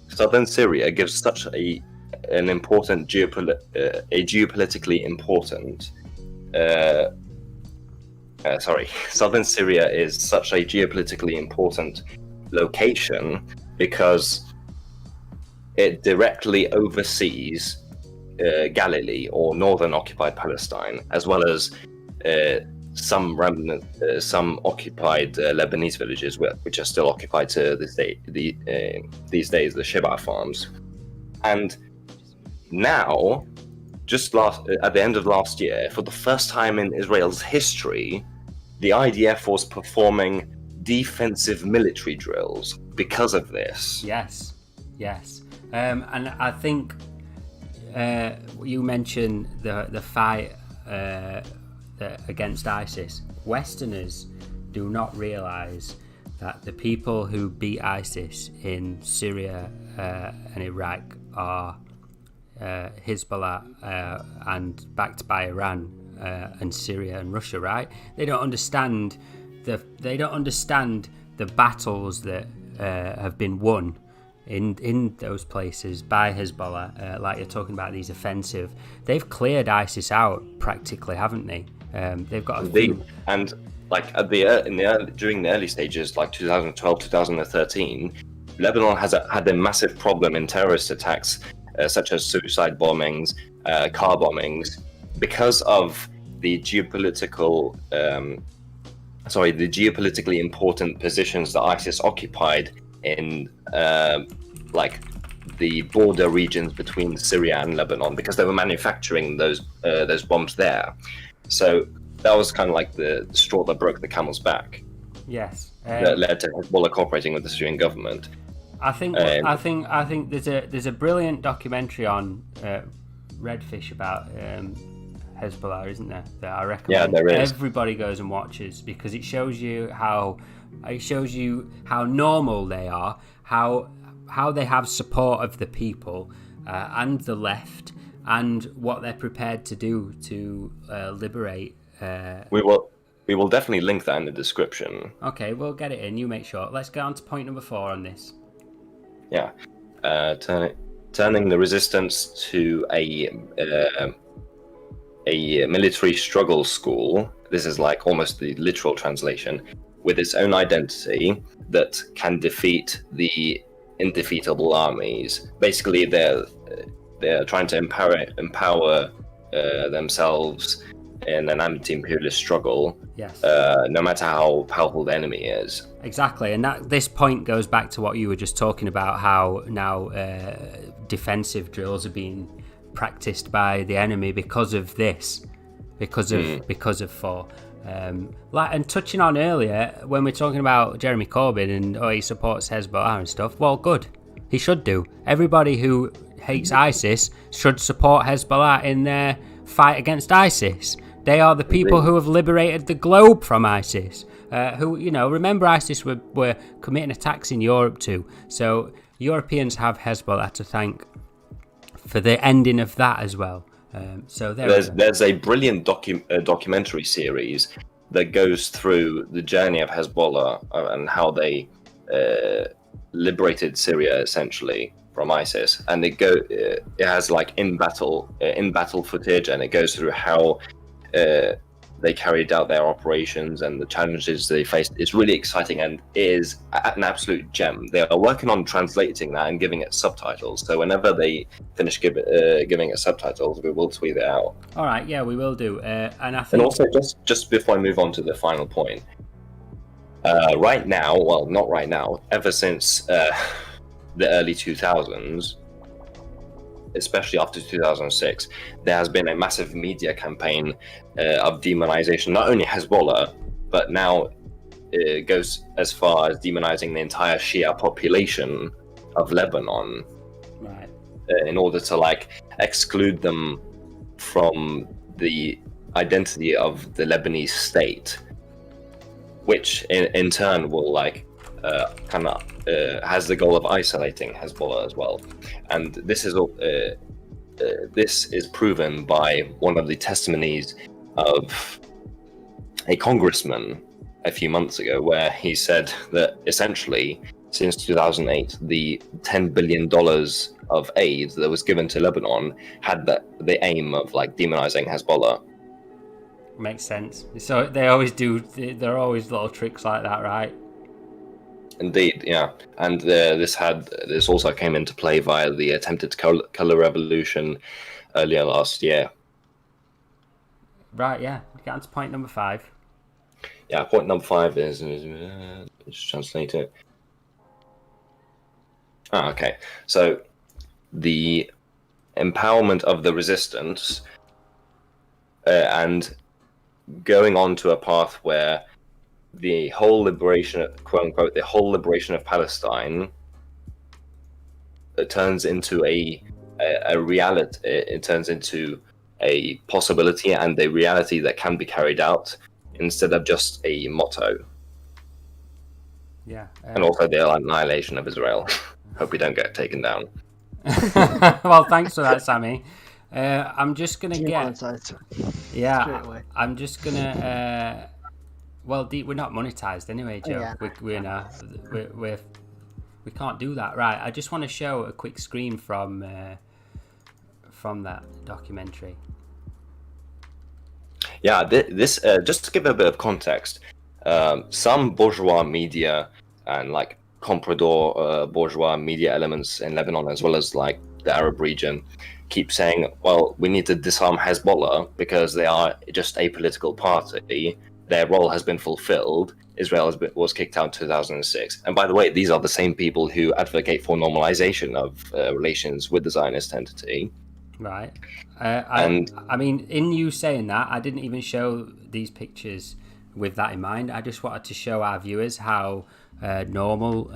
B: southern Syria gives such an important geopolitically important. Southern Syria is such a geopolitically important location because it directly oversees Galilee or northern occupied Palestine, as well as some remnant, some occupied Lebanese villages which are still occupied to this day. These days, the Sheba farms, and now, just at the end of last year, for the first time in Israel's history, the IDF was performing defensive military drills because of this.
A: Yes, and I think. You mentioned the fight against ISIS. Westerners do not realise that the people who beat ISIS in Syria and Iraq are Hezbollah and backed by Iran and Syria and Russia. Right? They don't understand the battles that have been won in those places by Hezbollah, like you're talking about these offensive. They've cleared ISIS out practically, haven't they? They've got a few.
B: And like during the early stages, like 2012, 2013, Lebanon had a massive problem in terrorist attacks, such as suicide bombings, car bombings, because of the geopolitically important positions that ISIS occupied in like the border regions between Syria and Lebanon, because they were manufacturing those bombs there. So that was kind of like the straw that broke the camel's back.
A: Yes,
B: that led to Hezbollah cooperating with the Syrian government.
A: I think there's a brilliant documentary on Redfish about Hezbollah, isn't there? That I recommend everybody goes and watches, because it shows you how normal they are, how they have support of the people and the left, and what they're prepared to do to liberate.
B: We will definitely link that in the description.
A: Okay, we'll get it in. You make sure. Let's get on to point number 4 on this.
B: Yeah, turning the resistance to a military struggle school. This is like almost the literal translation, with its own identity that can defeat the indefeatable armies. Basically, they're trying to empower themselves in an anti-imperialist struggle.
A: Yes.
B: No matter how powerful the enemy is.
A: Exactly, and this point goes back to what you were just talking about, how now defensive drills are being practiced by the enemy because of this, because of 4. And touching on earlier when we're talking about Jeremy Corbyn and he supports Hezbollah and stuff, well, good, he should do. Everybody who hates ISIS should support Hezbollah in their fight against ISIS. They are the people who have liberated the globe from ISIS. Who, remember ISIS were committing attacks in Europe too. So Europeans have Hezbollah to thank for the ending of that as well. So
B: there's a brilliant documentary series that goes through the journey of Hezbollah and how they liberated Syria essentially from ISIS, and it has like in battle footage, and it goes through how they carried out their operations and the challenges they faced. It's really exciting and is an absolute gem. They are working on translating that and giving it subtitles. So whenever they finish giving it subtitles, we will tweet it out.
A: All right, yeah, we will do. And I think.
B: And also, just before I move on to the final point, right now, well, not right now, ever since the early 2000s, especially after 2006, there has been a massive media campaign of demonization, not only Hezbollah, but now it goes as far as demonizing the entire Shia population of Lebanon,
A: right?
B: In order to exclude them from the identity of the Lebanese state, which in turn will has the goal of isolating Hezbollah as well. And this is proven by one of the testimonies of a congressman a few months ago, where he said that essentially since 2008 the $10 billion of aid that was given to Lebanon had the aim of demonizing Hezbollah.
A: Makes sense. So they always do. There are always little tricks like that, right?
B: Indeed, yeah. And this also came into play via the attempted color revolution earlier last year.
A: Right, yeah. Get on to point number 5.
B: Yeah, point number 5 is let's translate it. Okay. So the empowerment of the resistance and going on to a path where the whole liberation, quote unquote, the whole liberation of Palestine turns into a reality. It turns into a possibility and a reality that can be carried out instead of just a motto.
A: Yeah.
B: And also the annihilation of Israel. Hope we don't get taken down.
A: Well, thanks for that, Sammy. I'm just gonna I'm just gonna. Well, we're not monetized anyway, Joe. Yeah. We can't do that, right? I just want to show a quick screen from that documentary.
B: Yeah, this just to give a bit of context, some bourgeois media and comprador bourgeois media elements in Lebanon, as well as the Arab region, keep saying, well, we need to disarm Hezbollah because they are just a political party. Their role has been fulfilled. Israel was kicked out in 2006. And by the way, these are the same people who advocate for normalization of relations with the Zionist entity.
A: Right. I mean, in you saying that, I didn't even show these pictures with that in mind. I just wanted to show our viewers how normal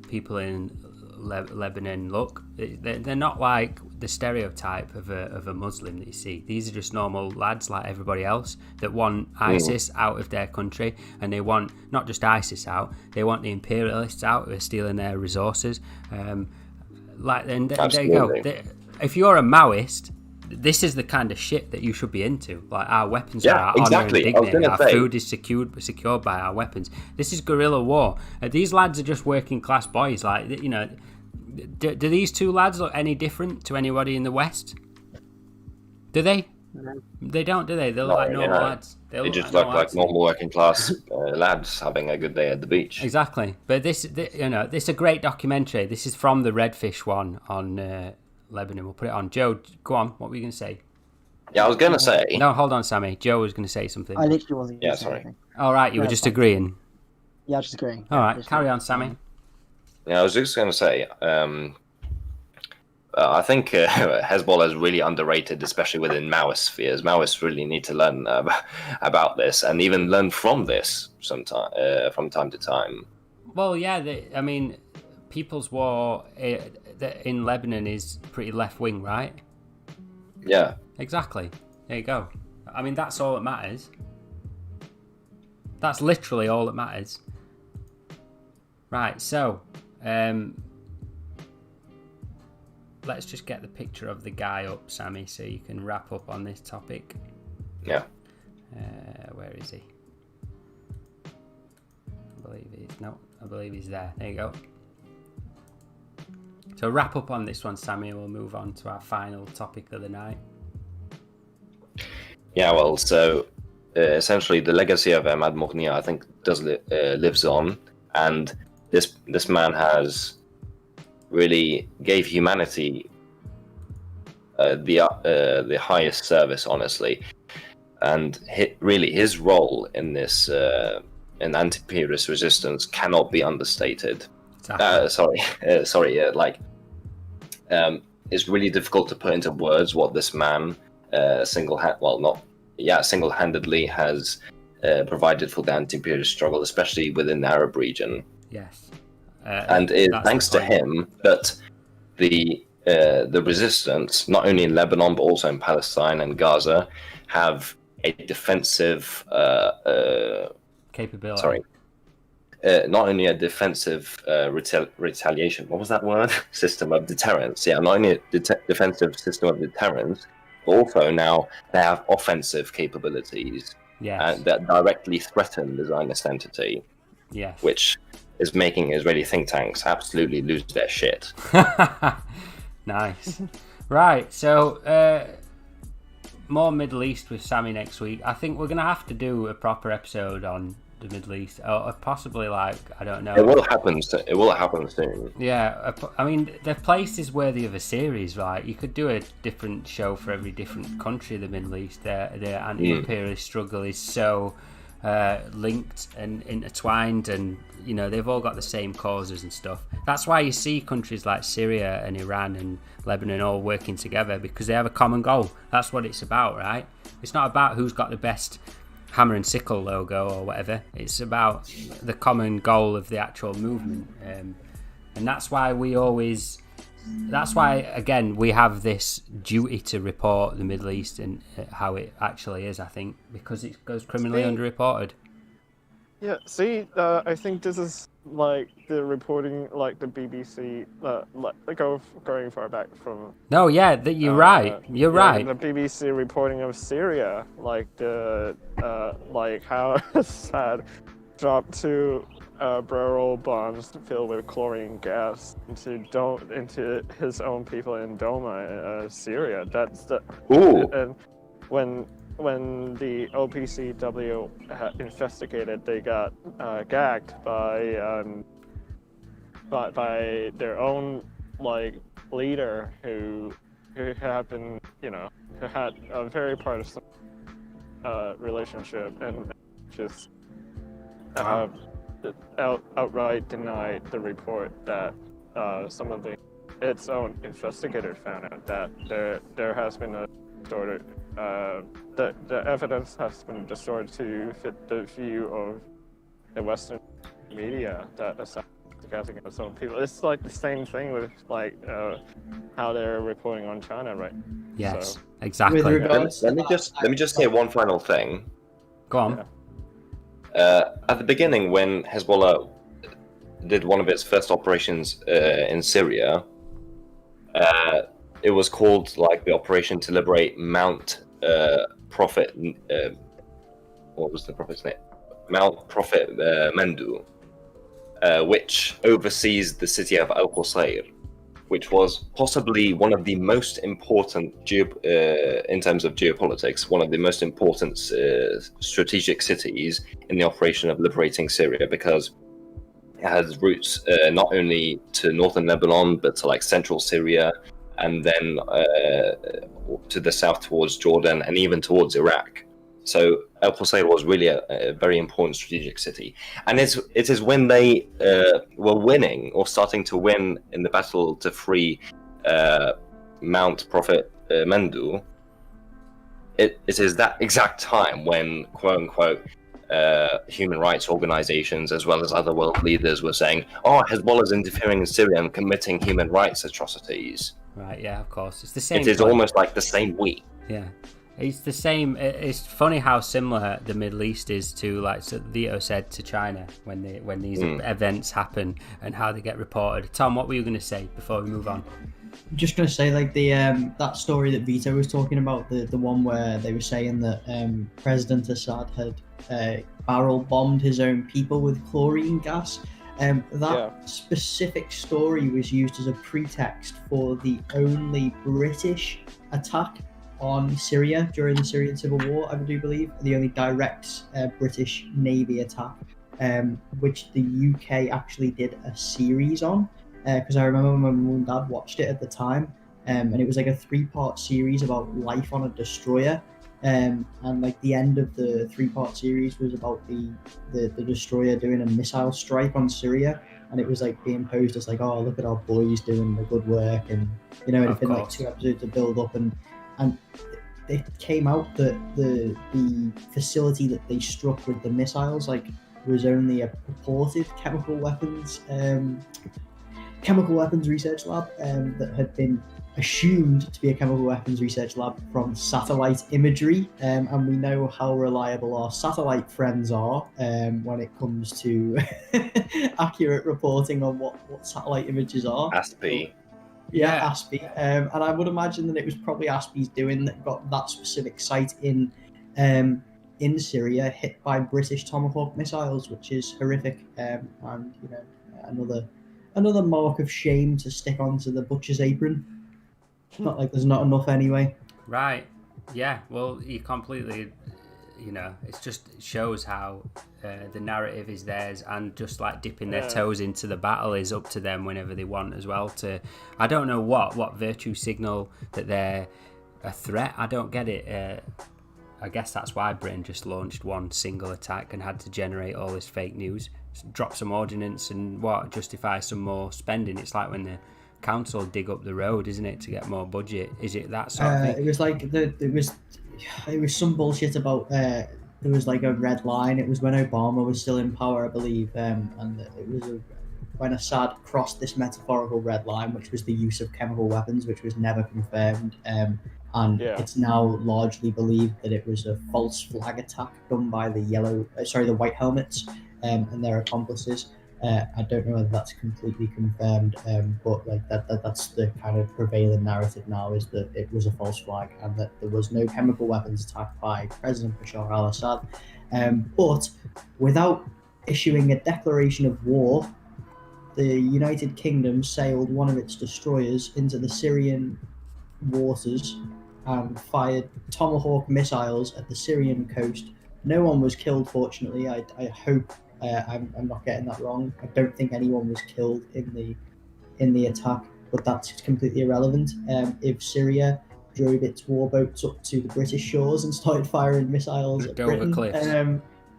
A: people in Lebanon look. They're not like the stereotype of a Muslim that you see. These are just normal lads like everybody else that want ISIS out of their country, and they want not just ISIS out, they want the imperialists out who are stealing their resources. There you go. If you're a Maoist, this is the kind of shit that you should be into. Our weapons are our honor and dignity. Our food is secured by our weapons. This is guerrilla war. These lads are just working class boys. Do these two lads look any different to anybody in the West? Do they? No. They don't, do they? They look like normal lads.
B: They just look like normal working class lads having a good day at the beach.
A: Exactly. But this is a great documentary. This is from the Redfish one on Lebanon. We'll put it on. Joe, go on. What were you going to say?
B: Yeah, I was going to say...
A: No, hold on, Sammy. Joe was going to say something.
C: I literally wasn't going to say
B: sorry.
C: anything.
A: All right, you were just agreeing.
C: Yeah, I was just agreeing.
A: All right, carry on, Sammy.
B: Yeah, I was just going to say, I think Hezbollah is really underrated, especially within Maoist spheres. Maoists really need to learn about this and even learn from this from time to time.
A: Well, yeah, I mean, People's War in Lebanon is pretty left-wing, right?
B: Yeah.
A: Exactly. There you go. I mean, that's all that matters. That's literally all that matters. Right, so let's just get the picture of the guy up, Sammy, so you can wrap up on this topic.
B: Yeah.
A: Where is he? I believe he's there. There you go. So wrap up on this one, Sammy, and we'll move on to our final topic of the night.
B: Yeah, well, so essentially the legacy of Ahmad Mughniya, I think, lives on, and this man has really gave humanity the highest service, honestly, and his role in this in anti-imperialist resistance cannot be understated.
A: Exactly.
B: It's really difficult to put into words what this man single-handedly has provided for the anti-imperialist struggle, especially within the Arab region.
A: Yes.
B: And it's thanks to him that the resistance, not only in Lebanon but also in Palestine and Gaza, have a defensive
A: capability.
B: Sorry. Not only a defensive retaliation. What was that word? System of deterrence. Yeah, not only a defensive system of deterrence, but also now they have offensive capabilities.
A: Yes.
B: That directly threaten the Zionist entity.
A: Yes.
B: Which is making Israeli think tanks absolutely lose their shit.
A: Nice. Right, so more Middle East with Sammy next week. I think we're going to have to do a proper episode on the Middle East, or possibly, like, I don't know.
B: It will happen soon.
A: Yeah, I mean, the place is worthy of a series, right? You could do a different show for every different country of the Middle East. Their anti-imperialist struggle is so linked and intertwined, and you know, they've all got the same causes and stuff. That's why you see countries like Syria and Iran and Lebanon all working together, because they have a common goal. That's what it's about, right? It's not about who's got the best hammer and sickle logo or whatever. It's about the common goal of the actual movement, and that's why again we have this duty to report the Middle East and how it actually is, I think, because it goes criminally underreported.
H: Yeah, see, I think this is like the reporting, like the BBC, going far back from.
A: No, yeah, you're right. You're right.
H: The BBC reporting of Syria, like like how Assad dropped 2 barrel bombs filled with chlorine gas into his own people in Douma, Syria. That's the.
B: Ooh.
H: And when the OPCW investigated, they got gagged by their own like leader who had been, who had a very partisan relationship and just outright denied the report that some of its own investigators found out that there has been a distorted. The evidence has been distorted to fit the view of the Western media that Assad is against its own people. It's like the same thing with like how they're reporting on China, right?
A: Yes,
H: so,
A: exactly.
B: Let me just say one final thing.
A: Go on.
B: Yeah. At the beginning, when Hezbollah did one of its first operations in Syria, it was called like the operation to liberate Mount Prophet. What was the prophet's name? Mount Prophet Mendu, which oversees the city of Al Qusayr, which was possibly one of the most important in terms of geopolitics, one of the most important strategic cities in the operation of liberating Syria, because it has roots not only to northern Lebanon but to like central Syria, and then to the south towards Jordan and even towards Iraq. So Al Qusayr was really a very important strategic city. And it is when they were winning or starting to win in the battle to free Mount Prophet Mendu, it is that exact time when quote unquote human rights organizations as well as other world leaders were saying, "Oh, Hezbollah's interfering in Syria and committing human rights atrocities."
A: Right, yeah, of course. It's the same.
B: It is
A: point.
B: almost like the same week.
A: Yeah. It's the same. It's funny how similar the Middle East is to, like Vito said, to China when these events happen and how they get reported. Tom, what were you going to say before we move on?
G: I'm just going to say, like, the that story that Vito was talking about, the one where they were saying that President Assad had barrel bombed his own people with chlorine gas. Specific story was used as a pretext for the only British attack on Syria during the Syrian civil war, I do believe, the only direct British Navy attack, which the UK actually did a series on, because I remember my mum and dad watched it at the time, and it was like a 3-part series about life on a destroyer, and like the end of the 3-part series was about the destroyer doing a missile strike on Syria, and it was like being posed as like, oh, look at our boys doing the good work, and you know, it had been like 2 episodes to build up, and it came out that the facility that they struck with the missiles like was only a purported chemical weapons research lab that had been assumed to be a chemical weapons research lab from satellite imagery, and we know how reliable our satellite friends are when it comes to accurate reporting on what satellite images are.
B: ASPI.
G: Yeah, ASPI. And I would imagine that it was probably ASPI's doing that got that specific site in Syria hit by British Tomahawk missiles, which is horrific. And you know, another mark of shame to stick onto the butcher's apron. Not like there's not enough anyway.
A: Right. Yeah. Well, you completely. You know, it shows how the narrative is theirs, and just like dipping their toes into the battle is up to them whenever they want as well. I don't know what virtue signal that they're a threat. I don't get it. I guess that's why Britain just launched one single attack and had to generate all this fake news, drop some ordnance and justify some more spending. It's like when the council dig up the road, isn't it, to get more budget? Is it that sort of thing?
G: It was like it was some bullshit about there was like a red line. It was when Obama was still in power, I believe, and it was when Assad crossed this metaphorical red line, which was the use of chemical weapons, which was never confirmed, and it's now largely believed that it was a false flag attack done by the white helmets and their accomplices. I don't know whether that's completely confirmed, but like that's the kind of prevailing narrative now, is that it was a false flag and that there was no chemical weapons attack by President Bashar al-Assad. But without issuing a declaration of war, the United Kingdom sailed one of its destroyers into the Syrian waters and fired Tomahawk missiles at the Syrian coast. No one was killed, fortunately. I hope I'm not getting that wrong. I don't think anyone was killed in the attack, but that's completely irrelevant. If Syria drove its warboats up to the British shores and started firing missiles at Britain,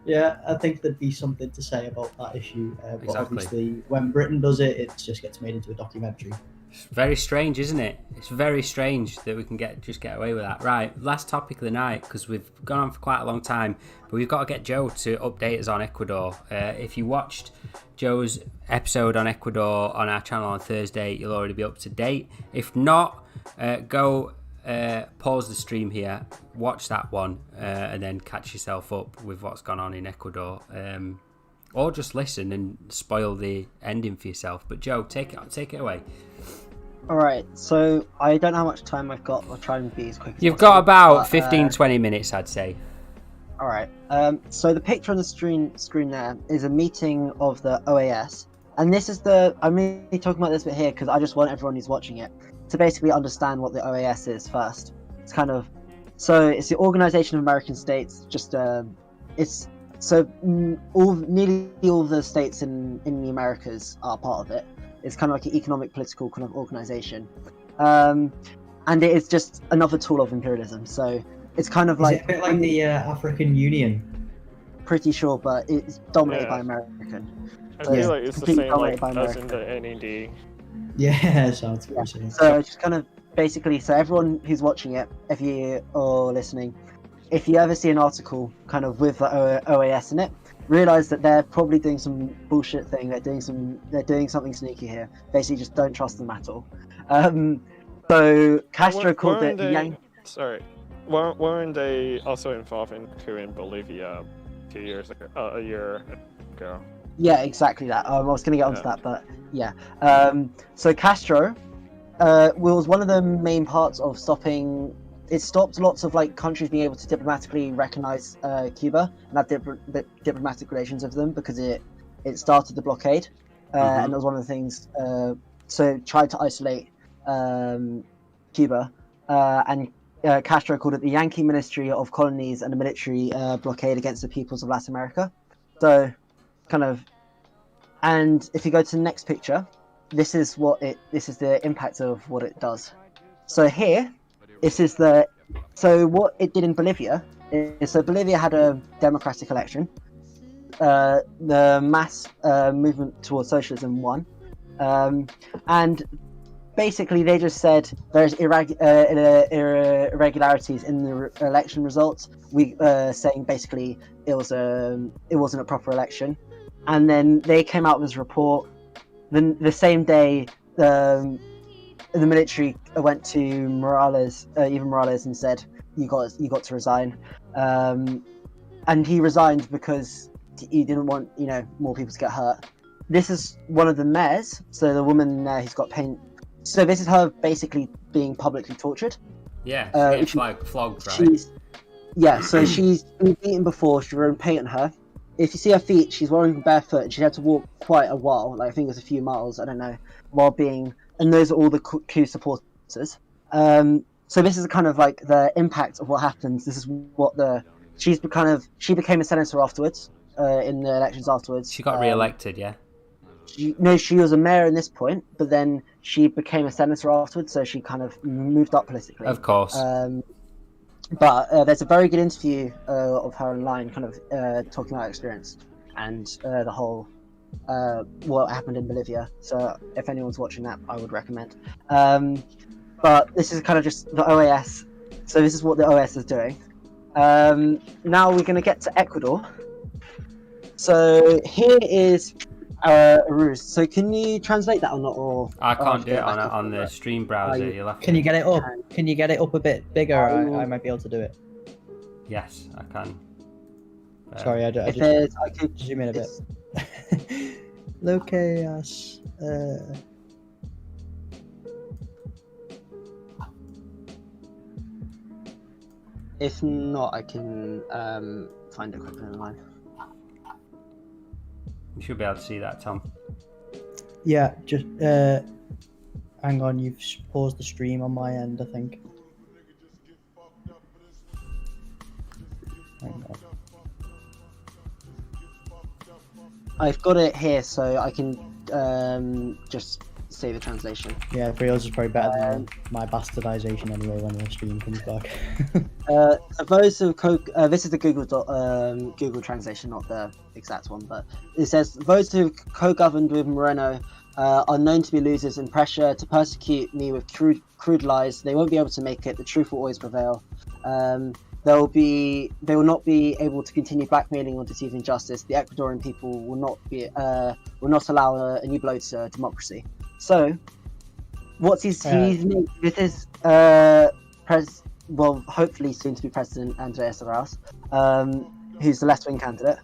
G: I think there'd be something to say about that issue. But obviously, when Britain does it, it just gets made into a documentary.
A: It's very strange, isn't it? It's very strange that we can get away with that. Right, last topic of the night, because we've gone on for quite a long time, but we've got to get Joe to update us on Ecuador. If you watched Joe's episode on Ecuador on our channel on Thursday, you'll already be up to date. If not, go pause the stream here, watch that one, and then catch yourself up with what's gone on in Ecuador. Or just listen and spoil the ending for yourself. But Joe, take it away.
C: Alright, so I don't know how much time I've got. I'll try and be as quick as
A: You've
C: possible,
A: got about 15-20 minutes, I'd say.
C: Alright, so the picture on the screen there is a meeting of the OAS. And this is I'm really talking about this bit here because I just want everyone who's watching it to basically understand what the OAS is first. It's it's the Organization of American States, nearly all the states in the Americas are part of it. It's kind of like an economic, political kind of organization. And it is just another tool of imperialism. So it's kind of
G: like... Is it a bit like the African Union?
C: Pretty sure, but it's dominated by American.
H: I feel like it's the same like as in the NED.
G: Yeah, sounds pretty similar.
C: So just kind of basically, so everyone who's watching it, if you or listening, if you ever see an article kind of with the OAS in it, realize that they're probably doing some bullshit thing. They're doing something sneaky here. Basically, just don't trust them at all. So Castro called it.
H: Sorry, weren't they also involved in coup in Bolivia 2 years ago? A year ago.
C: Yeah, exactly that. I was going to get onto that, but yeah. So Castro was one of the main parts of stopping. It stopped lots of like countries being able to diplomatically recognize Cuba and have diplomatic relations with them because it started the blockade, and it was one of the things. So it tried to isolate Cuba, and Castro called it the Yankee Ministry of Colonies and a military blockade against the peoples of Latin America. So, kind of, and if you go to the next picture, this is the impact of what it does. So here, so what it did in Bolivia is, so Bolivia had a democratic election. The mass movement towards socialism won, and basically they just said there's irregularities in the election results. We saying basically it wasn't a proper election, and then they came out with this report. Then the same day, the military went to Evo Morales, and said you got to resign, and he resigned because he didn't want more people to get hurt. This is one of the mayors, so the woman who's got paint. So this is her basically being publicly tortured.
A: Yeah, she's flogged, right?
C: So she's been beaten before. She's wearing paint on her. If you see her feet, she's wearing barefoot, and she had to walk quite a while. Like I think it was a few miles. I don't know. And those are all the coup supporters. So this is kind of like the impact of what happens. This is what she became a senator afterwards. In the elections afterwards,
A: she got re-elected. Yeah.
C: She was a mayor in this point, but then she became a senator afterwards, so she kind of moved up politically.
A: Of course.
C: But there's a very good interview of her online, kind of talking about her experience and the whole what happened in Bolivia. So if anyone's watching that, I would recommend. But this is kind of just the OAS. So this is what the OAS is doing. Now we're going to get to Ecuador. So here is a ruse. So can you translate that or not? Or
A: I can't do it on the stream browser. You'll have
G: Can you get it up? Can you get it up a bit bigger? I might be able to do it.
A: Yes, I can.
G: Sorry, I could zoom in a bit. Locaas.
C: If not, I can find it quickly online.
A: You should be able to see that, Tom.
G: Yeah, just hang on. You've paused the stream on my end, I think. Hang on.
C: I've got it here, so I can just say the translation.
G: Yeah, for yours is probably better than my bastardization anyway when the stream comes back.
C: Those who this is the Google translation, not the exact one, but it says those who co-governed with Moreno are known to be losers in pressure to persecute me with crude lies. They won't be able to make it. The truth will always prevail. They will not be able to continue blackmailing or deceiving justice. The Ecuadorian people will not allow a new blow to democracy. So, what's this is hopefully soon to be President Andrés Arauz, who's the left-wing candidate.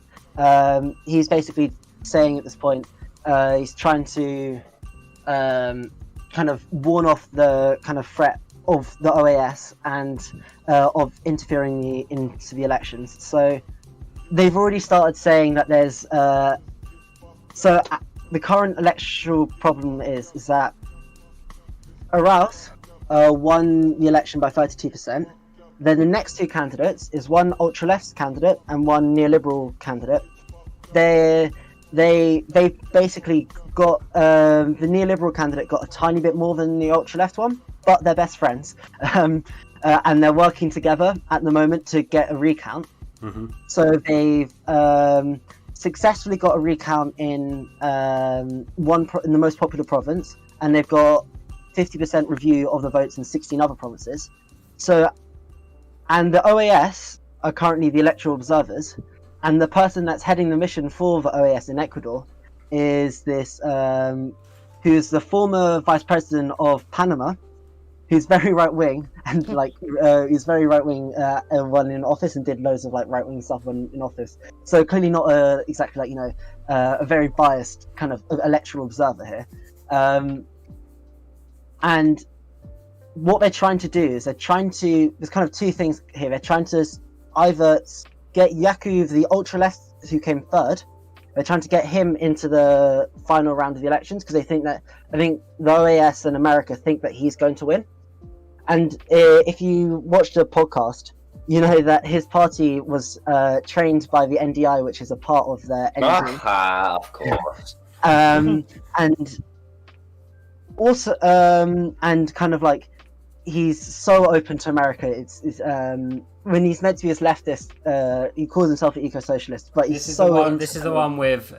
C: He's basically saying at this point, he's trying to kind of warn off the kind of threat of the OAS and of interfering into the elections. So they've already started saying that there's the current electoral problem is that Arauz won the election by 32%. Then the next two candidates is one ultra-left candidate and one neoliberal candidate. They basically got the neoliberal candidate got a tiny bit more than the ultra-left one, but they're best friends, and they're working together at the moment to get a recount.
A: Mm-hmm.
C: So they've successfully got a recount in in the most popular province, and they've got 50% review of the votes in 16 other provinces. So, and the OAS are currently the electoral observers, and the person that's heading the mission for the OAS in Ecuador is this, who's the former vice president of Panama, who's very right wing and he's very right wing when in office and did loads of like right wing stuff when in office. So clearly not exactly like a very biased kind of electoral observer here. And what they're trying to do is there's kind of two things here. They're trying to either get Yaku, the ultra left who came third. They're trying to get him into the final round of the elections because I think the OAS and America think that he's going to win. And if you watch the podcast, you know that his party was trained by the NDI, which is a part of the NDI.
B: Of course.
C: And also, and kind of like he's so open to America. It's when he's meant to be this leftist, he calls himself an eco-socialist, but he's
A: This is the one with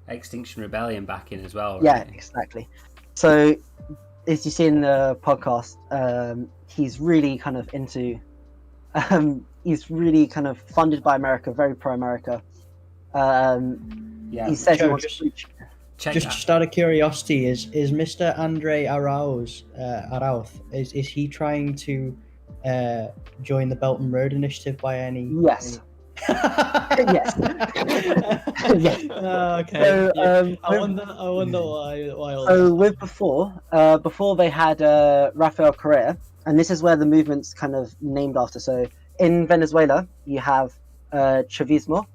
A: Extinction Rebellion backing as well, right?
C: Yeah, exactly. So, as you see in the podcast, he's really kind of into. He's really kind of funded by America, very pro-America. He says he wants to
G: just out of curiosity, is Mr. Andre Arauz, is he trying to join the Belt and Road Initiative by any?
C: Yes. Yes. Yes.
G: Okay.
C: So,
G: I wonder why.
C: So with before they had Rafael Correa, and this is where the movement's kind of named after. So in Venezuela, you have Chavismo,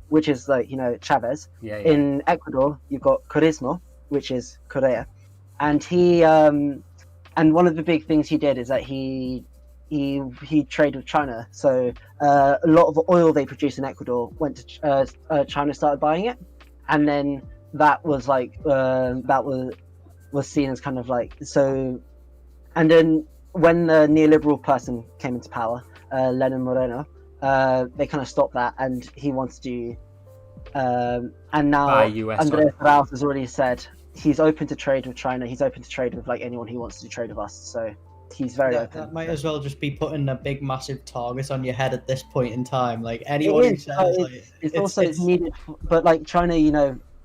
C: which is like Chavez.
A: Yeah.
C: In Ecuador, you've got Correismo, which is Correa, and he and one of the big things he did is that he traded with China. So a lot of the oil they produce in Ecuador went to China, started buying it, and then that was like was seen as kind of like so. And then when the neoliberal person came into power, Lenin Moreno, they kind of stopped that, and he wants to. And now Andrés Arauz has already said he's open to trade with China. He's open to trade with like anyone who wants to trade with us. So he's very open.
G: That might as well just be putting a big, massive target on your head at this point in time. Like anyone who says,
C: it's also needed, but like China,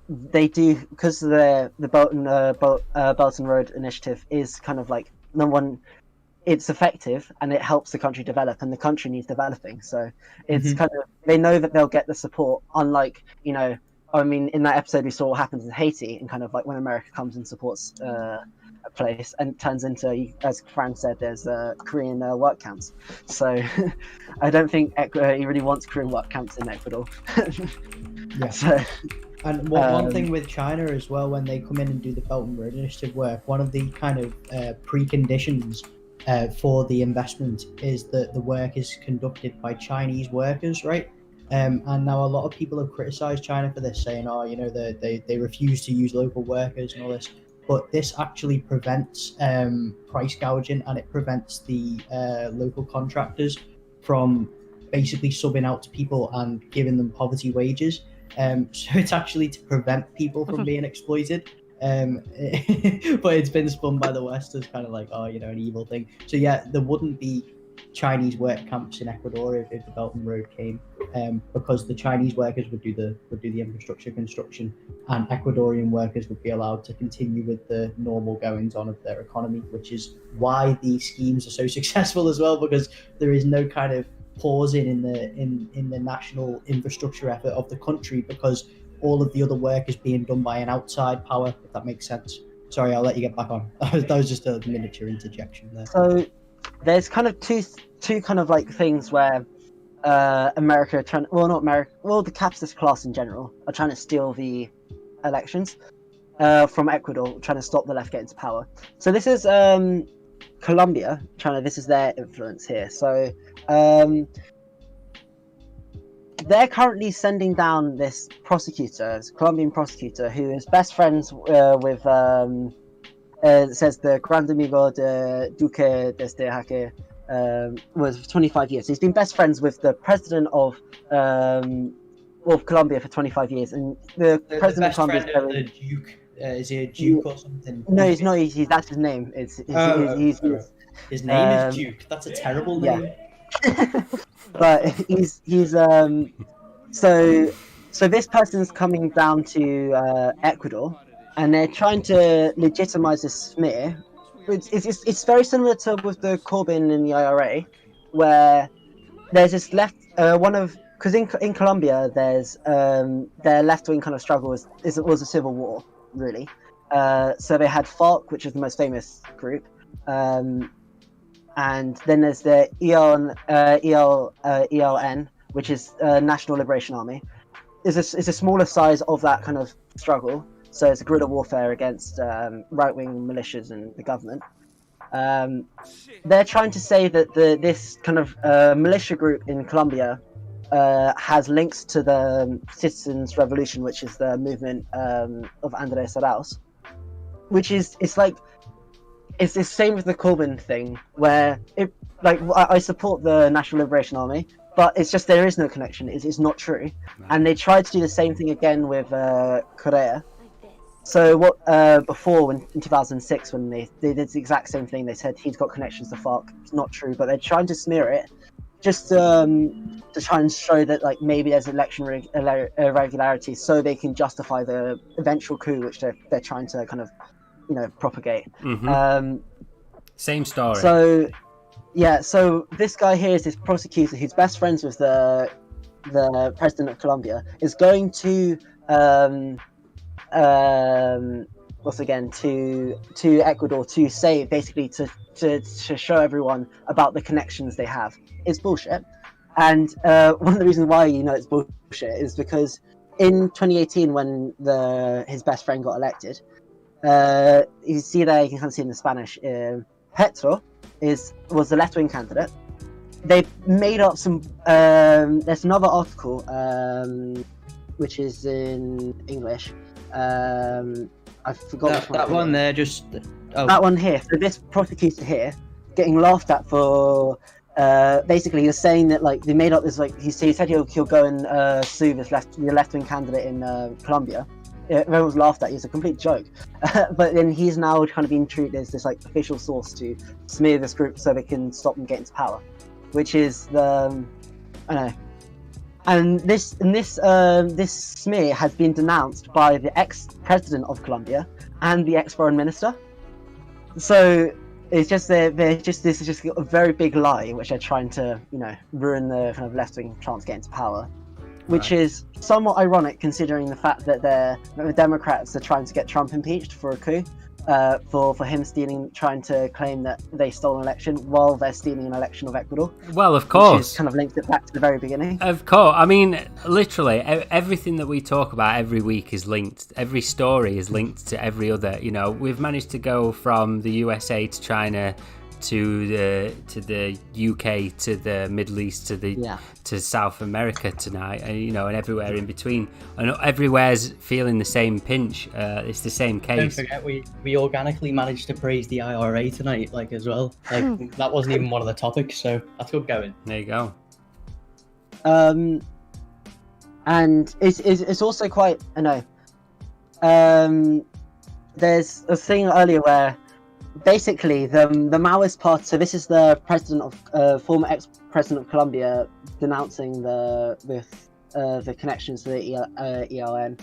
C: they do because the Belt and Road Initiative is kind of like number one. It's effective and it helps the country develop, and the country needs developing. So it's kind of, they know that they'll get the support. Unlike I mean, in that episode we saw what happens in Haiti, and kind of like when America comes and supports a place and turns into, as Fran said, there's Korean work camps. So I don't think he really wants Korean work camps in Ecuador.
G: Yeah.
C: So,
G: and one thing with China as well, when they come in and do the Belt and Road Initiative work, one of the kind of preconditions for the investment is that the work is conducted by Chinese workers, right? And now a lot of people have criticized China for this, saying, they refuse to use local workers and all this. But this actually prevents price gouging, and it prevents the local contractors from basically subbing out to people and giving them poverty wages. So it's actually to prevent people from being exploited. But it's been spun by the West as kind of like, an evil thing. So yeah, there wouldn't be Chinese work camps in Ecuador if the Belt and Road came, because the Chinese workers would do the infrastructure construction, and Ecuadorian workers would be allowed to continue with the normal goings on of their economy, which is why these schemes are so successful as well, because there is no kind of pausing in the national infrastructure effort of the country, because all of the other work is being done by an outside power, if that makes sense. Sorry, I'll let you get back on. That was just a miniature interjection there.
C: So there's kind of two kind of like things where America the capitalist class in general are trying to steal the elections from Ecuador, trying to stop the left getting to power. So this is Colombia, this is their influence here. So they're currently sending down this Colombian prosecutor, who is best friends with it says the Grand Amigo de Duque desde Jaque, was 25 years. So he's been best friends with the president of Colombia for 25 years, and the president of Colombia
G: the Duke Is he a duke or something?
C: No, he's not. That's his name.
G: His name is Duke. That's a terrible name.
C: But so this person's coming down to Ecuador, and they're trying to legitimize this smear. It's very similar to with the Corbyn and the IRA, where there's this because in Colombia there's their left-wing kind of struggle was a civil war, really. So they had FARC, which is the most famous group, and then there's the ELN, which is National Liberation Army. Is a smaller size of that kind of struggle. So it's a guerrilla warfare against right-wing militias and the government. They're trying to say that this kind of militia group in Colombia has links to the Citizens' Revolution, which is the movement of Andrés Arauz, which is it's the same with the Corbyn thing, where I support the National Liberation Army, but it's just there is no connection. It's not true, and they tried to do the same thing again with Correa. So what before in 2006 when they did the exact same thing, they said he's got connections to FARC. It's not true, but they're trying to smear it, just to try and show that maybe there's election irregularities, so they can justify the eventual coup, which they're trying to kind of propagate.
A: Mm-hmm. Same story.
C: So this guy here is this prosecutor who's best friends with the president of Colombia, is going to to Ecuador to say basically to show everyone about the connections they have. It's bullshit. And one of the reasons why it's bullshit is because in 2018 when his best friend got elected, you see there, you can kind of see in the Spanish, Petro was the left-wing candidate. They made up some there's another article which is in English. I forgot
G: that one there.
C: That one here. So this prosecutor here getting laughed at for basically he was saying that they made up this he said he'll go and sue the left-wing candidate in Colombia. Everyone was laughed at. He's a complete joke. But then he's now kind of being treated as this official source to smear this group so they can stop them getting to power, which is I know. And this smear has been denounced by the ex-president of Colombia and the ex-foreign minister. So it's just this is just a very big lie, which they're trying to ruin the kind of left-wing chance to get into power, which is somewhat ironic considering the fact that the Democrats are trying to get Trump impeached for a coup. For him trying to claim that they stole an election while they're stealing an election of Ecuador.
A: Well, of course.
C: Which is kind of linked it back to the very beginning.
A: Of course. I mean, literally, everything that we talk about every week is linked. Every story is linked to every other. We've managed to go from the USA to China to the UK to the Middle East to South America tonight, and everywhere in between, and everywhere's feeling the same pinch. It's the same case.
G: Don't forget we organically managed to praise the IRA tonight, as well. That wasn't even one of the topics, so that's good going.
A: There you go.
C: And it's also quite there's a thing earlier where basically the Maoist party. So this is the former ex-president of Colombia denouncing the connections to the ELN.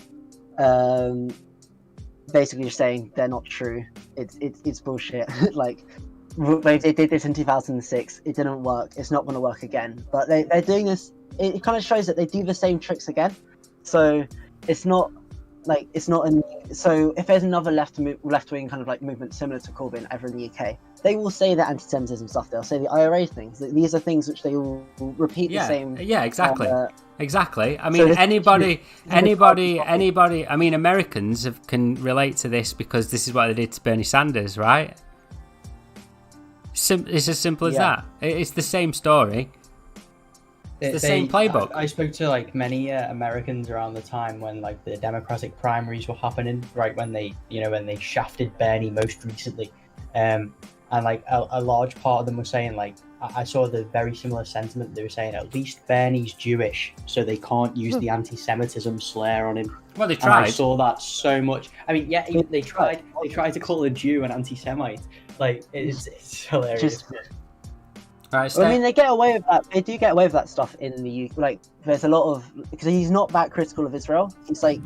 C: Basically just saying they're not true. It's bullshit. They did this in 2006. It didn't work. It's not going to work again. But they're doing this. It kind of shows that they do the same tricks again. So it's not. So if there's another left-wing kind of movement similar to Corbyn ever in the UK, they will say that anti-Semitism stuff. They'll say the IRA things. These are things which they will repeat the same.
A: Yeah, exactly. Exactly. I mean, anybody. I mean, Americans can relate to this because this is what they did to Bernie Sanders, right? It's as simple as that. It's the same story. It's the same playbook.
G: I spoke to many Americans around the time when the Democratic primaries were happening, right when they when they shafted Bernie most recently, and a large part of them were saying I saw the very similar sentiment. They were saying at least Bernie's Jewish, so they can't use the anti-Semitism slur on him.
A: Well, they
G: And
A: tried.
G: I saw that so much. I mean, yeah, they tried. They tried to call a Jew an anti-Semite. Like, it's hilarious.
A: Right,
C: Well, I mean, they get away with that. They do get away with that stuff in the UK. Like, there's a lot of, because he's not that critical of Israel. He's like,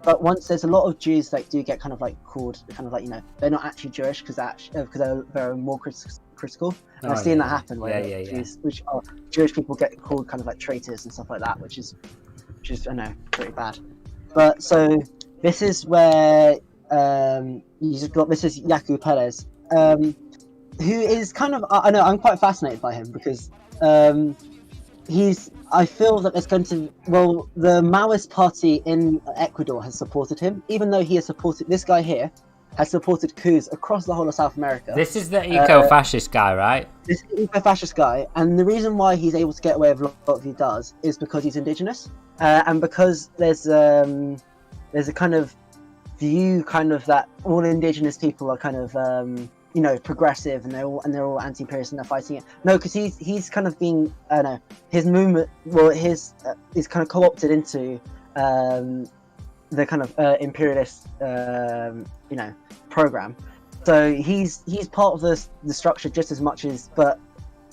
C: but once there's a lot of Jews that do get kind of like called, kind of like, you know, they're not actually Jewish because they're more critical. And I've seen that happen where Jews, which are Jewish people, get called kind of like traitors and stuff like that, which is I know, pretty bad. But so this is where this is Yaku Perez. Who is kind of, I know, I'm quite fascinated by him because I feel that there's going to, well, the Maoist party in Ecuador has supported him, even though he has supported, this guy here has supported coups across the whole of South America.
A: This is the eco-fascist guy, right?
C: This is the eco-fascist guy, and the reason why he's able to get away with a lot of he does is because he's indigenous, and because there's a kind of view kind of that all indigenous people are kind of, you know, progressive, and they're all anti-imperialist and they're fighting it. No, because he's kind of being, I don't know, his movement, well, is kind of co-opted into the kind of imperialist, you know, program. So he's part of the structure just as much as, but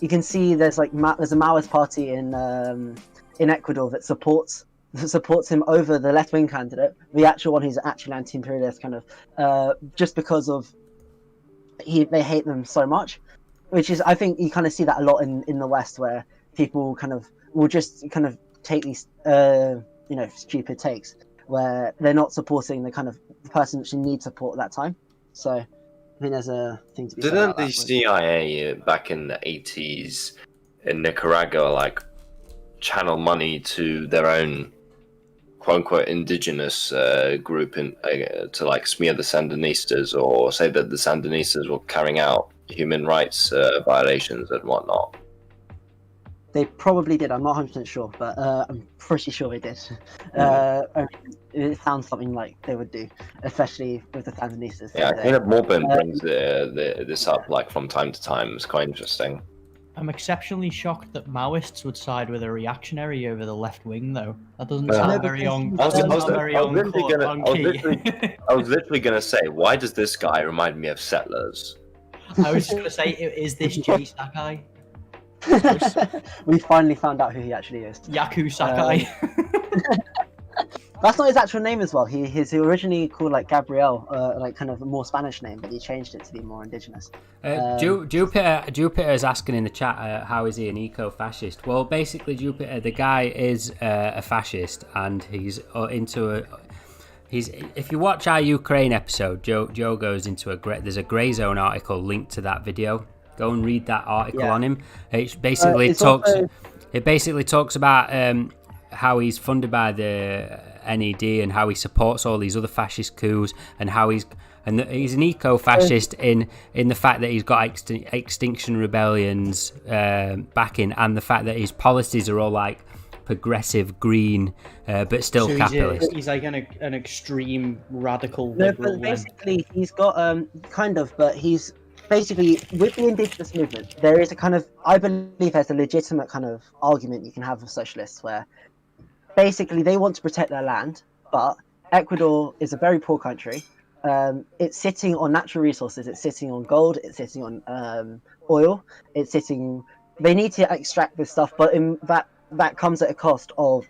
C: you can see there's like there's a Maoist party in Ecuador that supports him over the left-wing candidate, the actual one who's actually anti-imperialist, kind of just because of they hate them so much, which is, I think you kind of see that a lot in the West, where people kind of will just kind of take these you know, stupid takes where they're not supporting the kind of person that she needs support at that time. So I think there's a thing to be said
B: Didn't
C: about
B: the
C: that.
B: CIA back in the 80s in Nicaragua like channel money to their own quote-unquote indigenous group to like smear the Sandinistas, or say that the Sandinistas were carrying out human rights violations and whatnot?
C: They probably did. I'm not 100% sure, but I'm pretty sure they did. It sounds something like they would do, especially with the Sandinistas.
B: Yeah, I think that Morburn brings this up like from time to time. It's quite interesting.
G: I'm exceptionally shocked that Maoists would side with a reactionary over the left wing, though. That doesn't sound very on.
B: I was literally gonna say, why does this guy remind me of Settlers?
G: I was just gonna say, is this Jay Sakai?
C: We finally found out who he actually is.
G: Yaku Sakai.
C: That's not his actual name as well. He originally called like Gabriel, like kind of a more Spanish name, but he changed it to be more indigenous.
A: Jupiter is asking in the chat, how is he an eco-fascist? Well, basically, Jupiter, the guy is a fascist, and he's if you watch our Ukraine episode, Joe goes into there's a Grey Zone article linked to that video. Go and read that article on him. It basically talks about how he's funded by the NED and how he supports all these other fascist coups, and how he's an eco-fascist in the fact that he's got Extinction Rebellion's backing, and the fact that his policies are all like progressive, green, but still capitalist.
G: He's like an extreme radical
C: No,
G: liberal.
C: but basically he's got but he's basically, with the indigenous movement, there is a kind of, I believe there's a legitimate kind of argument you can have with socialists where basically they want to protect their land, but Ecuador is a very poor country. It's sitting on natural resources, it's sitting on gold, it's sitting on oil, they need to extract this stuff, but that comes at a cost of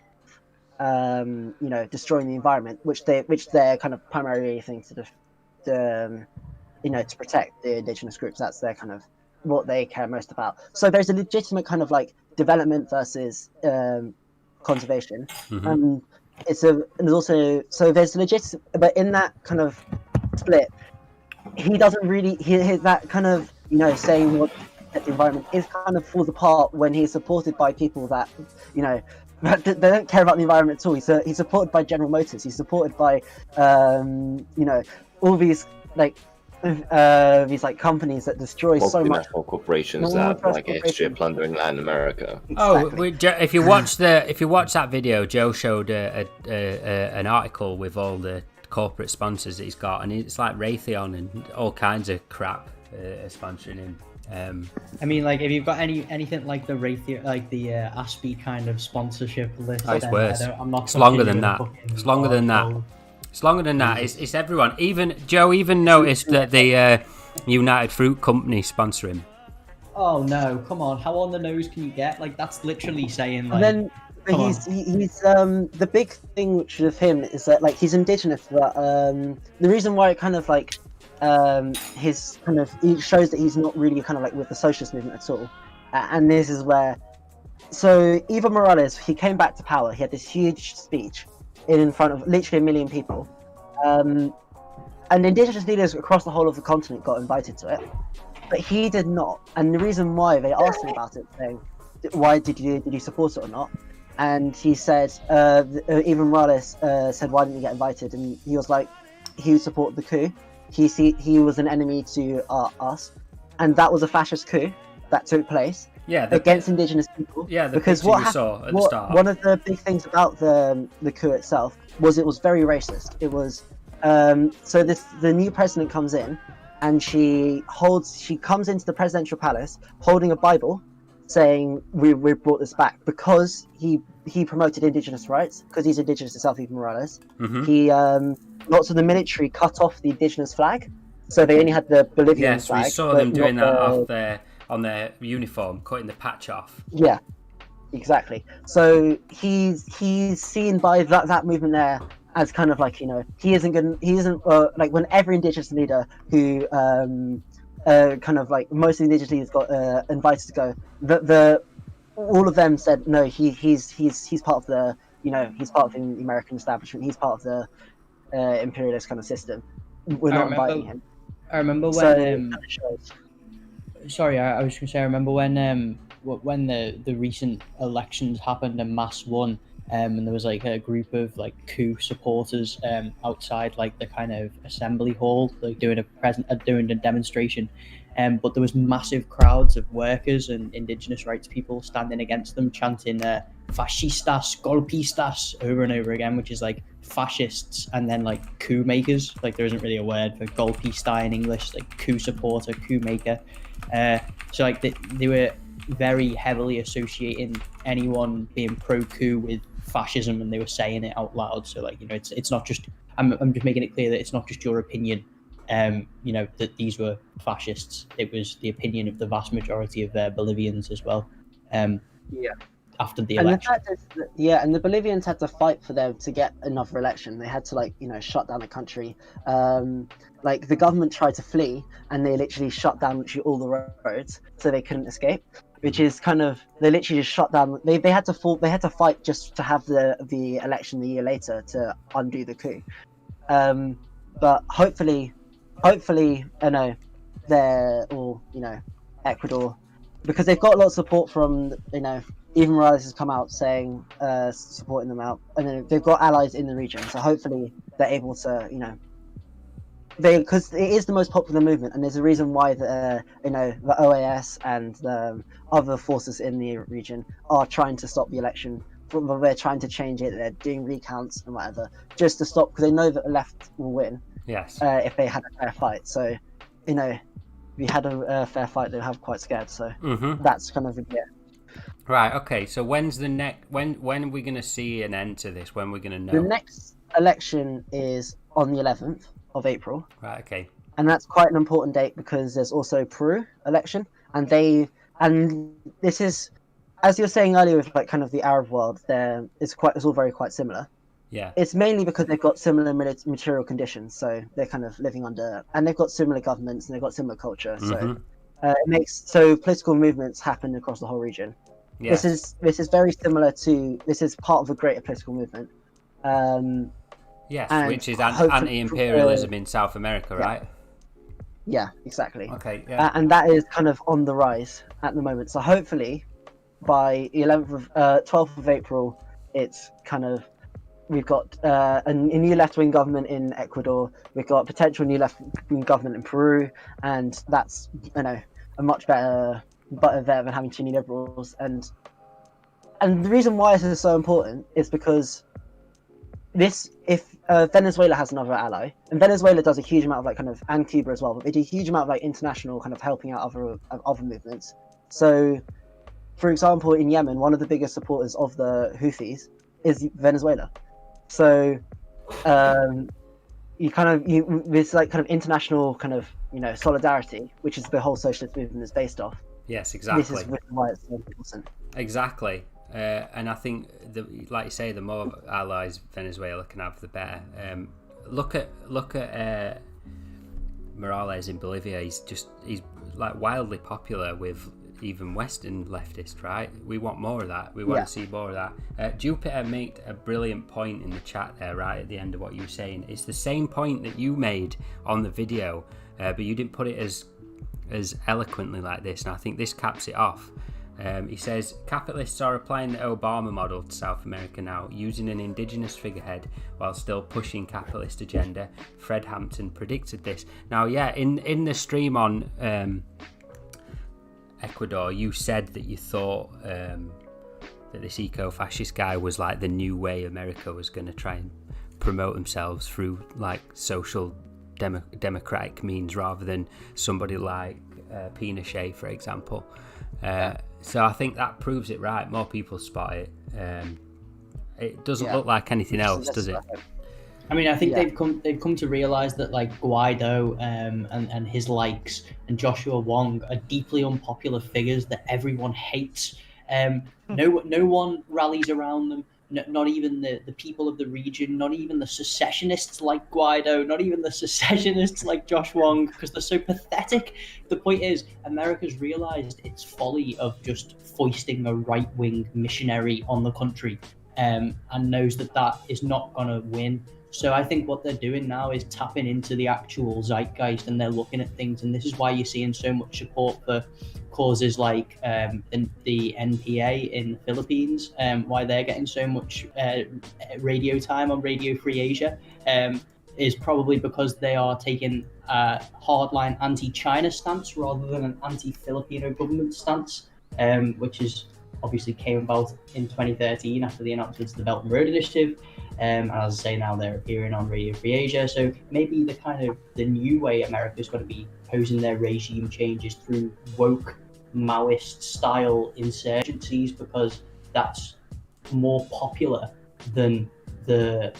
C: you know, destroying the environment, which they're kind of primary thing to you know, to protect the indigenous groups. That's their kind of what they care most about. So there's a legitimate kind of like development versus conservation.
A: Mm-hmm.
C: And there's also, so there's legit, but in that kind of split, he doesn't really, that kind of, you know, saying what the environment is kind of falls apart when he's supported by people that, you know, they don't care about the environment at all. He's supported by General Motors. He's supported by, you know, all these like companies that destroy so much.
B: Multinational corporations that have like a history of plundering land in America.
C: Exactly.
A: If you watch that video, Joe showed an article with all the corporate sponsors that he's got, and it's like Raytheon and all kinds of crap sponsoring him.
G: I mean, like, if you've got anything like the Raytheon, like the Aspie kind of sponsorship list,
A: Oh, it's
G: then
A: worse.
G: I'm not.
A: It's longer
G: touching
A: than
G: you with
A: that.
G: a fucking
A: It's longer than that.
G: hardball.
A: It's longer than that. It's everyone. Even Joe noticed that the United Fruit Company sponsor him.
G: Oh no! Come on, how on the nose can you get? Like, that's literally saying like.
C: And then
G: come on.
C: he's the big thing with him is that like he's indigenous, but the reason why it kind of like his kind of it shows that he's not really kind of like with the socialist movement at all, and this is where so Evo Morales, he came back to power. He had this huge speech in front of literally 1 million people, and indigenous leaders across the whole of the continent got invited to it, but he did not. And the reason why, they asked him about it, saying, "Why did you support it or not?" And he said, Evo Morales said, "Why didn't you get invited?" And he was like, he supported the coup. He was an enemy to us, and that was a fascist coup that took place against indigenous people.
A: Yeah, the
C: because
A: picture
C: what
A: we
C: happened,
A: saw at the start.
C: one of the big things about the coup itself was it was very racist. It was so the new president comes in, and she comes into the presidential palace holding a Bible, saying we brought this back because he promoted indigenous rights because he's indigenous himself, Evo Morales.
A: Mm-hmm.
C: He lots of the military cut off the indigenous flag, so they only had the Bolivian flag.
A: Yes, we saw them doing that on their uniform, cutting the patch off.
C: Yeah, exactly. So he's seen by that movement there as kind of like, you know, he isn't like when every indigenous leader who kind of like most indigenous leaders got invited to go, the all of them said no. He's part of the, you know, he's part of the American establishment. He's part of the imperialist kind of system. We're not inviting him.
G: I remember when. Sorry, I was going to say. I remember when the recent elections happened and Mass won. And there was like a group of like coup supporters outside like the kind of assembly hall, like doing a demonstration. But there was massive crowds of workers and indigenous rights people standing against them, chanting "fascistas, golpistas" over and over again, which is like fascists and then like coup makers. Like there isn't really a word for golpista in English, like coup supporter, coup maker. So like they were very heavily associating anyone being pro-coup with fascism, and they were saying it out loud. So like, you know, it's not just I'm just making it clear that it's not just your opinion, you know, that these were fascists. It was the opinion of the vast majority of Bolivians as well. After the election.
C: And the fact is that, and the Bolivians had to fight for them to get another election. They had to, like, you know, shut down the country. Like the government tried to flee, and they literally shut down literally all the roads, so they couldn't escape. Which is kind of, they literally just shut down. They had to fight just to have the election the year later to undo the coup. But hopefully, I know they're all, you know, Ecuador, because they've got a lot of support from, you know, even Morales has come out saying supporting them out, and then they've got allies in the region. So hopefully they're able to, you know, because it is the most popular movement, and there's a reason why the OAS and the other forces in the region are trying to stop the election. They're trying to change it. They're doing recounts and whatever just to stop, because they know that the left will win.
A: Yes.
C: If they had a fair fight. So, you know, if we had a fair fight, they'll have quite scared. So that's kind of it.
A: Right. Okay. So when's the next? When are we going to see an end to this? When are we going to know?
C: The next election is on the 11th of April.
A: Right. Okay.
C: And that's quite an important date because there's also Peru election, and this is, as you were saying earlier with like kind of the Arab world, it's all very quite similar.
A: Yeah.
C: It's mainly because they've got similar material conditions, so they're kind of living under, and they've got similar governments and they've got similar culture. So it makes political movements happen across the whole region. Yes. This is very similar to, this is part of a greater political movement.
A: Yes, which is anti-imperialism in South America, right?
C: Yeah, exactly.
A: Okay, yeah.
C: And that is kind of on the rise at the moment. So hopefully by 12th of April, it's kind of, we've got a new left-wing government in Ecuador. We've got potential new left-wing government in Peru, and that's, you know, a much better there than having too many liberals. And the reason why this is so important is because if Venezuela has another ally, and Venezuela does a huge amount of like kind of, and Cuba as well, but they do a huge amount of like international kind of helping out other movements. So, for example, in Yemen, one of the biggest supporters of the Houthis is Venezuela. So, this like kind of international kind of solidarity, which is the whole socialist movement is based off.
A: Yes, exactly.
C: This is why it's so important.
A: Exactly. And I think, like you say, the more allies Venezuela can have, the better. Look at Morales in Bolivia. He's like wildly popular with even Western leftists, right? We want more of that. We want to see more of that. Jupiter made a brilliant point in the chat there, right at the end of what you were saying. It's the same point that you made on the video, but you didn't put it as eloquently like this, and I think this caps it off. He says, capitalists are applying the Obama model to South America now, using an indigenous figurehead while still pushing capitalist agenda. Fred Hampton predicted this. Now, yeah, in the stream on Ecuador, you said that you thought that this eco-fascist guy was like the new way America was going to try and promote themselves through like social democratic means rather than somebody like Pinochet, for example. So I think that proves it right. More people spot it. It doesn't look like anything else, does it?
G: I mean, I think they've come to realize that like Guaido and his likes and Joshua Wong are deeply unpopular figures that everyone hates. No one rallies around them. Not even the people of the region, not even the secessionists like Guaido, not even the secessionists like Josh Wong, because they're so pathetic. The point is, America's realized its folly of just foisting a right-wing missionary on the country, and knows that is not going to win. So I think what they're doing now is tapping into the actual zeitgeist, and they're looking at things, and this is why you're seeing so much support for causes like the NPA in the Philippines, why they're getting so much radio time on Radio Free Asia, is probably because they are taking a hardline anti-China stance rather than an anti-Filipino government stance, which is obviously came about in 2013 after the announcements of the Belt and Road Initiative. And as I say, now they're appearing on Radio Free Asia. So maybe the new way America's going to be posing their regime changes through woke Maoist style insurgencies, because that's more popular than the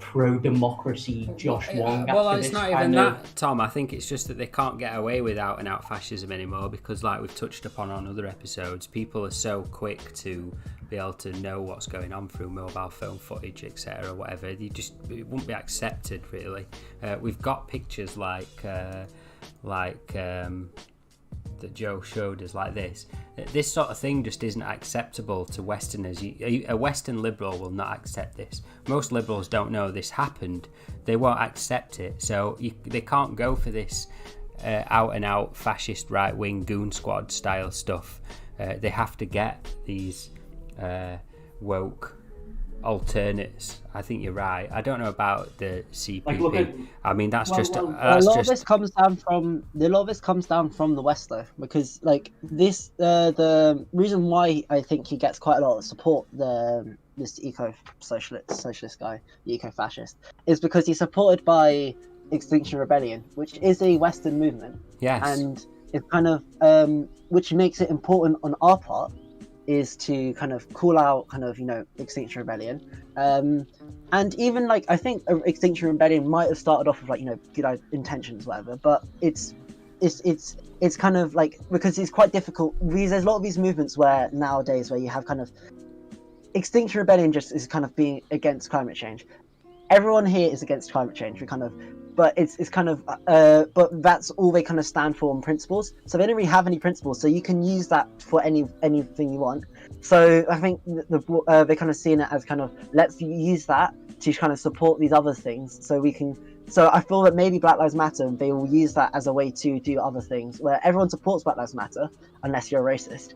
G: pro-democracy Josh Wong.
A: Well, it's not even that, Tom. I think it's just that they can't get away with out-and-out fascism anymore, because like we've touched upon on other episodes, people are so quick to be able to know what's going on through mobile phone footage, etc., or whatever. It wouldn't be accepted, really. We've got pictures like that Joe showed us like this. This sort of thing just isn't acceptable to Westerners. A Western liberal will not accept this. Most liberals don't know this happened. They won't accept it. So they can't go for this out-and-out fascist right-wing goon squad style stuff. They have to get these woke alternates. I think you're right. I don't know about the CPP. I mean, a lot of this comes down from the West, though, because like this, the reason why I think he gets quite a lot of support, this eco-socialist guy, the eco-fascist, is because he's supported by Extinction Rebellion, which is a Western movement. Yes,
C: and it's kind of which makes it important on our part, is to kind of call out Extinction Rebellion, and even like I think Extinction Rebellion might have started off with like good intentions, whatever, but it's kind of like, because it's quite difficult because there's a lot of these movements where nowadays where you have kind of Extinction Rebellion just is kind of being against climate change. Everyone here is against climate change. But but that's all they kind of stand for on principles. So they don't really have any principles. So you can use that for anything you want. So I think they're kind of seeing it as kind of, let's use that to kind of support these other things. So we can. So I feel that maybe Black Lives Matter, they will use that as a way to do other things where everyone supports Black Lives Matter unless you're a racist,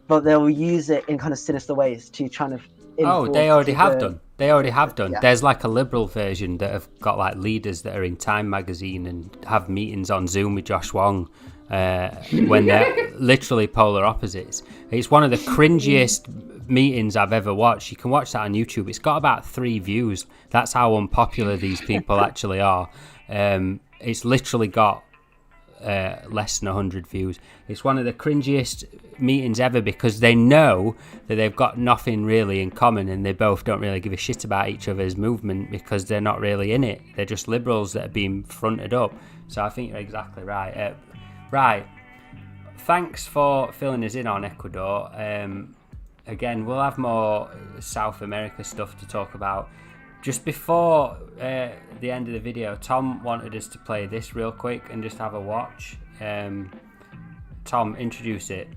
C: but they'll use it in kind of sinister ways to kind of.
A: They already have done.
C: Yeah.
A: There's like a liberal version that have got like leaders that are in Time magazine and have meetings on Zoom with Josh Wong when they're literally polar opposites. It's one of the cringiest meetings I've ever watched. You can watch that on YouTube. It's got about 3 views. That's how unpopular these people actually are. It's literally got less than 100 views. It's one of the cringiest meetings ever because they know that they've got nothing really in common, and they both don't really give a shit about each other's movement because they're not really in it. They're just liberals that are being fronted up. So I think you're exactly right. Right, thanks for filling us in on Ecuador. Again, we'll have more South America stuff to talk about. Just before the end of the video, Tom wanted us to play this real quick and just have a watch. Tom, introduce it.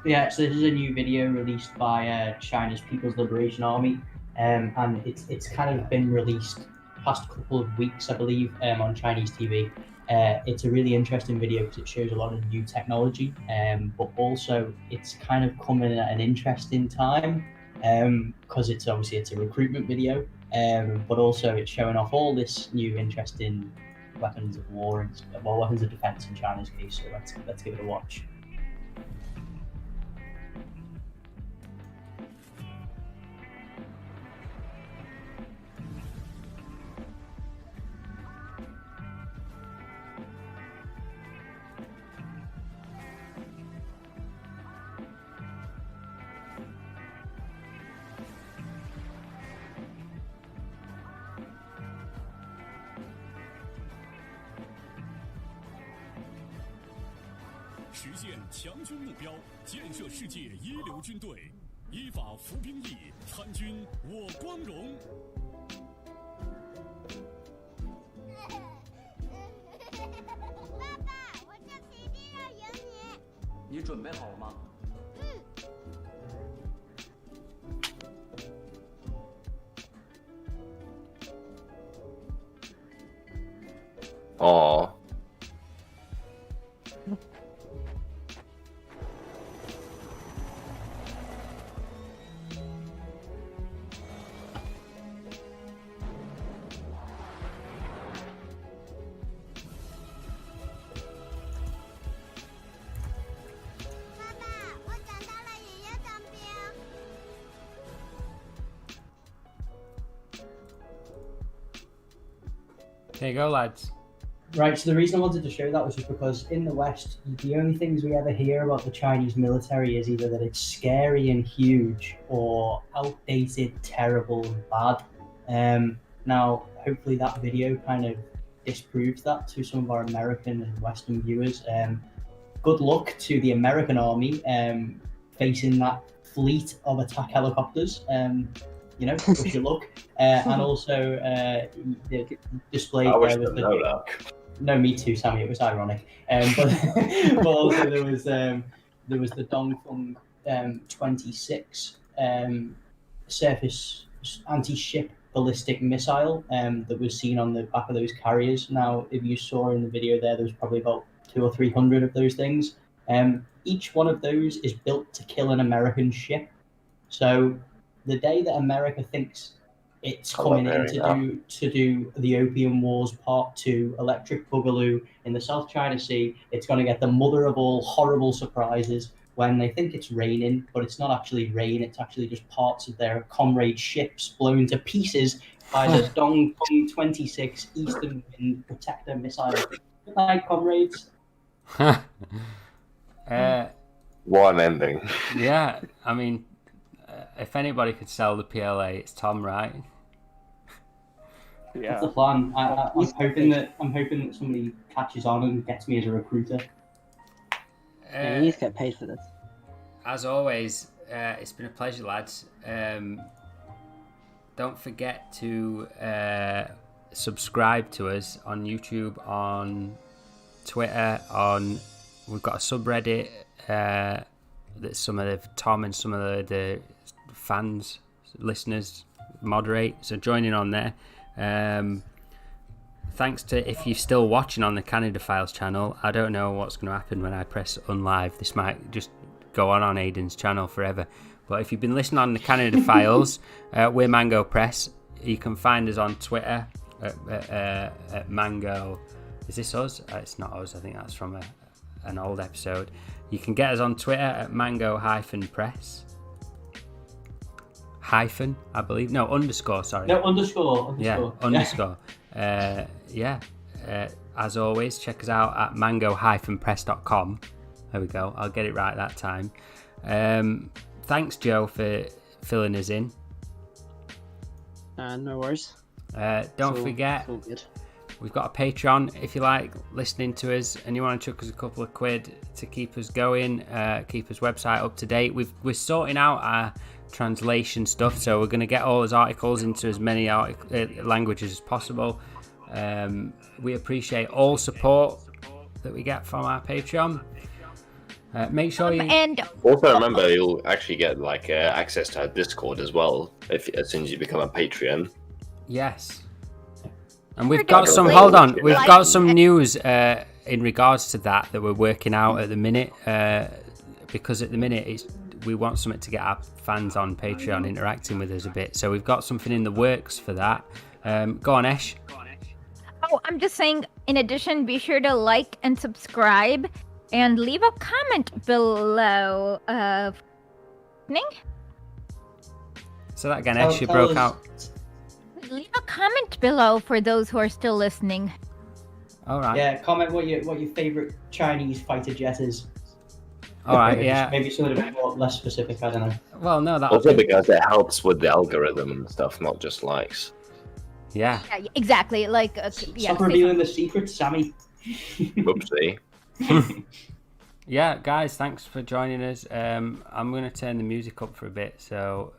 G: Yeah, so this is a new video released by China's People's Liberation Army, and it's kind of been released past couple of weeks, I believe, on Chinese TV. It's a really interesting video because it shows a lot of new technology, but also it's kind of coming at an interesting time because it's a recruitment video, but also it's showing off all this new interesting weapons of war and weapons of defense in China's case. So let's give it a watch.
J: 实现强军目标，建设世界一流军队，依法服兵役，参军我光荣。
K: 爸爸，我这次一定要赢你。你准备好了吗？
B: 哦。
A: There you go, lads.
G: Right, so the reason I wanted to show that was just because in the West, the only things we ever hear about the Chinese military is either that it's scary and huge or outdated, terrible and bad. Now, hopefully that video kind of disproves that to some of our American and Western viewers. Good luck to the American army facing that fleet of attack helicopters. You know, wish you luck. And also, the display there was the... No, me too, Sammy. It was ironic. But also there was the Dongfeng 26 surface anti-ship ballistic missile that was seen on the back of those carriers. Now, if you saw in the video there was probably about 200 or 300 of those things. Each one of those is built to kill an American ship. So the day that America thinks it's coming in to do the Opium Wars Part 2, Electric Boogaloo in the South China Sea, it's going to get the mother of all horrible surprises when they think it's raining, but it's not actually rain, it's actually just parts of their comrade ships blown to pieces by the Dongfeng 26 Eastern Wind Protector missile. Good night, comrades.
B: What an ending.
A: Yeah, I mean, if anybody could sell the PLA, it's Tom, right?
H: Yeah.
G: That's the plan. I'm hoping that somebody catches on and gets me as a recruiter.
C: Yeah, you need to get paid for this.
A: As always, it's been a pleasure, lads. Don't forget to subscribe to us on YouTube, on Twitter, we've got a subreddit that some of the Tom and some of the fans, listeners moderate. So join in on there. Thanks to, if you're still watching on the Canada Files channel, I don't know what's going to happen when I press unlive. This might just go on Aidan's channel forever. But if you've been listening on the Canada Files, we're Mango Press. You can find us on Twitter at Mango. Is this us? It's not us. I think that's from an old episode. You can get us on Twitter at mango-press. Hyphen, I believe. No, underscore, sorry.
D: No, underscore.
A: Yeah, underscore. As always, check us out at mango-press.com. There we go. I'll get it right that time. Thanks, Joe, for filling us in.
C: No worries.
A: Don't forget, we've got a Patreon. If you like listening to us and you want to chuck us a couple of quid to keep us going, keep us website up to date. We're sorting out our translation stuff, so we're going to get all his articles into as many languages as possible. We appreciate all support that we get from our Patreon. Make sure you
B: also remember you'll actually get like access to our Discord as well as soon as you become a Patreon.
A: Yes, and we've got some. Hold on, we've got some news in regards to that we're working out at the minute. Because at the minute we want something to get our fans on Patreon interacting with us a bit. So we've got something in the works for that. Go on, Esh.
E: Oh, I'm just saying, in addition, be sure to like and subscribe and leave a comment below.
A: So that again, Esh, you broke out.
E: Leave a comment below for those who are still listening.
A: All right.
D: Yeah, comment what your favorite Chinese fighter jet is.
A: All right, yeah.
D: Maybe something a bit more less specific. I don't know.
A: Well, no, that
B: also because it helps with the algorithm and stuff, not just likes.
A: Yeah.
E: Yeah, exactly. Like,
D: Stop revealing the secret, Sammy.
B: Whoopsie.
A: Yeah, guys, thanks for joining us. I'm going to turn the music up for a bit, so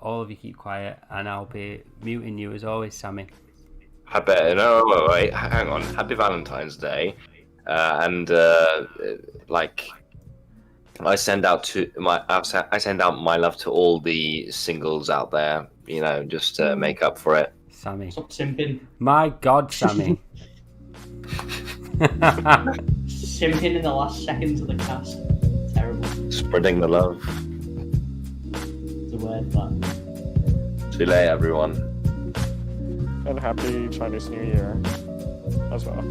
A: all of you keep quiet, and I'll be muting you as always, Sammy.
B: Wait, hang on. Happy Valentine's Day, and I send out my love to all the singles out there. You know, just to make up for it.
A: Sammy.
D: Stop simping.
A: My God, Sammy.
D: Simping in the last seconds of the cast. Terrible.
B: Spreading the love.
D: It's a word, but...
B: See you later, everyone.
H: And happy Chinese New Year as well.